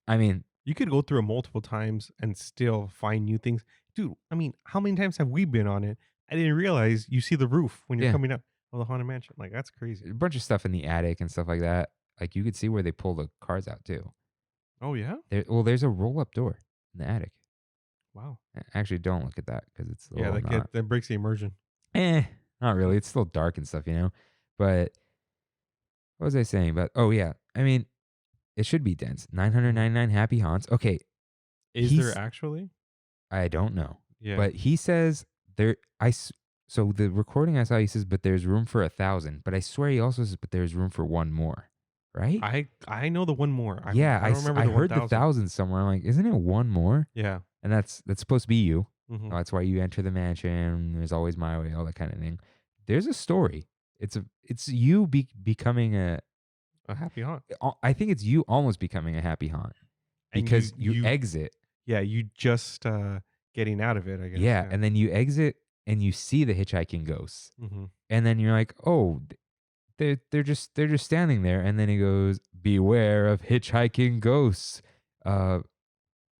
Speaker 1: I mean,
Speaker 2: you could go through it multiple times and still find new things, dude. I mean, how many times have we been on it? I didn't realize you see the roof when you're coming up of the Haunted Mansion. Like that's crazy.
Speaker 1: A bunch of stuff in the attic and stuff like that. Like you could see where they pull the cars out too.
Speaker 2: Oh yeah.
Speaker 1: There's a roll-up door in the attic.
Speaker 2: Wow.
Speaker 1: Actually, don't look at that because it's
Speaker 2: that breaks the immersion.
Speaker 1: Not really. It's still dark and stuff, But what was I saying about? Oh yeah, I mean, it should be dense. 999 happy haunts. Okay,
Speaker 2: is there actually?
Speaker 1: I don't know.
Speaker 2: Yeah,
Speaker 1: but he says there. So the recording I saw, he says, but there's room for 1,000. But I swear he also says, but there's room for one more. Right?
Speaker 2: I know the one more. I
Speaker 1: don't
Speaker 2: remember.
Speaker 1: I heard the 1,000 somewhere. I'm like, isn't it one more?
Speaker 2: Yeah,
Speaker 1: and that's supposed to be you. That's why you enter the mansion. There's always my way, all that kind of thing. There's a story. It's you becoming a
Speaker 2: happy haunt.
Speaker 1: I think it's you almost becoming a happy haunt because you exit.
Speaker 2: Yeah, you just getting out of it, I guess.
Speaker 1: Yeah, and then you exit and you see the hitchhiking ghosts, and then you're like, oh, they're just standing there, and then he goes, beware of hitchhiking ghosts.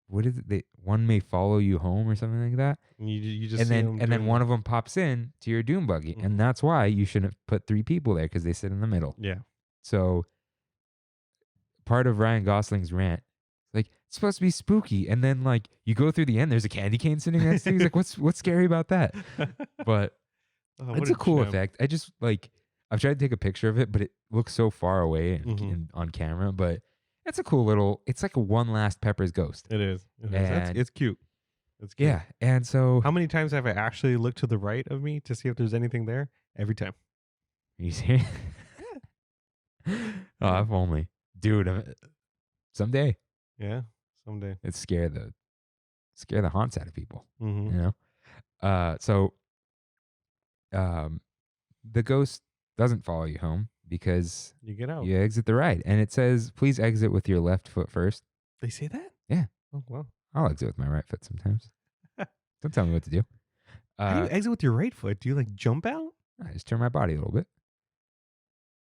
Speaker 1: What is it? One may follow you home or something like that.
Speaker 2: You just
Speaker 1: and then one of them pops in to your doom buggy, and that's why you shouldn't put 3 people there because they sit in the middle.
Speaker 2: Yeah. So
Speaker 1: part of Ryan Gosling's rant, like it's supposed to be spooky, and then like you go through the end, there's a candy cane sitting next to you. He's like, what's scary about that? But it's a cool effect. I just like I've tried to take a picture of it, but it looks so far away on camera, but. It's a cool little. It's like a one last Pepper's Ghost.
Speaker 2: It is. It's cute. It's cute.
Speaker 1: Yeah, and so
Speaker 2: how many times have I actually looked to the right of me to see if there's anything there? Every time.
Speaker 1: You see? Oh, if only, dude. Someday.
Speaker 2: Yeah, someday.
Speaker 1: It's scare the haunts out of people. So, the ghost doesn't follow you home. Because
Speaker 2: you get out.
Speaker 1: You exit the ride. And it says, please exit with your left foot first.
Speaker 2: They say that?
Speaker 1: Yeah.
Speaker 2: Oh, wow.
Speaker 1: I'll exit with my right foot sometimes. Don't tell me what to do.
Speaker 2: How do you exit with your right foot? Do you like jump out?
Speaker 1: I just turn my body a little bit.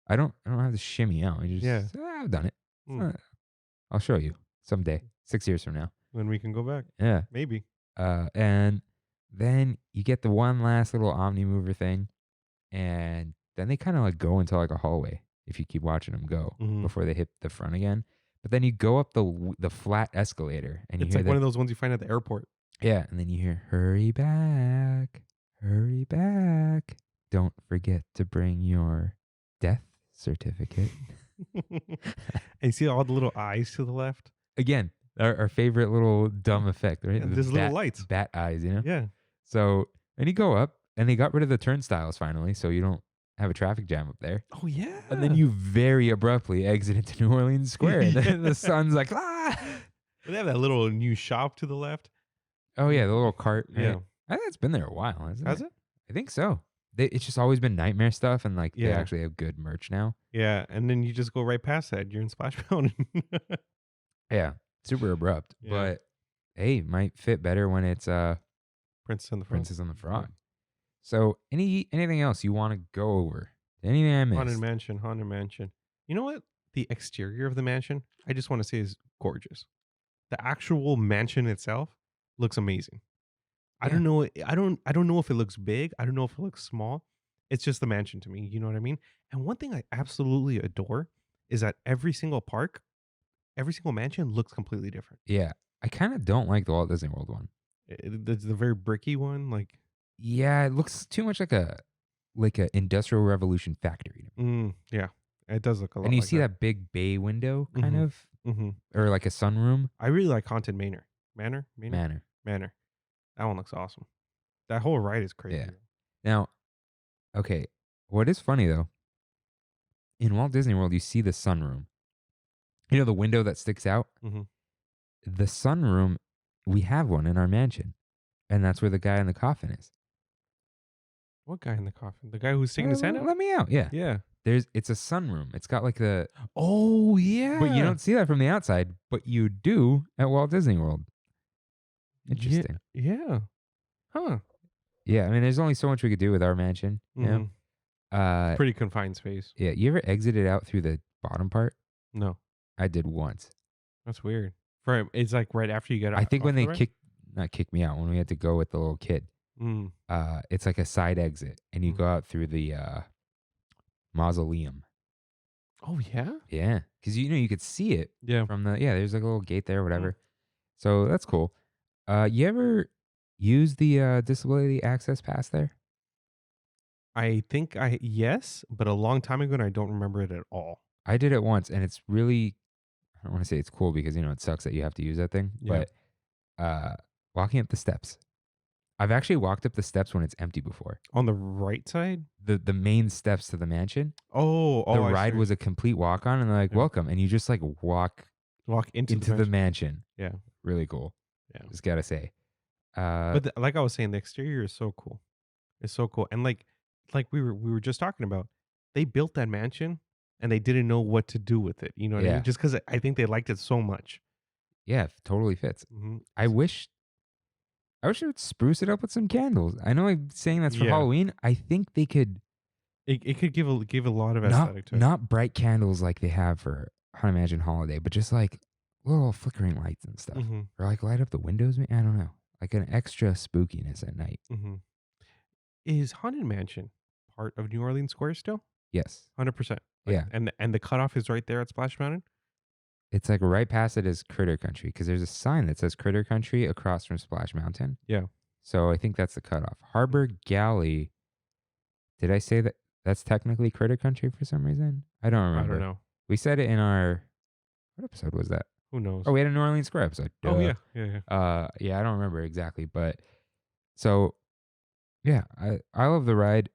Speaker 1: I don't have to shimmy out. I've done it. I'll show you someday, 6 years from now.
Speaker 2: When we can go back.
Speaker 1: Yeah.
Speaker 2: Maybe.
Speaker 1: And Then you get the one last little Omni mover thing, and then they kind of like go into like a hallway if you keep watching them go
Speaker 2: Mhm.
Speaker 1: before they hit the front again. But then you go up the flat escalator, and you
Speaker 2: It's
Speaker 1: hear
Speaker 2: like one of those ones you find at the airport.
Speaker 1: yeah, and then you hear hurry back, don't forget to bring your death certificate.
Speaker 2: And you see all the little eyes to the left?
Speaker 1: Again, our favorite little dumb effect, right?
Speaker 2: Yeah,
Speaker 1: The
Speaker 2: there's little lights.
Speaker 1: bat eyes, you know.
Speaker 2: Yeah.
Speaker 1: So, and you go up, and they got rid of the turnstiles finally, so you don't have a traffic jam up there.
Speaker 2: Oh, yeah.
Speaker 1: And then you very abruptly exit into New Orleans Square, and then the sun's like, ah!
Speaker 2: They have that little new shop to the left.
Speaker 1: Oh, yeah, the little cart. Right?
Speaker 2: Yeah.
Speaker 1: I think it's been there a while, hasn't
Speaker 2: Has
Speaker 1: it?
Speaker 2: it?
Speaker 1: I think so. It's just always been nightmare stuff, and like they
Speaker 2: Yeah.
Speaker 1: actually have good merch now.
Speaker 2: Yeah. And then you just go right past that. You're in Splash Mountain.
Speaker 1: Yeah, super abrupt,
Speaker 2: Yeah.
Speaker 1: but hey, might fit better when it's
Speaker 2: Princess and the Frog.
Speaker 1: Princess and the Frog. So anything else you want to go over? Anything I missed?
Speaker 2: Haunted Mansion. You know what? The exterior of the mansion, I just want to say, is gorgeous. The actual mansion itself looks amazing. I
Speaker 1: Yeah.
Speaker 2: don't know. I don't know if it looks big. I don't know if it looks small. It's just the mansion to me. You know what I mean? And one thing I absolutely adore is that every single park, every single mansion looks completely different.
Speaker 1: Yeah, I kind of don't like the Walt Disney World one.
Speaker 2: There's the very bricky one, like
Speaker 1: Yeah, it looks too much like a Industrial Revolution factory.
Speaker 2: yeah, it does look a lot.
Speaker 1: And you
Speaker 2: like
Speaker 1: see that big bay window kind
Speaker 2: Mhm.
Speaker 1: of,
Speaker 2: Mhm.
Speaker 1: or like a sunroom
Speaker 2: I really like Haunted Manor.
Speaker 1: manor.
Speaker 2: Manor. That one looks awesome. That whole ride is crazy.
Speaker 1: Yeah. Now, okay, what is funny though, in Walt Disney World, you see the sunroom. You know the window that sticks out?
Speaker 2: Mhm.
Speaker 1: The sunroom, we have one in our mansion. And that's where the guy in the coffin is.
Speaker 2: What guy in the coffin? The guy who's sticking his hand out?
Speaker 1: Let me out. Yeah.
Speaker 2: Yeah.
Speaker 1: It's a sunroom. It's got like the,
Speaker 2: Oh yeah.
Speaker 1: but you don't see that from the outside, but you do at Walt Disney World. Interesting.
Speaker 2: Yeah. Huh.
Speaker 1: Yeah. I mean, there's only so much we could do with our mansion. You know?
Speaker 2: Mhm. Pretty confined space.
Speaker 1: Yeah. You ever exited out through the bottom part?
Speaker 2: No,
Speaker 1: I did once.
Speaker 2: that's weird. It's like right after you get.
Speaker 1: I think when
Speaker 2: off
Speaker 1: they
Speaker 2: the ride?
Speaker 1: not kicked me out, when we had to go with the little kid,
Speaker 2: Mm.
Speaker 1: it's like a side exit and you
Speaker 2: Mhm.
Speaker 1: go out through the mausoleum.
Speaker 2: Oh yeah.
Speaker 1: Yeah. Because you could see it
Speaker 2: Yeah.
Speaker 1: from there's like a little gate there, whatever. So that's cool. You ever use the disability access pass there?
Speaker 2: I think yes, but a long time ago, and I don't remember it at all.
Speaker 1: I did it once, and it's really, I don't want to say it's cool because it sucks that you have to use that thing.
Speaker 2: Yeah.
Speaker 1: But walking up the steps, I've actually walked up the steps when it's empty before.
Speaker 2: On the right side.
Speaker 1: The main steps to the mansion.
Speaker 2: Oh,
Speaker 1: The
Speaker 2: I
Speaker 1: ride
Speaker 2: see.
Speaker 1: was a complete walk on, and they're like,
Speaker 2: Yeah.
Speaker 1: welcome, and you just like walk
Speaker 2: walk into
Speaker 1: the mansion.
Speaker 2: Yeah.
Speaker 1: Really cool.
Speaker 2: Yeah.
Speaker 1: Just gotta say.
Speaker 2: But like I was saying, the exterior is so cool. It's so cool, and like we were just talking about, they built that mansion and they didn't know what to do with it. You know what I
Speaker 1: Yeah.
Speaker 2: mean? Just because I think they liked it so much.
Speaker 1: Yeah, totally fits.
Speaker 2: Mm-hmm.
Speaker 1: I wish they would spruce it up with some candles. I know I'm saying that's for
Speaker 2: Yeah.
Speaker 1: Halloween. I think they could
Speaker 2: It could give a lot of aesthetic to it.
Speaker 1: not bright candles like they have for Haunted Mansion Holiday, but just like little flickering lights and stuff.
Speaker 2: Mhm.
Speaker 1: Or like light up the windows. I don't know. Like an extra spookiness at night.
Speaker 2: Mm-hmm. Is Haunted Mansion part of New Orleans Square still?
Speaker 1: Yes.
Speaker 2: 100%.
Speaker 1: Yeah.
Speaker 2: And the cutoff is right there at Splash Mountain.
Speaker 1: It's like right past it is Critter Country because there's a sign that says Critter Country across from Splash Mountain.
Speaker 2: Yeah.
Speaker 1: So I think that's the cutoff. Harbor Galley. Did I say that that's technically Critter Country for some reason? I don't remember.
Speaker 2: I don't know.
Speaker 1: We said it in our, what episode was that?
Speaker 2: Who knows?
Speaker 1: Oh, we had a New Orleans Square episode.
Speaker 2: Oh,
Speaker 1: Duh.
Speaker 2: yeah.
Speaker 1: Yeah, I don't remember exactly, but so yeah, I love the ride.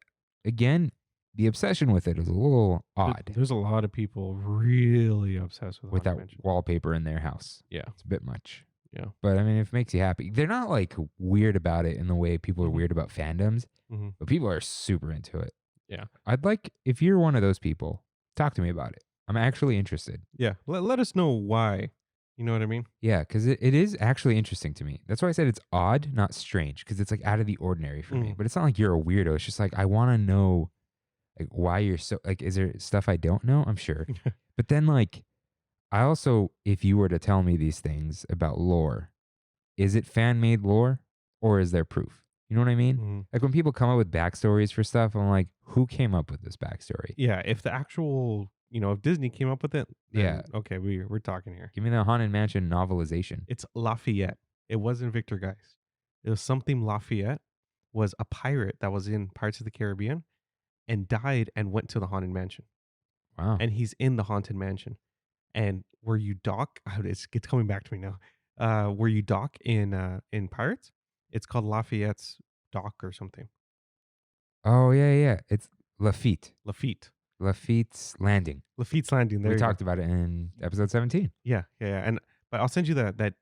Speaker 1: Again, the obsession with it is a little odd
Speaker 2: There's a lot of people really obsessed with
Speaker 1: with that
Speaker 2: Haunted Mansion.
Speaker 1: wallpaper in their house.
Speaker 2: Yeah.
Speaker 1: It's a bit much.
Speaker 2: Yeah.
Speaker 1: But I mean, if it makes you happy, they're not like weird about it in the way people are
Speaker 2: Mhm.
Speaker 1: weird about fandoms,
Speaker 2: Mhm.
Speaker 1: but people are super into it.
Speaker 2: Yeah.
Speaker 1: I'd like, if you're one of those people, talk to me about it. I'm actually interested.
Speaker 2: Yeah. Let us know why. You know what I mean?
Speaker 1: Yeah, because it is actually interesting to me. That's why I said it's odd, not strange, because it's like out of the ordinary for me.
Speaker 2: Mm.
Speaker 1: But it's not like you're a weirdo. It's just like I want to know like why you're so like, is there stuff I don't know? I'm sure. But then like I also, if you were to tell me these things about lore, is it fan made lore or is there proof? You know what I mean?
Speaker 2: Mhm.
Speaker 1: Like when people come up with backstories for stuff, I'm like, who came up with this backstory?
Speaker 2: Yeah, if the actual, if Disney came up with it, then
Speaker 1: Yeah.
Speaker 2: okay, we're talking here.
Speaker 1: Give me the Haunted Mansion novelization.
Speaker 2: It's Lafayette. It wasn't Victor Geist. It was something Lafayette was a pirate that was in Pirates of the Caribbean and died and went to the Haunted Mansion.
Speaker 1: Wow.
Speaker 2: And he's in the Haunted Mansion. And where you dock, it's coming back to me now. Where you dock in Pirates, it's called Lafayette's Dock or something.
Speaker 1: Oh, yeah. It's Lafitte.
Speaker 2: Lafitte.
Speaker 1: Lafitte's Landing.
Speaker 2: Lafitte's Landing. There
Speaker 1: We
Speaker 2: you go.
Speaker 1: talked about it in episode 17.
Speaker 2: Yeah. But I'll send you that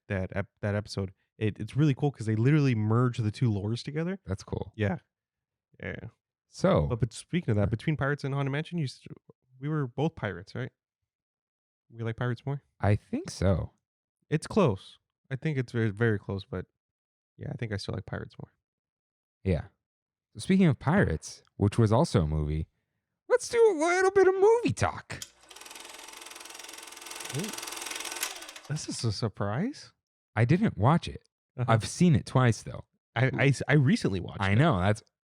Speaker 2: episode. It's really cool because they literally merge the two lores together.
Speaker 1: That's cool.
Speaker 2: Yeah.
Speaker 1: So,
Speaker 2: But speaking of that, between Pirates and Haunted Mansion, we were both pirates, right? We like pirates more.
Speaker 1: I think so.
Speaker 2: It's close. I think it's very, very close. But yeah, I think I still like pirates more.
Speaker 1: Yeah. So speaking of Pirates, which was also a movie, let's do a little bit of movie talk.
Speaker 2: Ooh. This is a surprise.
Speaker 1: I didn't watch it.
Speaker 2: Uh-huh.
Speaker 1: I've seen it twice though.
Speaker 2: I recently watched it.
Speaker 1: I know.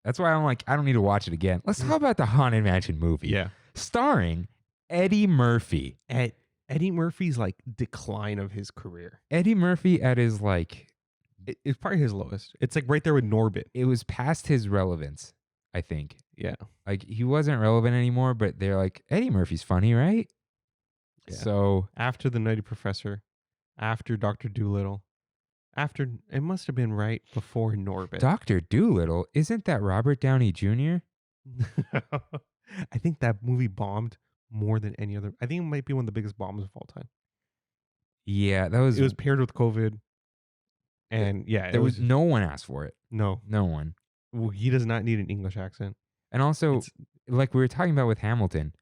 Speaker 1: That's why I'm like, I don't need to watch it again. Let's talk about the Haunted Mansion movie.
Speaker 2: Yeah.
Speaker 1: Starring Eddie Murphy.
Speaker 2: Eddie Murphy's like decline of his career.
Speaker 1: Eddie Murphy at his like,
Speaker 2: It's probably his lowest. It's like right there with Norbit.
Speaker 1: it was past his relevance, I think.
Speaker 2: Yeah.
Speaker 1: Like he wasn't relevant anymore, but they're like, Eddie Murphy's funny, right?
Speaker 2: Yeah.
Speaker 1: So
Speaker 2: After The Nutty Professor, after Dr. Dolittle, after it must have been right before Norbit.
Speaker 1: Dr. Dolittle, isn't that Robert Downey Jr.?
Speaker 2: I think that movie bombed more than any other. I think it might be one of the biggest bombs of all time.
Speaker 1: Yeah,
Speaker 2: It was paired with COVID. And yeah,
Speaker 1: there was no one asked for it.
Speaker 2: no.
Speaker 1: No one.
Speaker 2: Well, he does not need an English accent.
Speaker 1: And also,
Speaker 2: It's-
Speaker 1: like we were talking about with Hamilton,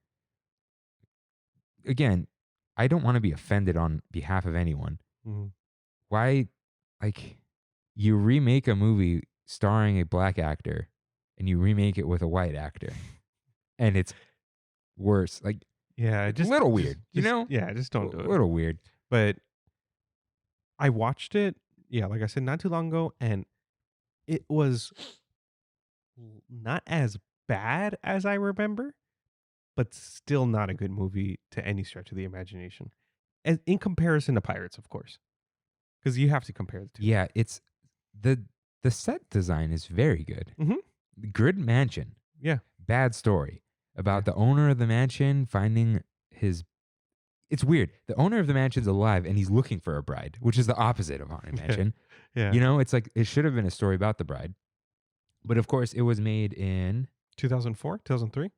Speaker 1: again, I don't want to be offended on behalf of anyone.
Speaker 2: Mhm.
Speaker 1: Why, like, you remake a movie starring a black actor and you remake it with a white actor and it's worse. Like,
Speaker 2: Yeah,
Speaker 1: a little weird, you know?
Speaker 2: Yeah, just don't do
Speaker 1: A
Speaker 2: it.
Speaker 1: little weird.
Speaker 2: But I watched it, yeah, like I said, not too long ago, and it was not as bad as I remember, but still not a good movie to any stretch of the imagination. As in comparison to Pirates, of course. Because you have to compare the two.
Speaker 1: Yeah, it's the set design is very good.
Speaker 2: Mhm.
Speaker 1: Grid Mansion.
Speaker 2: Yeah.
Speaker 1: Bad story about
Speaker 2: Yeah.
Speaker 1: the owner of the mansion finding his. It's weird. The owner of the mansion's alive and he's looking for a bride, which is the opposite of Haunted
Speaker 2: Yeah.
Speaker 1: Mansion.
Speaker 2: Yeah.
Speaker 1: You know, it's like it should have been a story about the bride. But of course, it was made in
Speaker 2: 2004, 2003?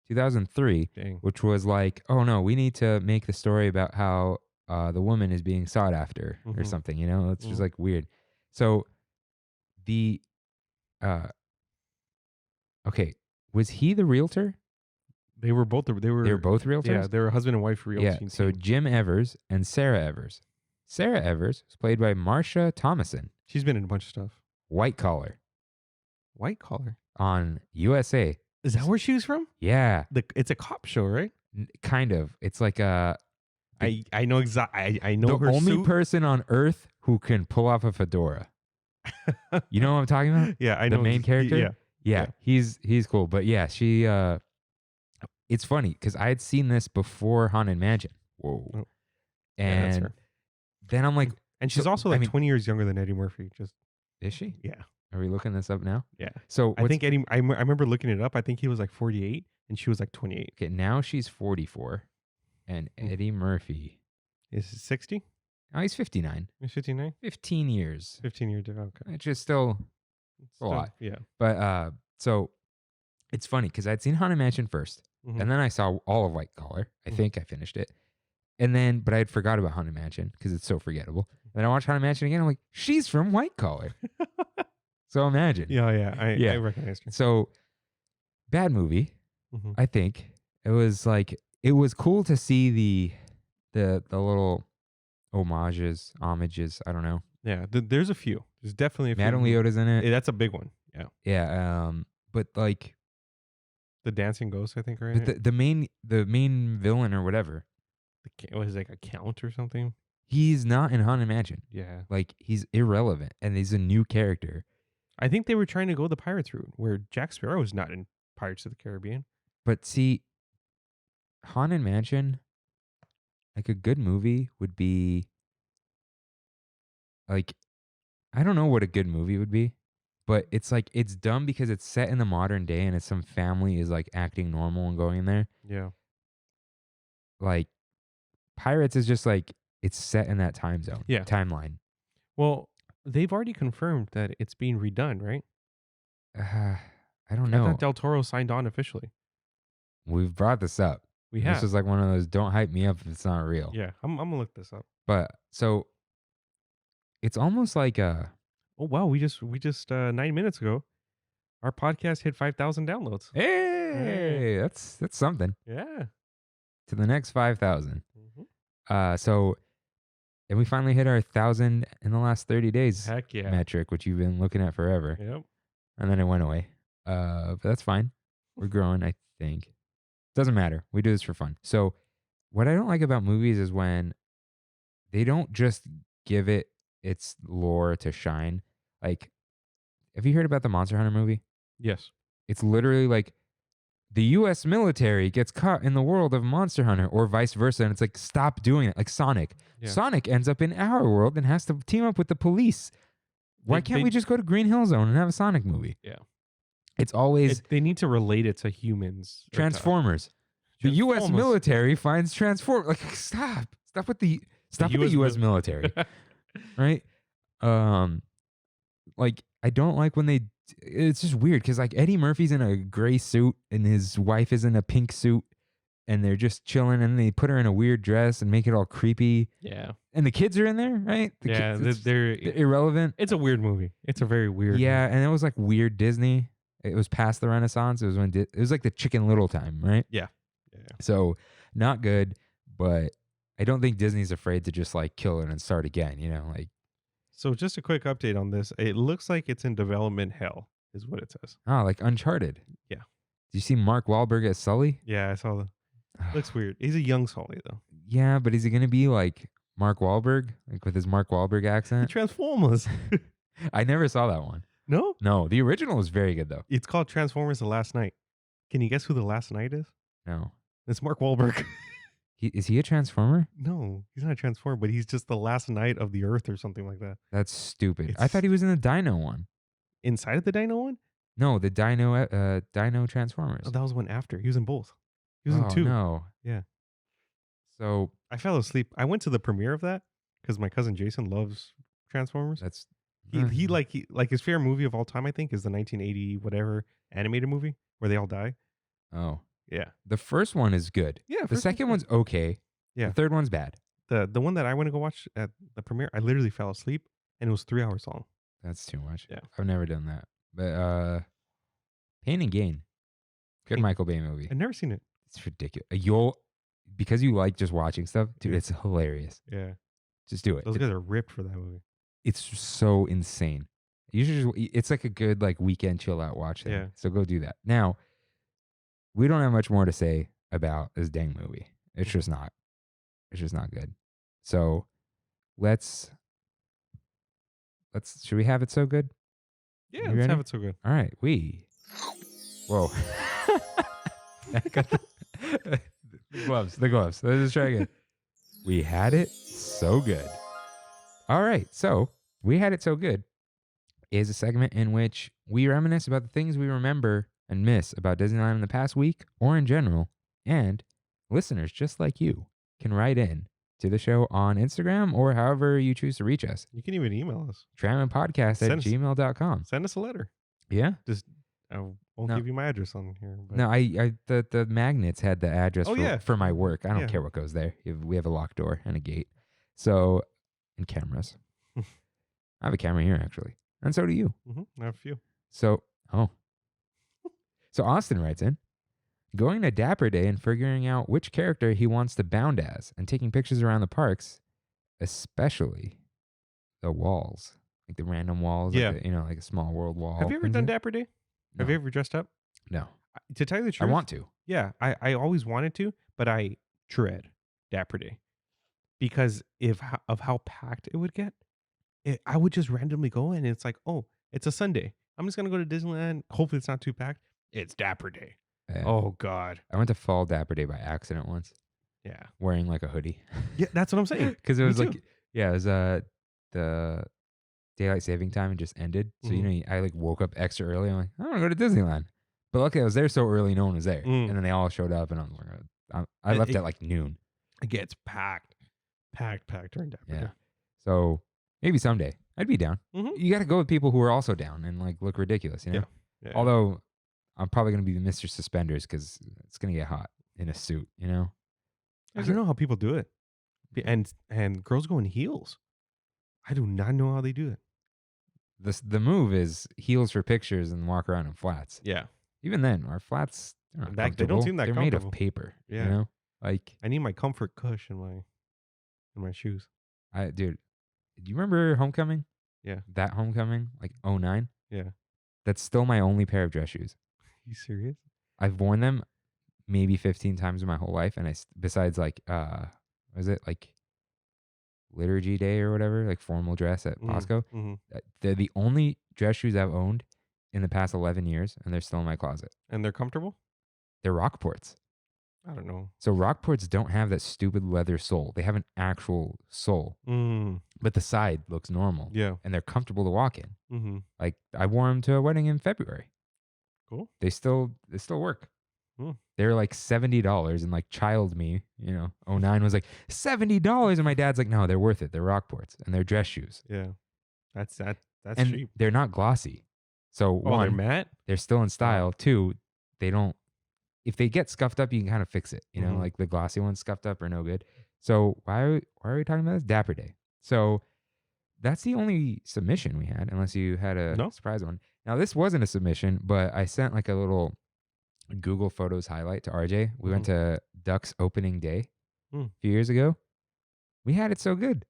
Speaker 1: 2003,
Speaker 2: Dang.
Speaker 1: which was like, oh no, we need to make the story about how the woman is being sought after or
Speaker 2: Mhm.
Speaker 1: something. You know, it's just
Speaker 2: Mhm.
Speaker 1: like weird. So the okay, was he the realtor?
Speaker 2: They were both
Speaker 1: They were both realtors.
Speaker 2: Yeah, they were husband and wife realty.
Speaker 1: Yeah. So
Speaker 2: team.
Speaker 1: Jim Evers and Sarah Evers. Sarah Evers was played by Marsha Thomason,
Speaker 2: She's been in a bunch of stuff.
Speaker 1: white collar
Speaker 2: White collar.
Speaker 1: on USA.
Speaker 2: Is that where she was from?
Speaker 1: Yeah,
Speaker 2: It's a cop show, right?
Speaker 1: kind of. It's like
Speaker 2: I know exactly. I know
Speaker 1: the
Speaker 2: her
Speaker 1: only
Speaker 2: suit.
Speaker 1: person on earth who can pull off a fedora. You know what I'm talking about?
Speaker 2: Yeah, I
Speaker 1: The
Speaker 2: know
Speaker 1: main character?
Speaker 2: Yeah,
Speaker 1: Yeah, he's cool. But yeah, she it's funny because I had seen this before Haunted Mansion. Whoa.
Speaker 2: Oh. Yeah, that's
Speaker 1: And
Speaker 2: her.
Speaker 1: then I'm like,
Speaker 2: And she's
Speaker 1: so,
Speaker 2: also
Speaker 1: I
Speaker 2: like
Speaker 1: mean-
Speaker 2: 20 years younger than Eddie Murphy. Just
Speaker 1: is she?
Speaker 2: yeah,
Speaker 1: Are we looking this up now?
Speaker 2: yeah.
Speaker 1: So
Speaker 2: I think Eddie. I remember looking it up. I think he was like 48, and she was like 28.
Speaker 1: okay, now she's 44, and
Speaker 2: Mm.
Speaker 1: Eddie Murphy,
Speaker 2: Is it 60?
Speaker 1: oh, he's 59.
Speaker 2: Is 59?
Speaker 1: 15 years.
Speaker 2: 15 years. Okay.
Speaker 1: Which is still a
Speaker 2: Still,
Speaker 1: lot.
Speaker 2: Yeah.
Speaker 1: But so it's funny because I'd seen Haunted Mansion first,
Speaker 2: Mhm.
Speaker 1: and then I saw all of White Collar. I
Speaker 2: Mhm.
Speaker 1: think I finished it, and then but I had forgot about Haunted Mansion because it's so forgettable. And then I watched Haunted Mansion again. I'm like, she's from White Collar. So imagine.
Speaker 2: Yeah.
Speaker 1: Yeah.
Speaker 2: I recognized her.
Speaker 1: So bad movie.
Speaker 2: Mhm.
Speaker 1: I think it was like it was cool to see the little homages. I don't know.
Speaker 2: Yeah. There's a few. There's definitely a few.
Speaker 1: Matt and Leota's in it.
Speaker 2: That's a big one. Yeah.
Speaker 1: Yeah. But like
Speaker 2: The dancing ghost, I think, right?
Speaker 1: but the main villain or whatever,
Speaker 2: What is it, like a count or something?
Speaker 1: he's not in Haunted Mansion.
Speaker 2: Yeah.
Speaker 1: Like he's irrelevant and he's a new character.
Speaker 2: I think they were trying to go the Pirates route, where Jack Sparrow is not in Pirates of the Caribbean.
Speaker 1: But see, Haunted Mansion, like a good movie would be like, I don't know what a good movie would be, but it's like, it's dumb because it's set in the modern day and it's some family is like acting normal and going in there.
Speaker 2: Yeah.
Speaker 1: Like, Pirates is just like, it's set in that time zone,
Speaker 2: Yeah.
Speaker 1: timeline.
Speaker 2: Well, they've already confirmed that it's being redone, right?
Speaker 1: I don't
Speaker 2: I
Speaker 1: know.
Speaker 2: thought Del Toro signed on officially.
Speaker 1: We've brought this up.
Speaker 2: We
Speaker 1: This
Speaker 2: have.
Speaker 1: is like one of those don't hype me up if it's not real.
Speaker 2: Yeah, I'm gonna look this up.
Speaker 1: But so it's almost like
Speaker 2: Oh wow, we just 9 minutes ago, our podcast hit 5,000 downloads.
Speaker 1: hey, that's something.
Speaker 2: Yeah.
Speaker 1: To the next 5,000.
Speaker 2: Mm-hmm.
Speaker 1: So and we finally hit our 1,000 in the last 30 days
Speaker 2: Heck yeah.
Speaker 1: metric, which you've been looking at forever.
Speaker 2: Yep.
Speaker 1: And then it went away. But that's fine. We're growing, I think. Doesn't matter. We do this for fun. So what I don't like about movies is when they don't just give it its lore to shine. Like, have you heard about the Monster Hunter movie?
Speaker 2: Yes.
Speaker 1: It's literally like the U.S. military gets caught in the world of Monster Hunter or vice versa. And it's like, stop doing it. Like Sonic.
Speaker 2: Yeah.
Speaker 1: Sonic ends up in our world and has to team up with the police. Why can't
Speaker 2: They-
Speaker 1: we just go to Green Hill Zone and have a Sonic movie?
Speaker 2: Yeah.
Speaker 1: It's always
Speaker 2: They need to relate it to humans. or to-
Speaker 1: Transformers. The U.S.
Speaker 2: Transformers.
Speaker 1: military finds Transformers. Like, stop with the
Speaker 2: US
Speaker 1: U.S. military, right? Like, I don't like when they. It's just weird because like Eddie Murphy's in a gray suit and his wife is in a pink suit, and they're just chilling, and they put her in a weird dress and make it all creepy.
Speaker 2: Yeah.
Speaker 1: And the kids are in there, right? The
Speaker 2: Yeah.
Speaker 1: kids,
Speaker 2: They're
Speaker 1: they're irrelevant.
Speaker 2: It's a weird movie. It's a very weird.
Speaker 1: Yeah, and it was like weird Disney. It was past the Renaissance. It was when it was like the Chicken Little time, right?
Speaker 2: Yeah.
Speaker 1: So not good, but I don't think Disney's afraid to just like kill it and start again. You know, like
Speaker 2: So just a quick update on this. It looks like it's in development hell, is what it says.
Speaker 1: like Uncharted.
Speaker 2: Yeah.
Speaker 1: Do you see Mark Wahlberg as Sully?
Speaker 2: Yeah, I saw the. Looks weird. He's a young Sully though.
Speaker 1: Yeah, but is he gonna be like Mark Wahlberg, like with his Mark Wahlberg
Speaker 2: He
Speaker 1: accent?
Speaker 2: Transformers.
Speaker 1: I never saw that one.
Speaker 2: No,
Speaker 1: No, the original was very good though.
Speaker 2: it's called Transformers: The Last Night. Can you guess who the Last Night is?
Speaker 1: No,
Speaker 2: It's Mark Wahlberg.
Speaker 1: is he a Transformer?
Speaker 2: No, he's not a Transformer, but he's just the last night of the Earth or something like that.
Speaker 1: That's stupid. I
Speaker 2: It's-
Speaker 1: thought he was in the Dino one.
Speaker 2: Inside of the Dino one?
Speaker 1: No, the Dino Transformers.
Speaker 2: Oh, that was one after. He was in both. He was
Speaker 1: Oh,
Speaker 2: in two.
Speaker 1: No.
Speaker 2: Yeah.
Speaker 1: So
Speaker 2: I fell asleep. I went to the premiere of that because my cousin Jason loves Transformers.
Speaker 1: that's
Speaker 2: He like his favorite movie of all time, I think, is the 1980 whatever animated movie where they all die.
Speaker 1: Oh,
Speaker 2: Yeah.
Speaker 1: the first one is good.
Speaker 2: Yeah.
Speaker 1: The second one's okay.
Speaker 2: Yeah.
Speaker 1: The third one's bad.
Speaker 2: the one that I went to go watch at the premiere, I literally fell asleep and it was 3 hours long.
Speaker 1: That's too much.
Speaker 2: Yeah.
Speaker 1: I've never done that. But Pain and Gain. Good
Speaker 2: Pain-
Speaker 1: Michael Bay movie.
Speaker 2: I've never seen it.
Speaker 1: It's ridiculous. Because you like just watching stuff, dude,
Speaker 2: Yeah.
Speaker 1: it's hilarious.
Speaker 2: Yeah.
Speaker 1: Just do it.
Speaker 2: Those guys are ripped for that movie.
Speaker 1: It's so insane. You should just, it's like a good like weekend chill out watch thing.
Speaker 2: Yeah.
Speaker 1: So go do that. Now, we don't have much more to say about this dang movie. It's just not. It's just not good. So let's should we have it so good?
Speaker 2: Yeah,
Speaker 1: You
Speaker 2: let's
Speaker 1: ready?
Speaker 2: have it so good.
Speaker 1: All right, whoa. I got the gloves. Let's just try again. We had it so good. All right, so we had it so good is a segment in which we reminisce about the things we remember and miss about Disneyland in the past week or in general, and listeners just like you can write in to the show on Instagram or however you choose to reach us.
Speaker 2: You can even email us.
Speaker 1: Tramminpodcast
Speaker 2: Send
Speaker 1: at
Speaker 2: us-
Speaker 1: gmail.com.
Speaker 2: Send us a letter.
Speaker 1: Yeah?
Speaker 2: I won't
Speaker 1: No.
Speaker 2: give you my address on here. But
Speaker 1: No, the magnets had the address
Speaker 2: Oh,
Speaker 1: for,
Speaker 2: yeah.
Speaker 1: for my work. I don't
Speaker 2: Yeah.
Speaker 1: care what goes there. We have a locked door and a gate. So, and cameras. I have a camera here actually. And so do you.
Speaker 2: I have a few.
Speaker 1: So, So Austin writes in, going to Dapper Day and figuring out which character he wants to bound as and taking pictures around the parks, especially the walls, like the random walls,
Speaker 2: Yeah.
Speaker 1: like like a small world wall.
Speaker 2: Have you ever
Speaker 1: things
Speaker 2: done
Speaker 1: like-
Speaker 2: Dapper Day?
Speaker 1: No.
Speaker 2: Have you ever dressed up?
Speaker 1: No.
Speaker 2: To tell you the
Speaker 1: I
Speaker 2: truth,
Speaker 1: want to.
Speaker 2: Yeah, I always wanted to, but I dread Dapper Day because of how packed it would get. I would just randomly go and it's like, oh, it's a Sunday. I'm just gonna go to Disneyland. Hopefully it's not too packed. It's Dapper Day.
Speaker 1: Yeah.
Speaker 2: Oh God.
Speaker 1: I went to Fall Dapper Day by accident once,
Speaker 2: Yeah.
Speaker 1: wearing like a hoodie.
Speaker 2: Yeah, that's what I'm saying.
Speaker 1: Because it
Speaker 2: Me
Speaker 1: was
Speaker 2: too.
Speaker 1: like, yeah, it was the daylight saving time and just ended. So I like woke up extra early. I'm like, I want to go to Disneyland, but luckily I was there so early, no one was there, and then they all showed up, and I'm like, I left at like noon.
Speaker 2: It gets packed during Dapper Day.
Speaker 1: So maybe someday I'd be down.
Speaker 2: Mhm.
Speaker 1: You got to go with people who are also down and like look ridiculous, you know.
Speaker 2: Yeah.
Speaker 1: Although I'm probably gonna be the Mr. Suspenders because it's gonna get hot in a suit, you know.
Speaker 2: I don't know how people do it, and girls go in heels. I do not know how they do it.
Speaker 1: The move is heels for pictures and walk around in flats.
Speaker 2: Yeah.
Speaker 1: Even then, our flats they're not
Speaker 2: They don't
Speaker 1: comfortable.
Speaker 2: seem that
Speaker 1: They're made of
Speaker 2: comfortable.
Speaker 1: paper.
Speaker 2: Yeah.
Speaker 1: You know, like
Speaker 2: I need my comfort cush in my shoes.
Speaker 1: dude, do you remember Homecoming?
Speaker 2: Yeah.
Speaker 1: That Homecoming, like 09?
Speaker 2: Yeah.
Speaker 1: That's still my only pair of dress shoes.
Speaker 2: You serious?
Speaker 1: I've worn them maybe 15 times in my whole life, and besides like was it like liturgy day or whatever, like formal dress at Bosco. They're the only dress shoes I've owned in the past 11 years, and they're still in my closet.
Speaker 2: And they're comfortable?
Speaker 1: They're Rockports.
Speaker 2: I don't know.
Speaker 1: So Rockports don't have that stupid leather sole. They have an actual sole, but the side looks normal.
Speaker 2: Yeah.
Speaker 1: And they're comfortable to walk in.
Speaker 2: Mm-hmm.
Speaker 1: Like I wore them to a wedding in February.
Speaker 2: Cool.
Speaker 1: They still work. They were like $70, and like child me, 09 was like $70, and my dad's like, no, they're worth it. They're Rockports, and they're dress shoes.
Speaker 2: Yeah, that's
Speaker 1: and
Speaker 2: cheap.
Speaker 1: They're not glossy. So one,
Speaker 2: they're matte.
Speaker 1: They're still in style. Two, they don't. If they get scuffed up, you can kind of fix it. Like the glossy ones scuffed up are no good. So why are we talking about this? Dapper Day. So that's the only submission we had, unless you had a surprise one. Now this wasn't a submission, but I sent like a little Google Photos highlight to RJ. We went to Ducks opening day a few years ago. We had it so good.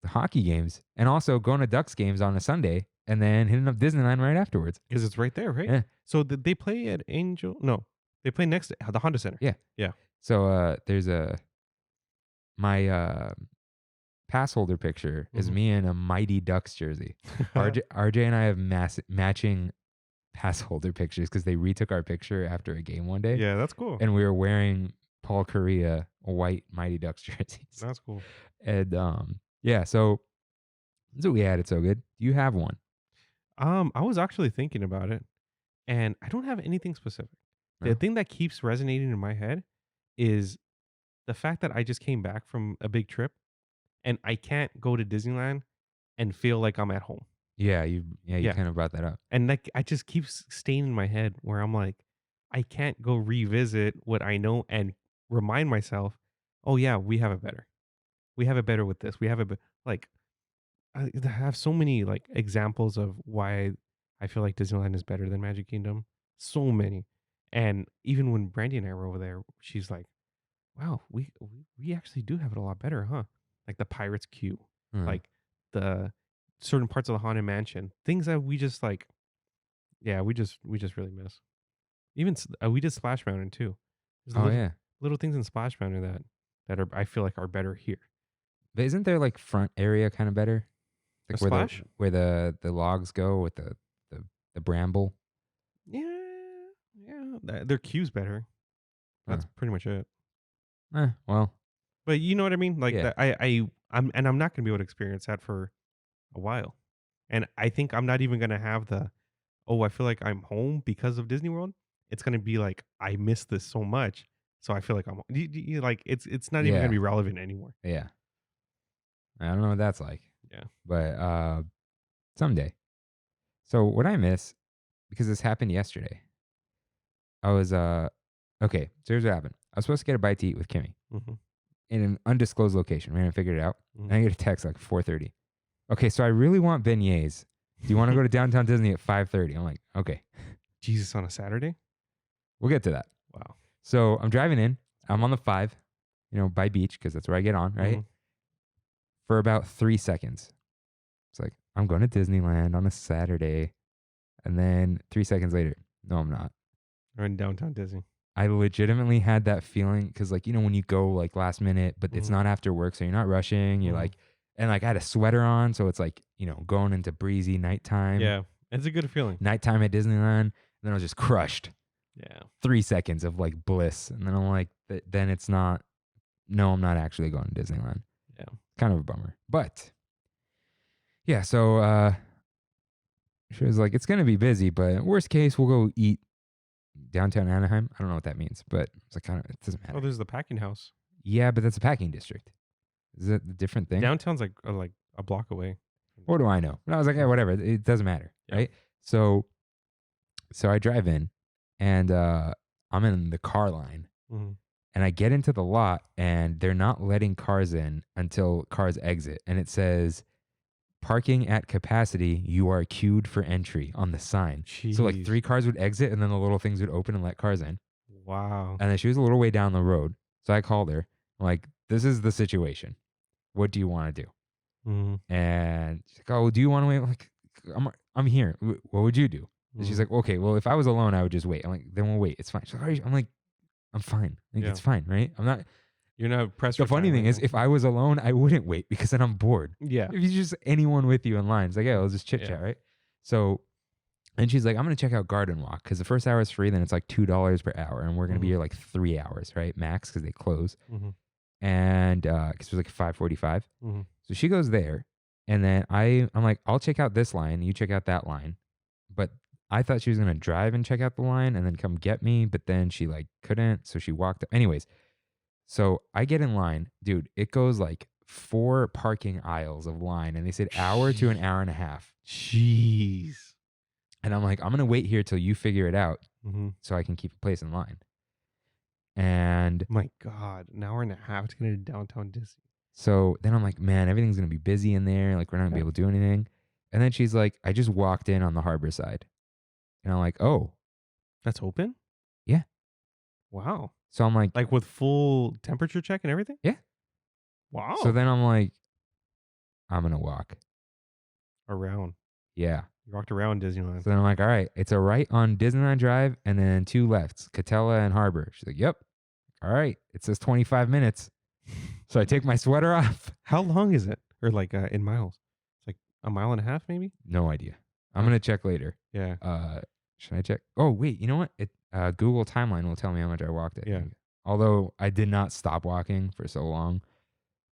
Speaker 1: The hockey games, and also going to Ducks games on a Sunday, and then hitting up Disneyland right afterwards.
Speaker 2: Because it's right there, right?
Speaker 1: Yeah.
Speaker 2: So did they play at Angel? No, they play next to the Honda Center.
Speaker 1: Yeah.
Speaker 2: Yeah.
Speaker 1: So there's my pass holder picture is me in a Mighty Ducks jersey. RJ and I have matching pass holder pictures because they retook our picture after a game one day.
Speaker 2: Yeah, that's cool.
Speaker 1: And we were wearing Paul Correa white Mighty Ducks jerseys.
Speaker 2: That's cool.
Speaker 1: And yeah, so that's what we had. It's so good. Do you have one?
Speaker 2: I was actually thinking about it, and I don't have anything specific. The thing that keeps resonating in my head is the fact that I just came back from a big trip, and I can't go to Disneyland and feel like I'm at home.
Speaker 1: Yeah, you kind of brought that up.
Speaker 2: And like I just keeps staying in my head where I'm like, I can't go revisit what I know and remind myself, oh yeah, we have it better. We have it better with this. We have it like I have so many like examples of why I feel like Disneyland is better than Magic Kingdom. So many. And even when Brandy and I were over there, she's like, wow, we actually do have it a lot better, huh? Like the Pirates queue, like the certain parts of the Haunted Mansion, things that we just like, yeah, we just really miss. Even we did Splash Mountain too. There's little things in Splash Mountain that are I feel like are better here.
Speaker 1: But isn't there like front area kind of better? Like where the logs go with the bramble.
Speaker 2: Yeah, their queue's better. That's pretty much it.
Speaker 1: Well,
Speaker 2: but you know what I mean. Like I'm not gonna be able to experience that for a while, and I think I'm not even gonna have I feel like I'm home because of Disney World. It's gonna be like I miss this so much, so I feel like I'm like it's not even gonna be relevant anymore.
Speaker 1: Yeah, I don't know what that's like.
Speaker 2: Yeah,
Speaker 1: but someday. So what I miss, because this happened yesterday, I was okay. So here's what happened. I was supposed to get a bite to eat with Kimmy in an undisclosed location. We hadn't figured it out. And I get a text like 4:30. Okay, so I really want beignets. Do you want to go to downtown Disney at 5:30? I'm like, okay.
Speaker 2: Jesus, on a Saturday?
Speaker 1: We'll get to that.
Speaker 2: Wow.
Speaker 1: So I'm driving in. I'm on the 5, by beach because that's where I get on, right? For about 3 seconds. It's like, I'm going to Disneyland on a Saturday. And then 3 seconds later, no, I'm not.
Speaker 2: We're in downtown Disney.
Speaker 1: I legitimately had that feeling because, like, when you go like last minute, but it's not after work, so you're not rushing. You're like, and like I had a sweater on, so it's like, going into breezy nighttime.
Speaker 2: Yeah. It's a good feeling.
Speaker 1: Nighttime at Disneyland, and then I was just crushed.
Speaker 2: Yeah.
Speaker 1: 3 seconds of like bliss, and then I'm like, then it's not. No, I'm not actually going to Disneyland.
Speaker 2: Yeah.
Speaker 1: Kind of a bummer, but yeah. So she was like, it's gonna be busy, but worst case, we'll go eat downtown Anaheim. I don't know what that means, but it's like kind of it doesn't matter.
Speaker 2: Oh, there's the packing house.
Speaker 1: Yeah, but that's a packing district. Is it a different thing?
Speaker 2: Downtown's like a block away.
Speaker 1: What do I know? And I was like, yeah, whatever. It doesn't matter,
Speaker 2: Yeah.
Speaker 1: right? So I drive in, and I'm in the car line, and I get into the lot, and they're not letting cars in until cars exit, and it says, "Parking at capacity. You are queued for entry" on the sign. So like 3 cars would exit, and then the little things would open and let cars in.
Speaker 2: Wow.
Speaker 1: And then she was a little way down the road, so I called her. I'm like, "This is the situation. What do you want to do?" And she's like, "Oh, do you want to wait?" I'm like, I'm here. What would you do? And she's like, "Okay, well, if I was alone, I would just wait." I'm like, "Then we'll wait. It's fine." She's like, I'm like, "I'm fine. Like, It's fine, right? I'm not."
Speaker 2: You're not pressed.
Speaker 1: The funny thing is, if I was alone, I wouldn't wait because then I'm bored.
Speaker 2: Yeah.
Speaker 1: If you just anyone with you in line, it's like, yeah, we'll just chit chat, right? So, and she's like, "I'm gonna check out Garden Walk because the first hour is free. Then it's like $2 per hour, and we're gonna be here like 3 hours, right, max, because they close." And because it was like 5:45. So she goes there, and then I'm like, "I'll check out this line. You check out that line." But I thought she was gonna drive and check out the line and then come get me, but then she like couldn't, so she walked. Anyways, so I get in line, dude. It goes like 4 parking aisles of line, and they said hour to an hour and a half.
Speaker 2: Jeez.
Speaker 1: And I'm like, I'm gonna wait here till you figure it out, so I can keep a place in line. And
Speaker 2: my God, an hour and a half to get into downtown Disney.
Speaker 1: So then I'm like, man, everything's gonna be busy in there. Like we're not gonna be able to do anything. And then she's like, I just walked in on the harbor side, and I'm like, oh,
Speaker 2: that's open?
Speaker 1: Yeah.
Speaker 2: Wow.
Speaker 1: So I'm like
Speaker 2: with full temperature check and everything?
Speaker 1: Yeah.
Speaker 2: Wow.
Speaker 1: So then I'm like, I'm gonna walk
Speaker 2: around.
Speaker 1: Yeah.
Speaker 2: You walked around Disneyland.
Speaker 1: So then I'm like, all right, it's a right on Disneyland Drive and then 2 lefts, Catella and Harbor. She's like, yep. All right. It says 25 minutes. So I take my sweater off.
Speaker 2: How long is it? Or like in miles? It's like a mile and a half maybe?
Speaker 1: No idea. I'm going to check later.
Speaker 2: Yeah.
Speaker 1: Should I check? Oh, wait. You know what? Google Timeline will tell me how much I walked it.
Speaker 2: Yeah.
Speaker 1: Although I did not stop walking for so long.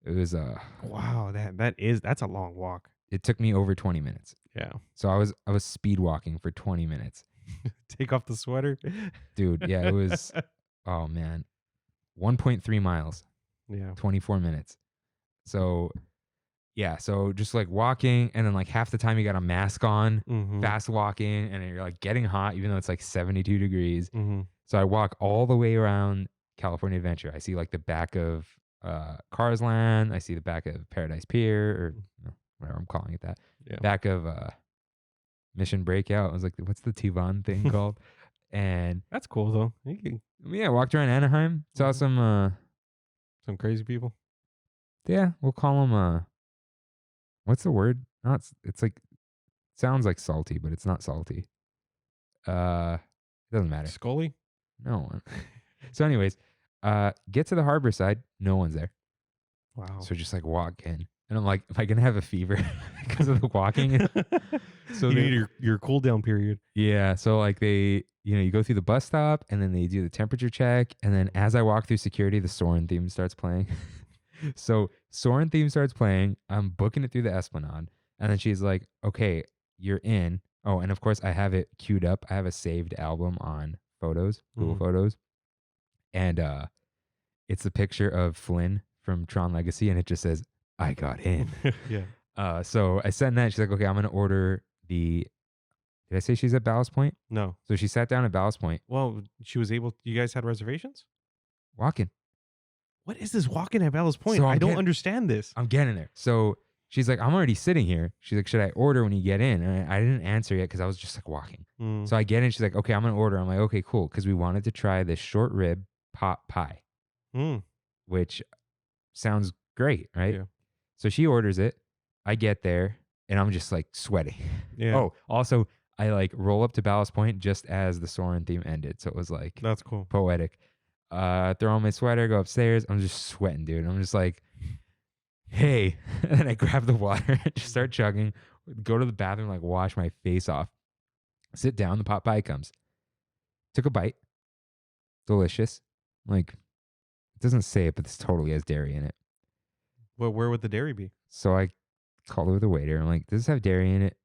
Speaker 1: It was
Speaker 2: wow, that's a long walk.
Speaker 1: It took me over 20 minutes.
Speaker 2: Yeah.
Speaker 1: So I was speed walking for 20 minutes.
Speaker 2: Take off the sweater.
Speaker 1: Dude, yeah, it was oh man. 1.3 miles.
Speaker 2: Yeah.
Speaker 1: 24 minutes. So yeah, so just like walking, and then like half the time you got a mask on, fast walking, and you're like getting hot even though it's like 72 degrees. So I walk all the way around California Adventure. I see like the back of Cars Land. I see the back of Paradise Pier, or whatever I'm calling it that.
Speaker 2: Yeah.
Speaker 1: Back of Mission Breakout. I was like, what's the Tivon thing called? And
Speaker 2: that's cool though.
Speaker 1: Yeah, walked around Anaheim. Saw some
Speaker 2: crazy people.
Speaker 1: Yeah, we'll call them what's the word? No, it's like sounds like salty, but it's not salty. It doesn't matter.
Speaker 2: Scully?
Speaker 1: No. So anyways, get to the harbor side, no one's there.
Speaker 2: Wow.
Speaker 1: So just like walk in. And I'm like, am I gonna have a fever because of the walking?
Speaker 2: So you need your cool down period.
Speaker 1: Yeah. So like you go through the bus stop, and then they do the temperature check, and then as I walk through security, the Soarin' theme starts playing. So Soarin' theme starts playing. I'm booking it through the Esplanade, and then she's like, "Okay, you're in." Oh, and of course I have it queued up. I have a saved album on Photos, Google Photos, and it's a picture of Flynn from Tron Legacy, and it just says, I got in.
Speaker 2: Yeah.
Speaker 1: So I sent that. She's like, okay, I'm going to order did I say she's at Ballast Point?
Speaker 2: No.
Speaker 1: So she sat down at Ballast Point.
Speaker 2: Well, she was able, you guys had reservations?
Speaker 1: Walking.
Speaker 2: What is this walking at Ballast Point?
Speaker 1: So
Speaker 2: I don't understand this.
Speaker 1: I'm getting there. So she's like, I'm already sitting here. She's like, should I order when you get in? And I didn't answer yet because I was just like walking. So I get in. She's like, okay, I'm going to order. I'm like, okay, cool. Because we wanted to try this short rib pot pie, which sounds great, right?
Speaker 2: Yeah.
Speaker 1: So she orders it. I get there, and I'm just like sweating.
Speaker 2: Yeah.
Speaker 1: Oh, also, I like roll up to Ballast Point just as the Soarin' theme ended. So it was like
Speaker 2: that's cool,
Speaker 1: poetic. Throw on my sweater, go upstairs. I'm just sweating, dude. I'm just like, hey. And then I grab the water and just start chugging, go to the bathroom, like wash my face off. Sit down. The pot pie comes. Took a bite. Delicious. Like, it doesn't say it, but this totally has dairy in it.
Speaker 2: Well, where would the dairy be?
Speaker 1: So I called over the waiter. I'm like, does this have dairy in it?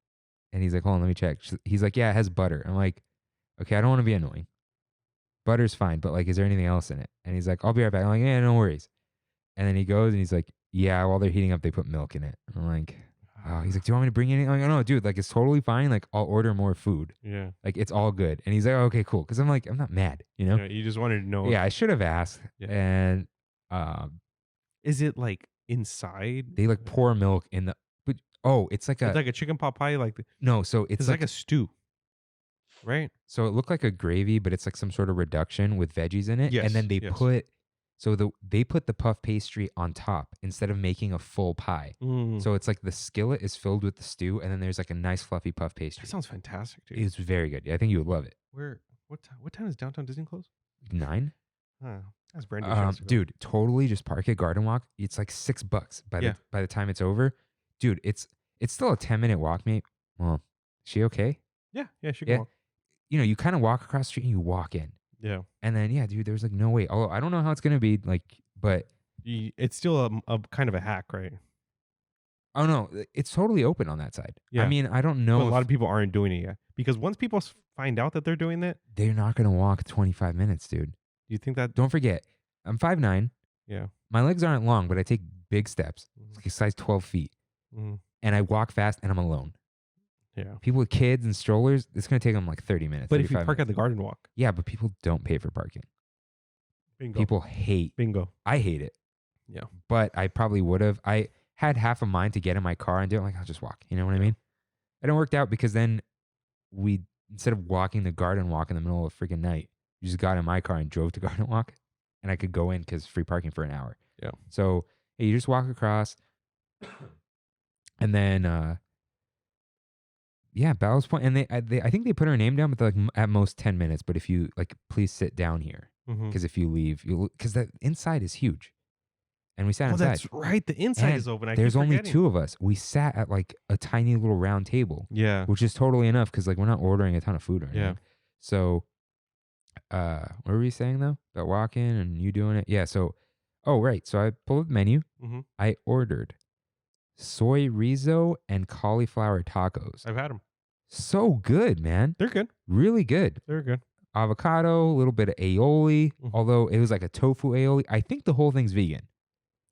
Speaker 1: And he's like, hold on, let me check. He's like, yeah, it has butter. I'm like, okay, I don't want to be annoying. Butter's fine, but like, is there anything else in it? And he's like, I'll be right back. I'm like, yeah, no worries. And then he goes and he's like, yeah, while they're heating up, they put milk in it. I'm like, oh, he's like, do you want me to bring anything? I'm like, no, dude, like, it's totally fine. Like, I'll order more food.
Speaker 2: Yeah.
Speaker 1: Like, it's all good. And he's like, oh, okay, cool. Because I'm like, I'm not mad, you know?
Speaker 2: Yeah, you just wanted to know.
Speaker 1: Yeah, I should have asked.
Speaker 2: Yeah.
Speaker 1: And
Speaker 2: Is it like inside?
Speaker 1: they like pour milk in the, but it's like
Speaker 2: It's like a chicken pot pie.
Speaker 1: no, so
Speaker 2: It's like a stew, right?
Speaker 1: so it looked like a gravy, but it's like some sort of reduction with veggies in it.
Speaker 2: Yes,
Speaker 1: And then they
Speaker 2: yes.
Speaker 1: they put the puff pastry on top instead of making a full pie.
Speaker 2: Mm.
Speaker 1: So it's like the skillet is filled with the stew, and then there's like a nice fluffy puff pastry.
Speaker 2: That sounds fantastic, dude.
Speaker 1: It's very good. I think you would love it.
Speaker 2: What time is Downtown Disney close?
Speaker 1: 9?
Speaker 2: That's brand new.
Speaker 1: Dude, totally just park at Garden Walk. It's like $6 by the time it's over. Dude, it's still a 10-minute walk, mate. Well, she okay?
Speaker 2: Yeah, she can
Speaker 1: Yeah.
Speaker 2: walk.
Speaker 1: You know, you kind of walk across the street and you walk in.
Speaker 2: Yeah.
Speaker 1: And then, yeah, dude, there's like no way. Although I don't know how it's going to be, like, but.
Speaker 2: It's still a kind of a hack, right?
Speaker 1: Oh, no, it's totally open on that side.
Speaker 2: Yeah.
Speaker 1: I mean, I don't know.
Speaker 2: But a lot of people aren't doing it yet. Because once people find out that they're doing that.
Speaker 1: They're not going to walk 25 minutes, dude.
Speaker 2: Do you think that?
Speaker 1: Don't forget, I'm 5'9".
Speaker 2: Yeah.
Speaker 1: My legs aren't long, but I take big steps. It's like a size 12 feet.
Speaker 2: Mm.
Speaker 1: And I walk fast and I'm alone.
Speaker 2: Yeah.
Speaker 1: People with kids and strollers, it's going to take them like 30 minutes.
Speaker 2: But if you
Speaker 1: 35
Speaker 2: park at
Speaker 1: minutes.
Speaker 2: the Garden Walk.
Speaker 1: Yeah, but people don't pay for parking.
Speaker 2: Bingo.
Speaker 1: People hate.
Speaker 2: Bingo.
Speaker 1: I hate it.
Speaker 2: Yeah.
Speaker 1: But I probably would have. I had half a mind to get in my car and do it. Like, I'll just walk. You know what I mean? And it worked out because then instead of walking the Garden Walk in the middle of a freaking night, you just got in my car and drove to Garden Walk. And I could go in because free parking for an hour.
Speaker 2: Yeah.
Speaker 1: So you just walk across. And then, Ballast Point. And I think they put her name down, but they're like at most 10 minutes. But if you like, please sit down here. Because if you leave, because the inside is huge. And we sat inside.
Speaker 2: That's right. The inside
Speaker 1: And
Speaker 2: is open.
Speaker 1: there's only 2 of us. We sat at like a tiny little round table.
Speaker 2: Yeah.
Speaker 1: Which is totally enough because like we're not ordering a ton of food or anything.
Speaker 2: Yeah.
Speaker 1: So, what were we saying though? About walking and you doing it? Yeah. So, right. So I pulled up the menu.
Speaker 2: Mm-hmm.
Speaker 1: I ordered soy rizo and cauliflower tacos.
Speaker 2: I've had them.
Speaker 1: So good, man.
Speaker 2: They're good.
Speaker 1: Really good.
Speaker 2: They're good.
Speaker 1: Avocado, a little bit of aioli, although it was like a tofu aioli. I think the whole thing's vegan.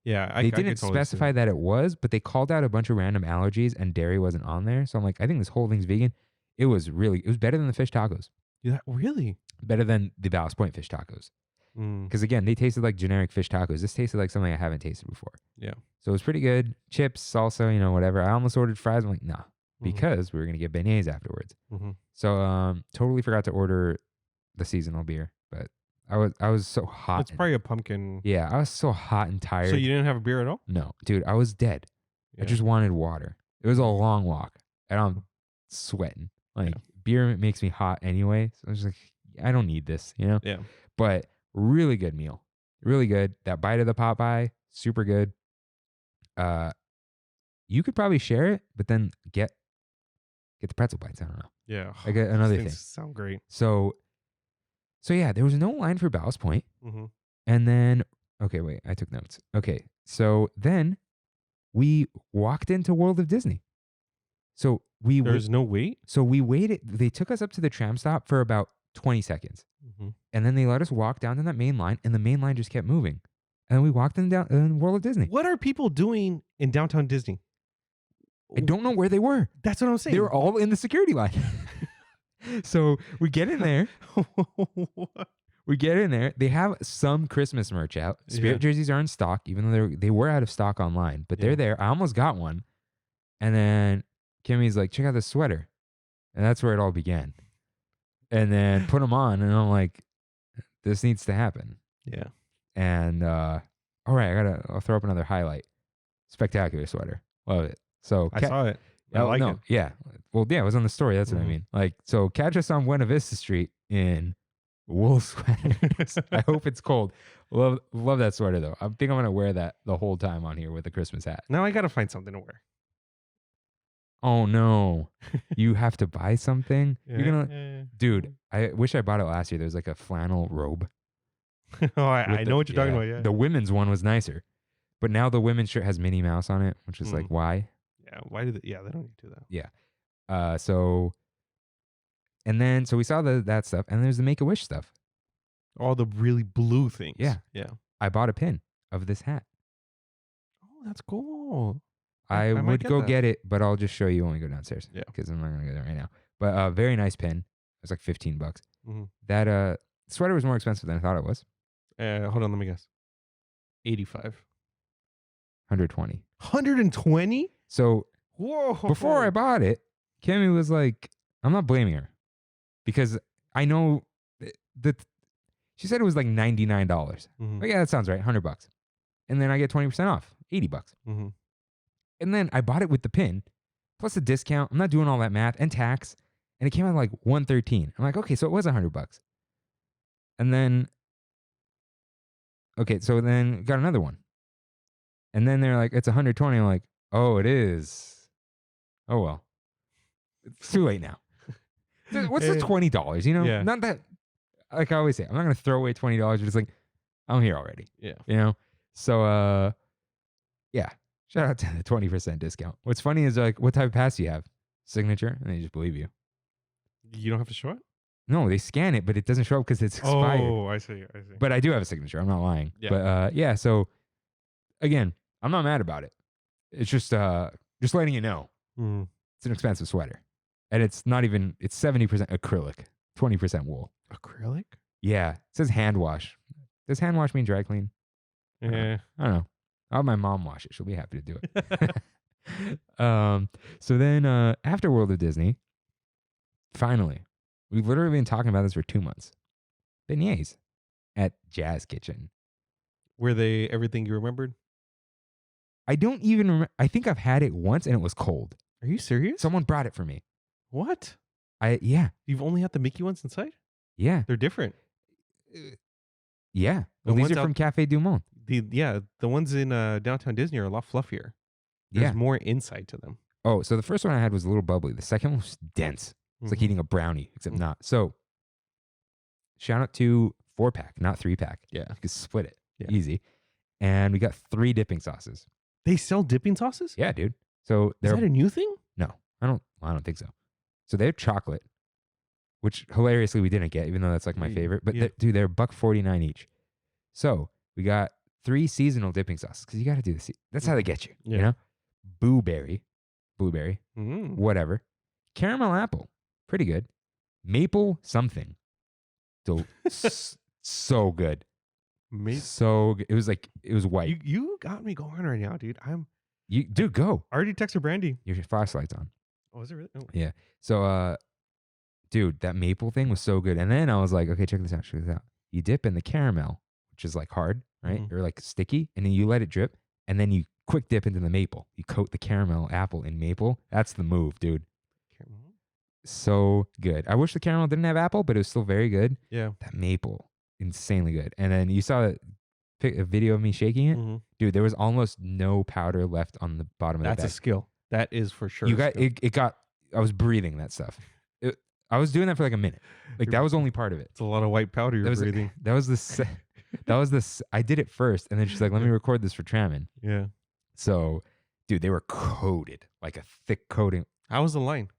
Speaker 2: Yeah,
Speaker 1: They didn't specify that it was, but they called out a bunch of random allergies and dairy wasn't on there. So I'm like, I think this whole thing's vegan. It was better than the fish tacos.
Speaker 2: Yeah, really?
Speaker 1: Better than the Ballast Point fish tacos. Because again, they tasted like generic fish tacos. This tasted like something I haven't tasted before.
Speaker 2: Yeah.
Speaker 1: So it was pretty good. Chips, salsa, whatever. I almost ordered fries. I'm like, nah, because we were going to get beignets afterwards. So totally forgot to order the seasonal beer, but I was so hot.
Speaker 2: It's probably a pumpkin.
Speaker 1: Yeah, I was so hot and tired.
Speaker 2: So you didn't have a beer at all?
Speaker 1: No, dude, I was dead.
Speaker 2: Yeah.
Speaker 1: I just wanted water. It was a long walk, and I'm sweating. Like beer makes me hot anyway. So I was like, I don't need this,
Speaker 2: Yeah.
Speaker 1: But really good meal, really good. That bite of the Popeye, super good. You could probably share it, but then get the pretzel bites. I don't know.
Speaker 2: Yeah.
Speaker 1: Like another thing.
Speaker 2: Sound great.
Speaker 1: So yeah, there was no line for Ballast Point. And then, okay, wait, I took notes. Okay, so then we walked into World of Disney. So
Speaker 2: There's no wait?
Speaker 1: So we waited. They took us up to the tram stop for about 20 seconds. And then they let us walk down to that main line, and the main line just kept moving. And then we walked in World of Disney.
Speaker 2: What are people doing in downtown Disney?
Speaker 1: I don't know where they were.
Speaker 2: That's what I'm saying.
Speaker 1: They were all in the security line. So we get in there. We get in there. They have some Christmas merch out. Spirit jerseys are in stock, even though they were out of stock online. But they're there. I almost got one. And then Kimmy's like, check out this sweater. And that's where it all began. And then put them on. And I'm like, this needs to happen.
Speaker 2: Yeah.
Speaker 1: And all right, I'll throw up another highlight. Spectacular sweater. Love it. So
Speaker 2: I saw it. I like it.
Speaker 1: Yeah. Well, yeah, it was on the story. That's what I mean. Like, so catch us on Buena Vista Street in wool sweaters. I hope it's cold. Love that sweater though. I think I'm gonna wear that the whole time on here with the Christmas hat.
Speaker 2: Now I gotta find something to wear.
Speaker 1: Oh no, you have to buy something. You're gonna,
Speaker 2: Yeah.
Speaker 1: dude. I wish I bought it last year. There's like a flannel robe.
Speaker 2: Oh, I
Speaker 1: with
Speaker 2: know what you're talking about. Yeah.
Speaker 1: The women's one was nicer, but now the women's shirt has Minnie Mouse on it, which is like why?
Speaker 2: Yeah. Why do they? Yeah, they don't need to do that.
Speaker 1: Yeah. So we saw that stuff, and there's the Make-A-Wish stuff.
Speaker 2: All the really blue things.
Speaker 1: Yeah.
Speaker 2: Yeah.
Speaker 1: I bought a pin of this hat.
Speaker 2: Oh, that's cool.
Speaker 1: I
Speaker 2: might
Speaker 1: would
Speaker 2: get
Speaker 1: go
Speaker 2: that.
Speaker 1: get it, but I'll just show you when we go downstairs.
Speaker 2: Yeah.
Speaker 1: Because I'm not gonna go there right now. But very nice pin. It was like $15.
Speaker 2: Mhm.
Speaker 1: That sweater was more expensive than I thought it was.
Speaker 2: Hold on, let me guess. 85.
Speaker 1: 120.
Speaker 2: 120?
Speaker 1: So
Speaker 2: Whoa.
Speaker 1: before I bought it, Kimmy was like, I'm not blaming her because I know that she said it was like $99.
Speaker 2: Mhm.
Speaker 1: Like, yeah, that sounds right. $100. And then I get 20% off, $80.
Speaker 2: Mhm.
Speaker 1: And then I bought it with the pin plus a discount. I'm not doing all that math and tax. And it came out like $113. I'm like, okay, so it was $100. And then, okay, so then got another one. And then they're like, it's 120. I'm like, oh, it is. Oh, well. It's too late now. What's the $20? You know,
Speaker 2: Yeah.
Speaker 1: not that, like I always say, I'm not going to throw away $20, but it's like, I'm here already.
Speaker 2: Yeah.
Speaker 1: You know? So, yeah. Shout out to the 20% discount. What's funny is like, what type of pass do you have? Signature? And they just believe you.
Speaker 2: You don't have to show it?
Speaker 1: No, they scan it, but it doesn't show up because it's expired.
Speaker 2: Oh, I see.
Speaker 1: But I do have a signature. I'm not lying.
Speaker 2: Yeah.
Speaker 1: But yeah, so again, I'm not mad about it. It's just letting you know.
Speaker 2: Mhm.
Speaker 1: It's an expensive sweater. And it's not even, it's 70% acrylic, 20% wool.
Speaker 2: Acrylic?
Speaker 1: Yeah. It says hand wash. Does hand wash mean dry clean?
Speaker 2: Yeah.
Speaker 1: I don't know. I'll have my mom wash it. She'll be happy to do it. So then after World of Disney, finally, we've literally been talking about this for 2 months. Beignets at Jazz Kitchen.
Speaker 2: Were they everything you remembered?
Speaker 1: I don't even remember. I think I've had it once and it was cold.
Speaker 2: Are you serious?
Speaker 1: Someone brought it for me.
Speaker 2: What?
Speaker 1: Yeah.
Speaker 2: You've only had the Mickey ones inside?
Speaker 1: Yeah.
Speaker 2: They're different.
Speaker 1: Yeah.
Speaker 2: The
Speaker 1: Well, these
Speaker 2: ones
Speaker 1: are from Café Du Monde.
Speaker 2: The ones in downtown Disney are a lot fluffier. There's
Speaker 1: Yeah.
Speaker 2: more inside to them.
Speaker 1: Oh, so the first one I had was a little bubbly. The second one was dense. It's like eating a brownie, except not. So shout out to 4-pack, not 3-pack.
Speaker 2: Yeah.
Speaker 1: You can split it.
Speaker 2: Yeah.
Speaker 1: Easy. And we got 3 dipping sauces.
Speaker 2: They sell dipping sauces?
Speaker 1: Yeah, dude. So
Speaker 2: Is
Speaker 1: they're
Speaker 2: that a new thing?
Speaker 1: no, I don't think so. So they're chocolate, which hilariously we didn't get, even though that's like my
Speaker 2: Yeah.
Speaker 1: favorite. But
Speaker 2: Yeah.
Speaker 1: dude, they're $1.49 each. So we got 3 seasonal dipping sauces because you got to do this. That's how they get you.
Speaker 2: Yeah.
Speaker 1: You know, blueberry,
Speaker 2: Mm.
Speaker 1: whatever, caramel apple, pretty good, maple something, so good, so good. It was like it was white.
Speaker 2: You got me going right now, dude.
Speaker 1: Dude, go.
Speaker 2: I already texted Brandy.
Speaker 1: Your flashlight's on.
Speaker 2: Oh, is it really? Oh.
Speaker 1: Yeah. So, dude, that maple thing was so good. And then I was like, okay, check this out. You dip in the caramel, which is like hard, right?
Speaker 2: Mhm.
Speaker 1: Or like sticky, and then you let it drip, and then you quick dip into the maple. You coat the caramel apple in maple. That's the move, dude.
Speaker 2: Caramel?
Speaker 1: So good. I wish the caramel didn't have apple, but it was still very good.
Speaker 2: Yeah.
Speaker 1: That maple, insanely good. And then you saw a video of me shaking it.
Speaker 2: Mhm.
Speaker 1: Dude, there was almost no powder left on the bottom of
Speaker 2: That's
Speaker 1: the
Speaker 2: a
Speaker 1: bag.
Speaker 2: skill. That is for sure.
Speaker 1: You
Speaker 2: a
Speaker 1: got
Speaker 2: skill.
Speaker 1: it got I was breathing that stuff. I was doing that for like a minute. Like that was only part of it.
Speaker 2: It's a lot of white powder you're breathing.
Speaker 1: That was the I did it first, and then she's like, let me record this for Trammin.
Speaker 2: Yeah.
Speaker 1: So, dude, they were coated, like a thick coating.
Speaker 2: How was the line?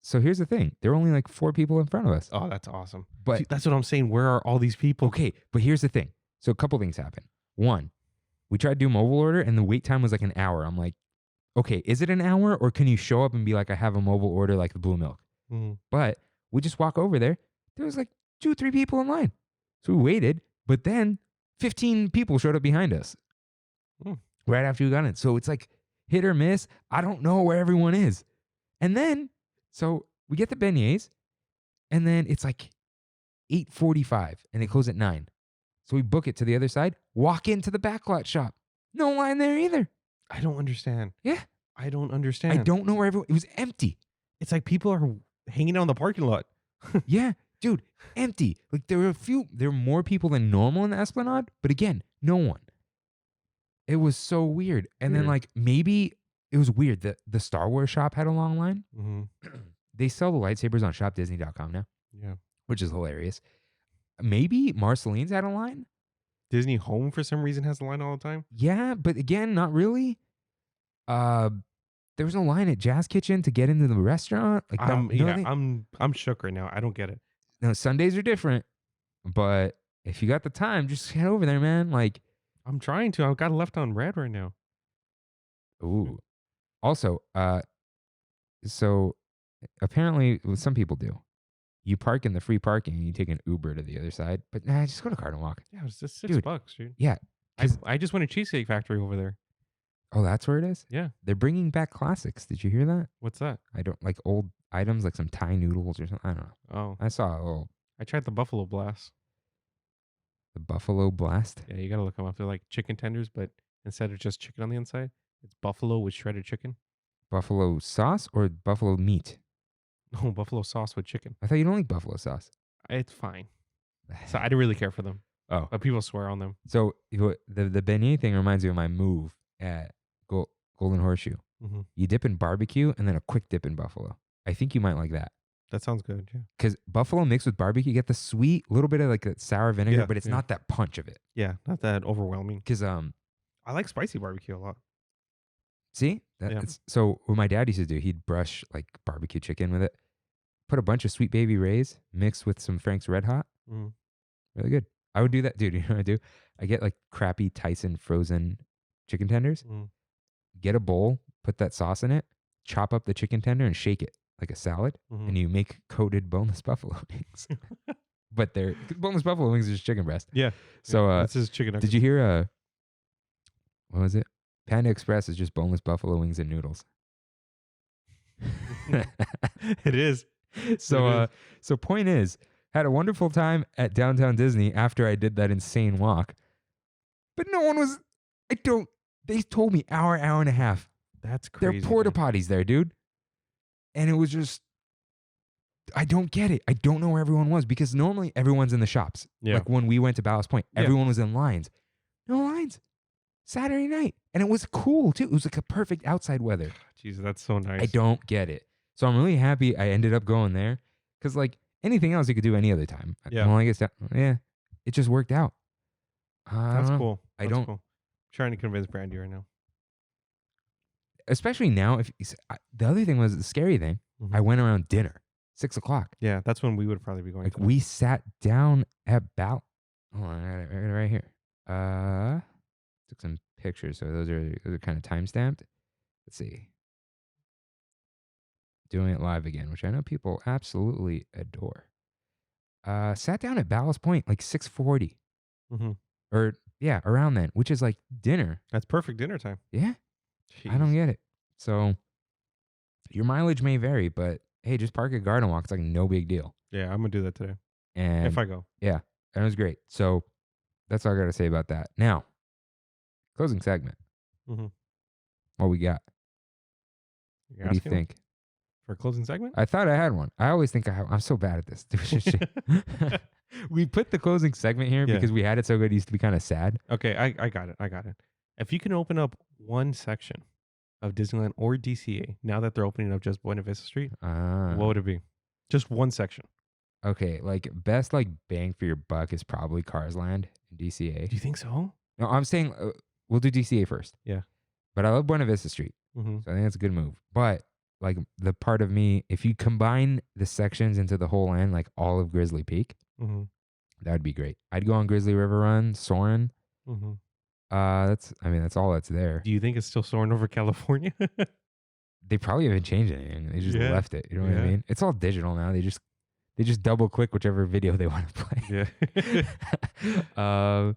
Speaker 1: So here's the thing. There were only like 4 people in front of us.
Speaker 2: Oh, that's awesome.
Speaker 1: But
Speaker 2: See, that's what I'm saying. Where are all these people?
Speaker 1: okay, but here's the thing. So a couple things happened. One, we tried to do mobile order and the wait time was like an hour. I'm like, okay, is it an hour or can you show up and be like, I have a mobile order like the blue milk?
Speaker 2: Mhm.
Speaker 1: But we just walk over there. There was like 2-3 people in line. So we waited, but then 15 people showed up behind us right after we got in. So it's like hit or miss. I don't know where everyone is. And then, so we get the beignets and then it's like 8:45 and they close at 9. So we book it to the other side, walk into the backlot shop. No line there either.
Speaker 2: I don't understand.
Speaker 1: Yeah.
Speaker 2: I don't understand.
Speaker 1: I don't know where everyone, it was empty.
Speaker 2: It's like people are hanging out in the parking lot.
Speaker 1: Yeah, dude, empty. Like there were more people than normal in the Esplanade, but again, no one. It was so weird. And then
Speaker 2: Weird.
Speaker 1: like maybe it was weird. The Star Wars shop had a long line.
Speaker 2: Mm-hmm.
Speaker 1: They sell the lightsabers on shopdisney.com now,
Speaker 2: Yeah.
Speaker 1: which is hilarious. Maybe Marceline's had a line.
Speaker 2: Disney Home for some reason has a line all the time.
Speaker 1: Yeah, but again, not really. There was no line at Jazz Kitchen to get into the restaurant. Like,
Speaker 2: I'm shook right now. I don't get it.
Speaker 1: no, Sundays are different, but if you got the time, just head over there, man. Like,
Speaker 2: I'm trying to. I've got left on red right now.
Speaker 1: ooh. Also, so apparently, what some people do, you park in the free parking and you take an Uber to the other side. But nah, just go to Garden Walk.
Speaker 2: Yeah, it was just
Speaker 1: Dude.
Speaker 2: $6, dude.
Speaker 1: Yeah.
Speaker 2: I just went to Cheesecake Factory over there.
Speaker 1: Oh, that's where it is?
Speaker 2: Yeah.
Speaker 1: They're bringing back classics. Did you hear that?
Speaker 2: What's that?
Speaker 1: I don't like old items like some Thai noodles or something. I don't know.
Speaker 2: Oh,
Speaker 1: I saw a little
Speaker 2: I tried the Buffalo Blast.
Speaker 1: the Buffalo Blast.
Speaker 2: Yeah, you gotta look them up. They're like chicken tenders, but instead of just chicken on the inside, it's buffalo with shredded chicken.
Speaker 1: Buffalo sauce or buffalo meat?
Speaker 2: No, buffalo sauce with chicken.
Speaker 1: I thought you don't like buffalo sauce.
Speaker 2: It's fine. So I didn't really care for them,
Speaker 1: Oh,
Speaker 2: but people swear on them.
Speaker 1: so the beignet thing reminds me of my move at Golden Horseshoe.
Speaker 2: Mm-hmm.
Speaker 1: You dip in barbecue and then a quick dip in buffalo. I think you might like that.
Speaker 2: That sounds good. Yeah.
Speaker 1: Because buffalo mixed with barbecue, you get the sweet, little bit of like that sour vinegar,
Speaker 2: Yeah,
Speaker 1: but it's
Speaker 2: yeah.
Speaker 1: not that punch of it.
Speaker 2: Yeah, not that overwhelming.
Speaker 1: Because
Speaker 2: I like spicy barbecue a lot.
Speaker 1: see,
Speaker 2: Yeah.
Speaker 1: so what my dad used to do, he'd brush like barbecue chicken with it, put a bunch of Sweet Baby Ray's mixed with some Frank's Red Hot.
Speaker 2: Mm.
Speaker 1: Really good. I would do that, dude. You know what I do? I get like crappy Tyson frozen chicken tenders.
Speaker 2: Mm.
Speaker 1: Get a bowl, put that sauce in it, chop up the chicken tender, and shake it like a salad,
Speaker 2: Mhm.
Speaker 1: and you make coated boneless buffalo wings. But they're boneless buffalo wings are just chicken breast.
Speaker 2: Yeah.
Speaker 1: So
Speaker 2: This is chicken nuggets.
Speaker 1: did you hear? What was it? Panda Express is just boneless buffalo wings and noodles.
Speaker 2: It is.
Speaker 1: So point is, had a wonderful time at downtown Disney after I did that insane walk, but no one was. They told me hour and a half.
Speaker 2: That's
Speaker 1: There
Speaker 2: crazy.
Speaker 1: are porta
Speaker 2: dude.
Speaker 1: potties there, dude. And it was just, I don't get it. I don't know where everyone was because normally everyone's in the shops.
Speaker 2: Yeah.
Speaker 1: Like when we went to Ballast Point,
Speaker 2: Yeah.
Speaker 1: everyone was in lines. No lines. Saturday night. And it was cool too. It was like a perfect outside weather.
Speaker 2: Jesus, that's so nice.
Speaker 1: I don't get it. So I'm really happy I ended up going there because like anything else you could do any other time.
Speaker 2: Yeah.
Speaker 1: Well, I guess it just worked out. I
Speaker 2: That's
Speaker 1: don't know.
Speaker 2: cool.
Speaker 1: I
Speaker 2: That's
Speaker 1: don't-
Speaker 2: Cool. I'm trying to convince Brandy right now.
Speaker 1: Especially now. The other thing was the scary thing.
Speaker 2: Mhm.
Speaker 1: I went around dinner, 6:00.
Speaker 2: Yeah, that's when we would probably be going.
Speaker 1: Like
Speaker 2: for that.
Speaker 1: we sat down at Hold on, I got it right here. Took some pictures, so those are kind of time stamped. Let's see. Doing it live again, which I know people absolutely adore. Sat down at Ballast Point like 6:40,
Speaker 2: Mhm.
Speaker 1: or yeah, around then, which is like dinner.
Speaker 2: That's perfect dinner time.
Speaker 1: Yeah, I don't
Speaker 2: Jeez.
Speaker 1: get it. So your mileage may vary, but hey, just park at Garden Walk. It's like no big deal.
Speaker 2: Yeah, I'm gonna do that today
Speaker 1: And
Speaker 2: if I go.
Speaker 1: yeah, that was great. So that's all I got to say about that. Now, closing segment.
Speaker 2: Mhm.
Speaker 1: What we got?
Speaker 2: You're
Speaker 1: What do you
Speaker 2: asking
Speaker 1: think?
Speaker 2: for a closing segment?
Speaker 1: I thought I had one. I always think I'm so bad at this. We put the closing segment here
Speaker 2: Yeah.
Speaker 1: because we had it so good. It used to be kind of sad.
Speaker 2: Okay, I got it. I got it. If you can open up one section of Disneyland or DCA now that they're opening up just Buena Vista Street, what would it be? Just one section.
Speaker 1: Okay, like best like bang for your buck is probably Cars Land in DCA.
Speaker 2: Do you think so?
Speaker 1: No, I'm saying we'll do DCA first.
Speaker 2: Yeah.
Speaker 1: But I love Buena Vista Street,
Speaker 2: Mm-hmm.
Speaker 1: so I think that's a good move. But like the part of me, if you combine the sections into the whole end, like all of Grizzly Peak,
Speaker 2: Mm-hmm.
Speaker 1: that would be great. I'd go on Grizzly River Run, Soarin'.
Speaker 2: Mm-hmm.
Speaker 1: That's all that's there.
Speaker 2: Do you think it's still soaring over California?
Speaker 1: They probably haven't changed anything. They just
Speaker 2: Yeah.
Speaker 1: left it. You know what I
Speaker 2: Yeah.
Speaker 1: mean? It's all digital now. They just double click whichever video they want to play.
Speaker 2: Yeah.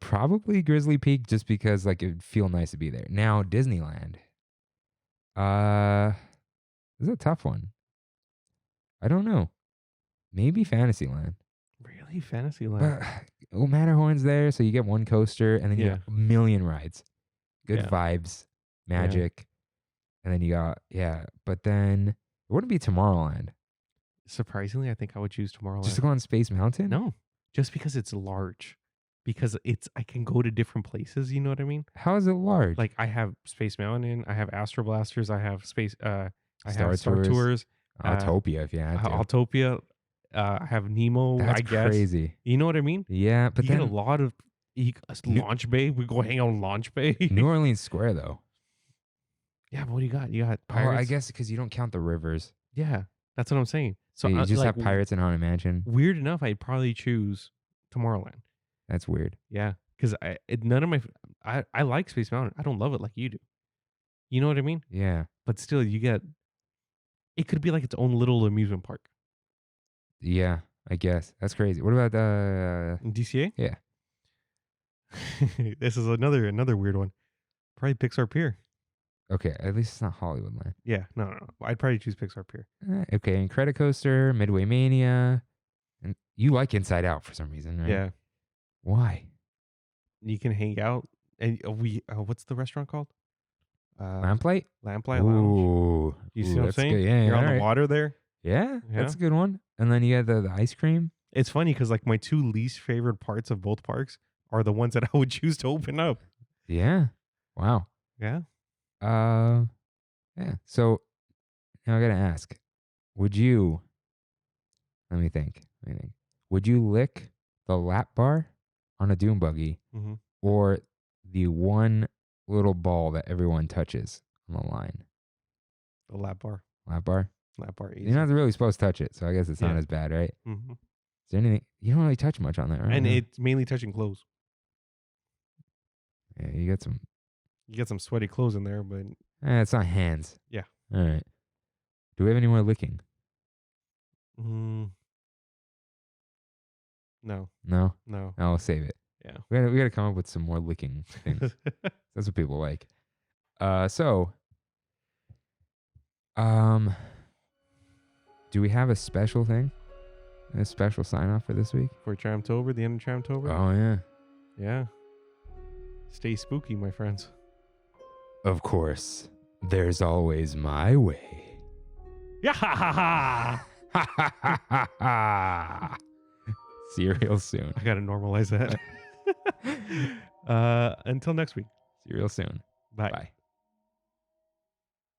Speaker 1: Probably Grizzly Peak just because like it'd feel nice to be there. Now Disneyland. This is a tough one. I don't know. Maybe Fantasyland.
Speaker 2: Really? Fantasyland?
Speaker 1: But Matterhorn's there, so you get one coaster and then you
Speaker 2: Yeah.
Speaker 1: get a million rides. Good
Speaker 2: Yeah.
Speaker 1: vibes, magic. And then you got, but then it wouldn't be Tomorrowland.
Speaker 2: Surprisingly, I think I would choose Tomorrowland.
Speaker 1: Just to go on Space Mountain?
Speaker 2: No, just because it's large. because I can go to different places. You know what I mean?
Speaker 1: How is it large?
Speaker 2: Like I have Space Mountain, I have Astro Blasters, I have Space, I
Speaker 1: Star
Speaker 2: have Star
Speaker 1: Tours.
Speaker 2: Tours,
Speaker 1: Autopia, if you had to.
Speaker 2: Autopia, I have Nemo.
Speaker 1: That's
Speaker 2: I guess.
Speaker 1: crazy.
Speaker 2: You know what I mean?
Speaker 1: Yeah, but
Speaker 2: you
Speaker 1: then
Speaker 2: get a lot of Launch Bay. We go hang out in Launch Bay.
Speaker 1: New Orleans Square though.
Speaker 2: Yeah, but what do you got? You got
Speaker 1: Oh,
Speaker 2: pirates.
Speaker 1: I guess because you don't count the rivers.
Speaker 2: Yeah, that's what I'm saying. So
Speaker 1: You just
Speaker 2: like,
Speaker 1: have Pirates and Haunted Mansion.
Speaker 2: Weird enough, I'd probably choose Tomorrowland.
Speaker 1: That's weird.
Speaker 2: Yeah, because none of my I like Space Mountain. I don't love it like you do. You know what I mean?
Speaker 1: Yeah.
Speaker 2: But still, it could be like its own little amusement park.
Speaker 1: Yeah, I guess. That's crazy. What about
Speaker 2: In DCA?
Speaker 1: Yeah.
Speaker 2: This is another weird one. Probably Pixar Pier.
Speaker 1: Okay, at least it's not Hollywoodland.
Speaker 2: Yeah, no. I'd probably choose Pixar Pier.
Speaker 1: Okay, and Credit Coaster, Midway Mania. And you like Inside Out for some reason, right?
Speaker 2: Yeah,
Speaker 1: Why?
Speaker 2: you can hang out, and what's the restaurant called?
Speaker 1: Lamplight?
Speaker 2: Lamplight Lounge.
Speaker 1: Ooh.
Speaker 2: You see
Speaker 1: Ooh,
Speaker 2: what I'm
Speaker 1: that's
Speaker 2: saying?
Speaker 1: good. Yeah,
Speaker 2: You're on the
Speaker 1: alright.
Speaker 2: water there.
Speaker 1: Yeah,
Speaker 2: Yeah.
Speaker 1: that's a good one. And then you got the ice cream.
Speaker 2: It's funny because like my two least favorite parts of both parks are the ones that I would choose to open up.
Speaker 1: Yeah. Wow.
Speaker 2: Yeah.
Speaker 1: Yeah. So now I gotta ask, would you? Let me think. Would you lick the lap bar on a dune buggy,
Speaker 2: Mm-hmm.
Speaker 1: or the one little ball that everyone touches on the line?
Speaker 2: The lap bar.
Speaker 1: Lap bar.
Speaker 2: Lap bar. Easy.
Speaker 1: You're not really supposed to touch it, so I guess it's not
Speaker 2: Yeah.
Speaker 1: as bad, right?
Speaker 2: Mm-hmm.
Speaker 1: Is there anything you don't really touch much on that, right?
Speaker 2: And
Speaker 1: No?
Speaker 2: it's mainly touching clothes.
Speaker 1: Yeah, you got some.
Speaker 2: You get some sweaty clothes in there, but
Speaker 1: It's not hands.
Speaker 2: Yeah.
Speaker 1: All right. Do we have any more licking?
Speaker 2: no,
Speaker 1: No.
Speaker 2: no.
Speaker 1: I'll save it.
Speaker 2: Yeah.
Speaker 1: We gotta come up with some more licking things. That's what people like. Do we have a special thing? A special sign off for this week?
Speaker 2: For Tramtober, the end of Tramtober.
Speaker 1: Oh yeah.
Speaker 2: Yeah. Stay spooky, my friends.
Speaker 1: Of course. There's always my way.
Speaker 2: Yeah. Ha ha ha.
Speaker 1: See you real soon.
Speaker 2: I gotta normalize that. Until next week.
Speaker 1: See you real soon.
Speaker 2: Bye.
Speaker 1: Bye.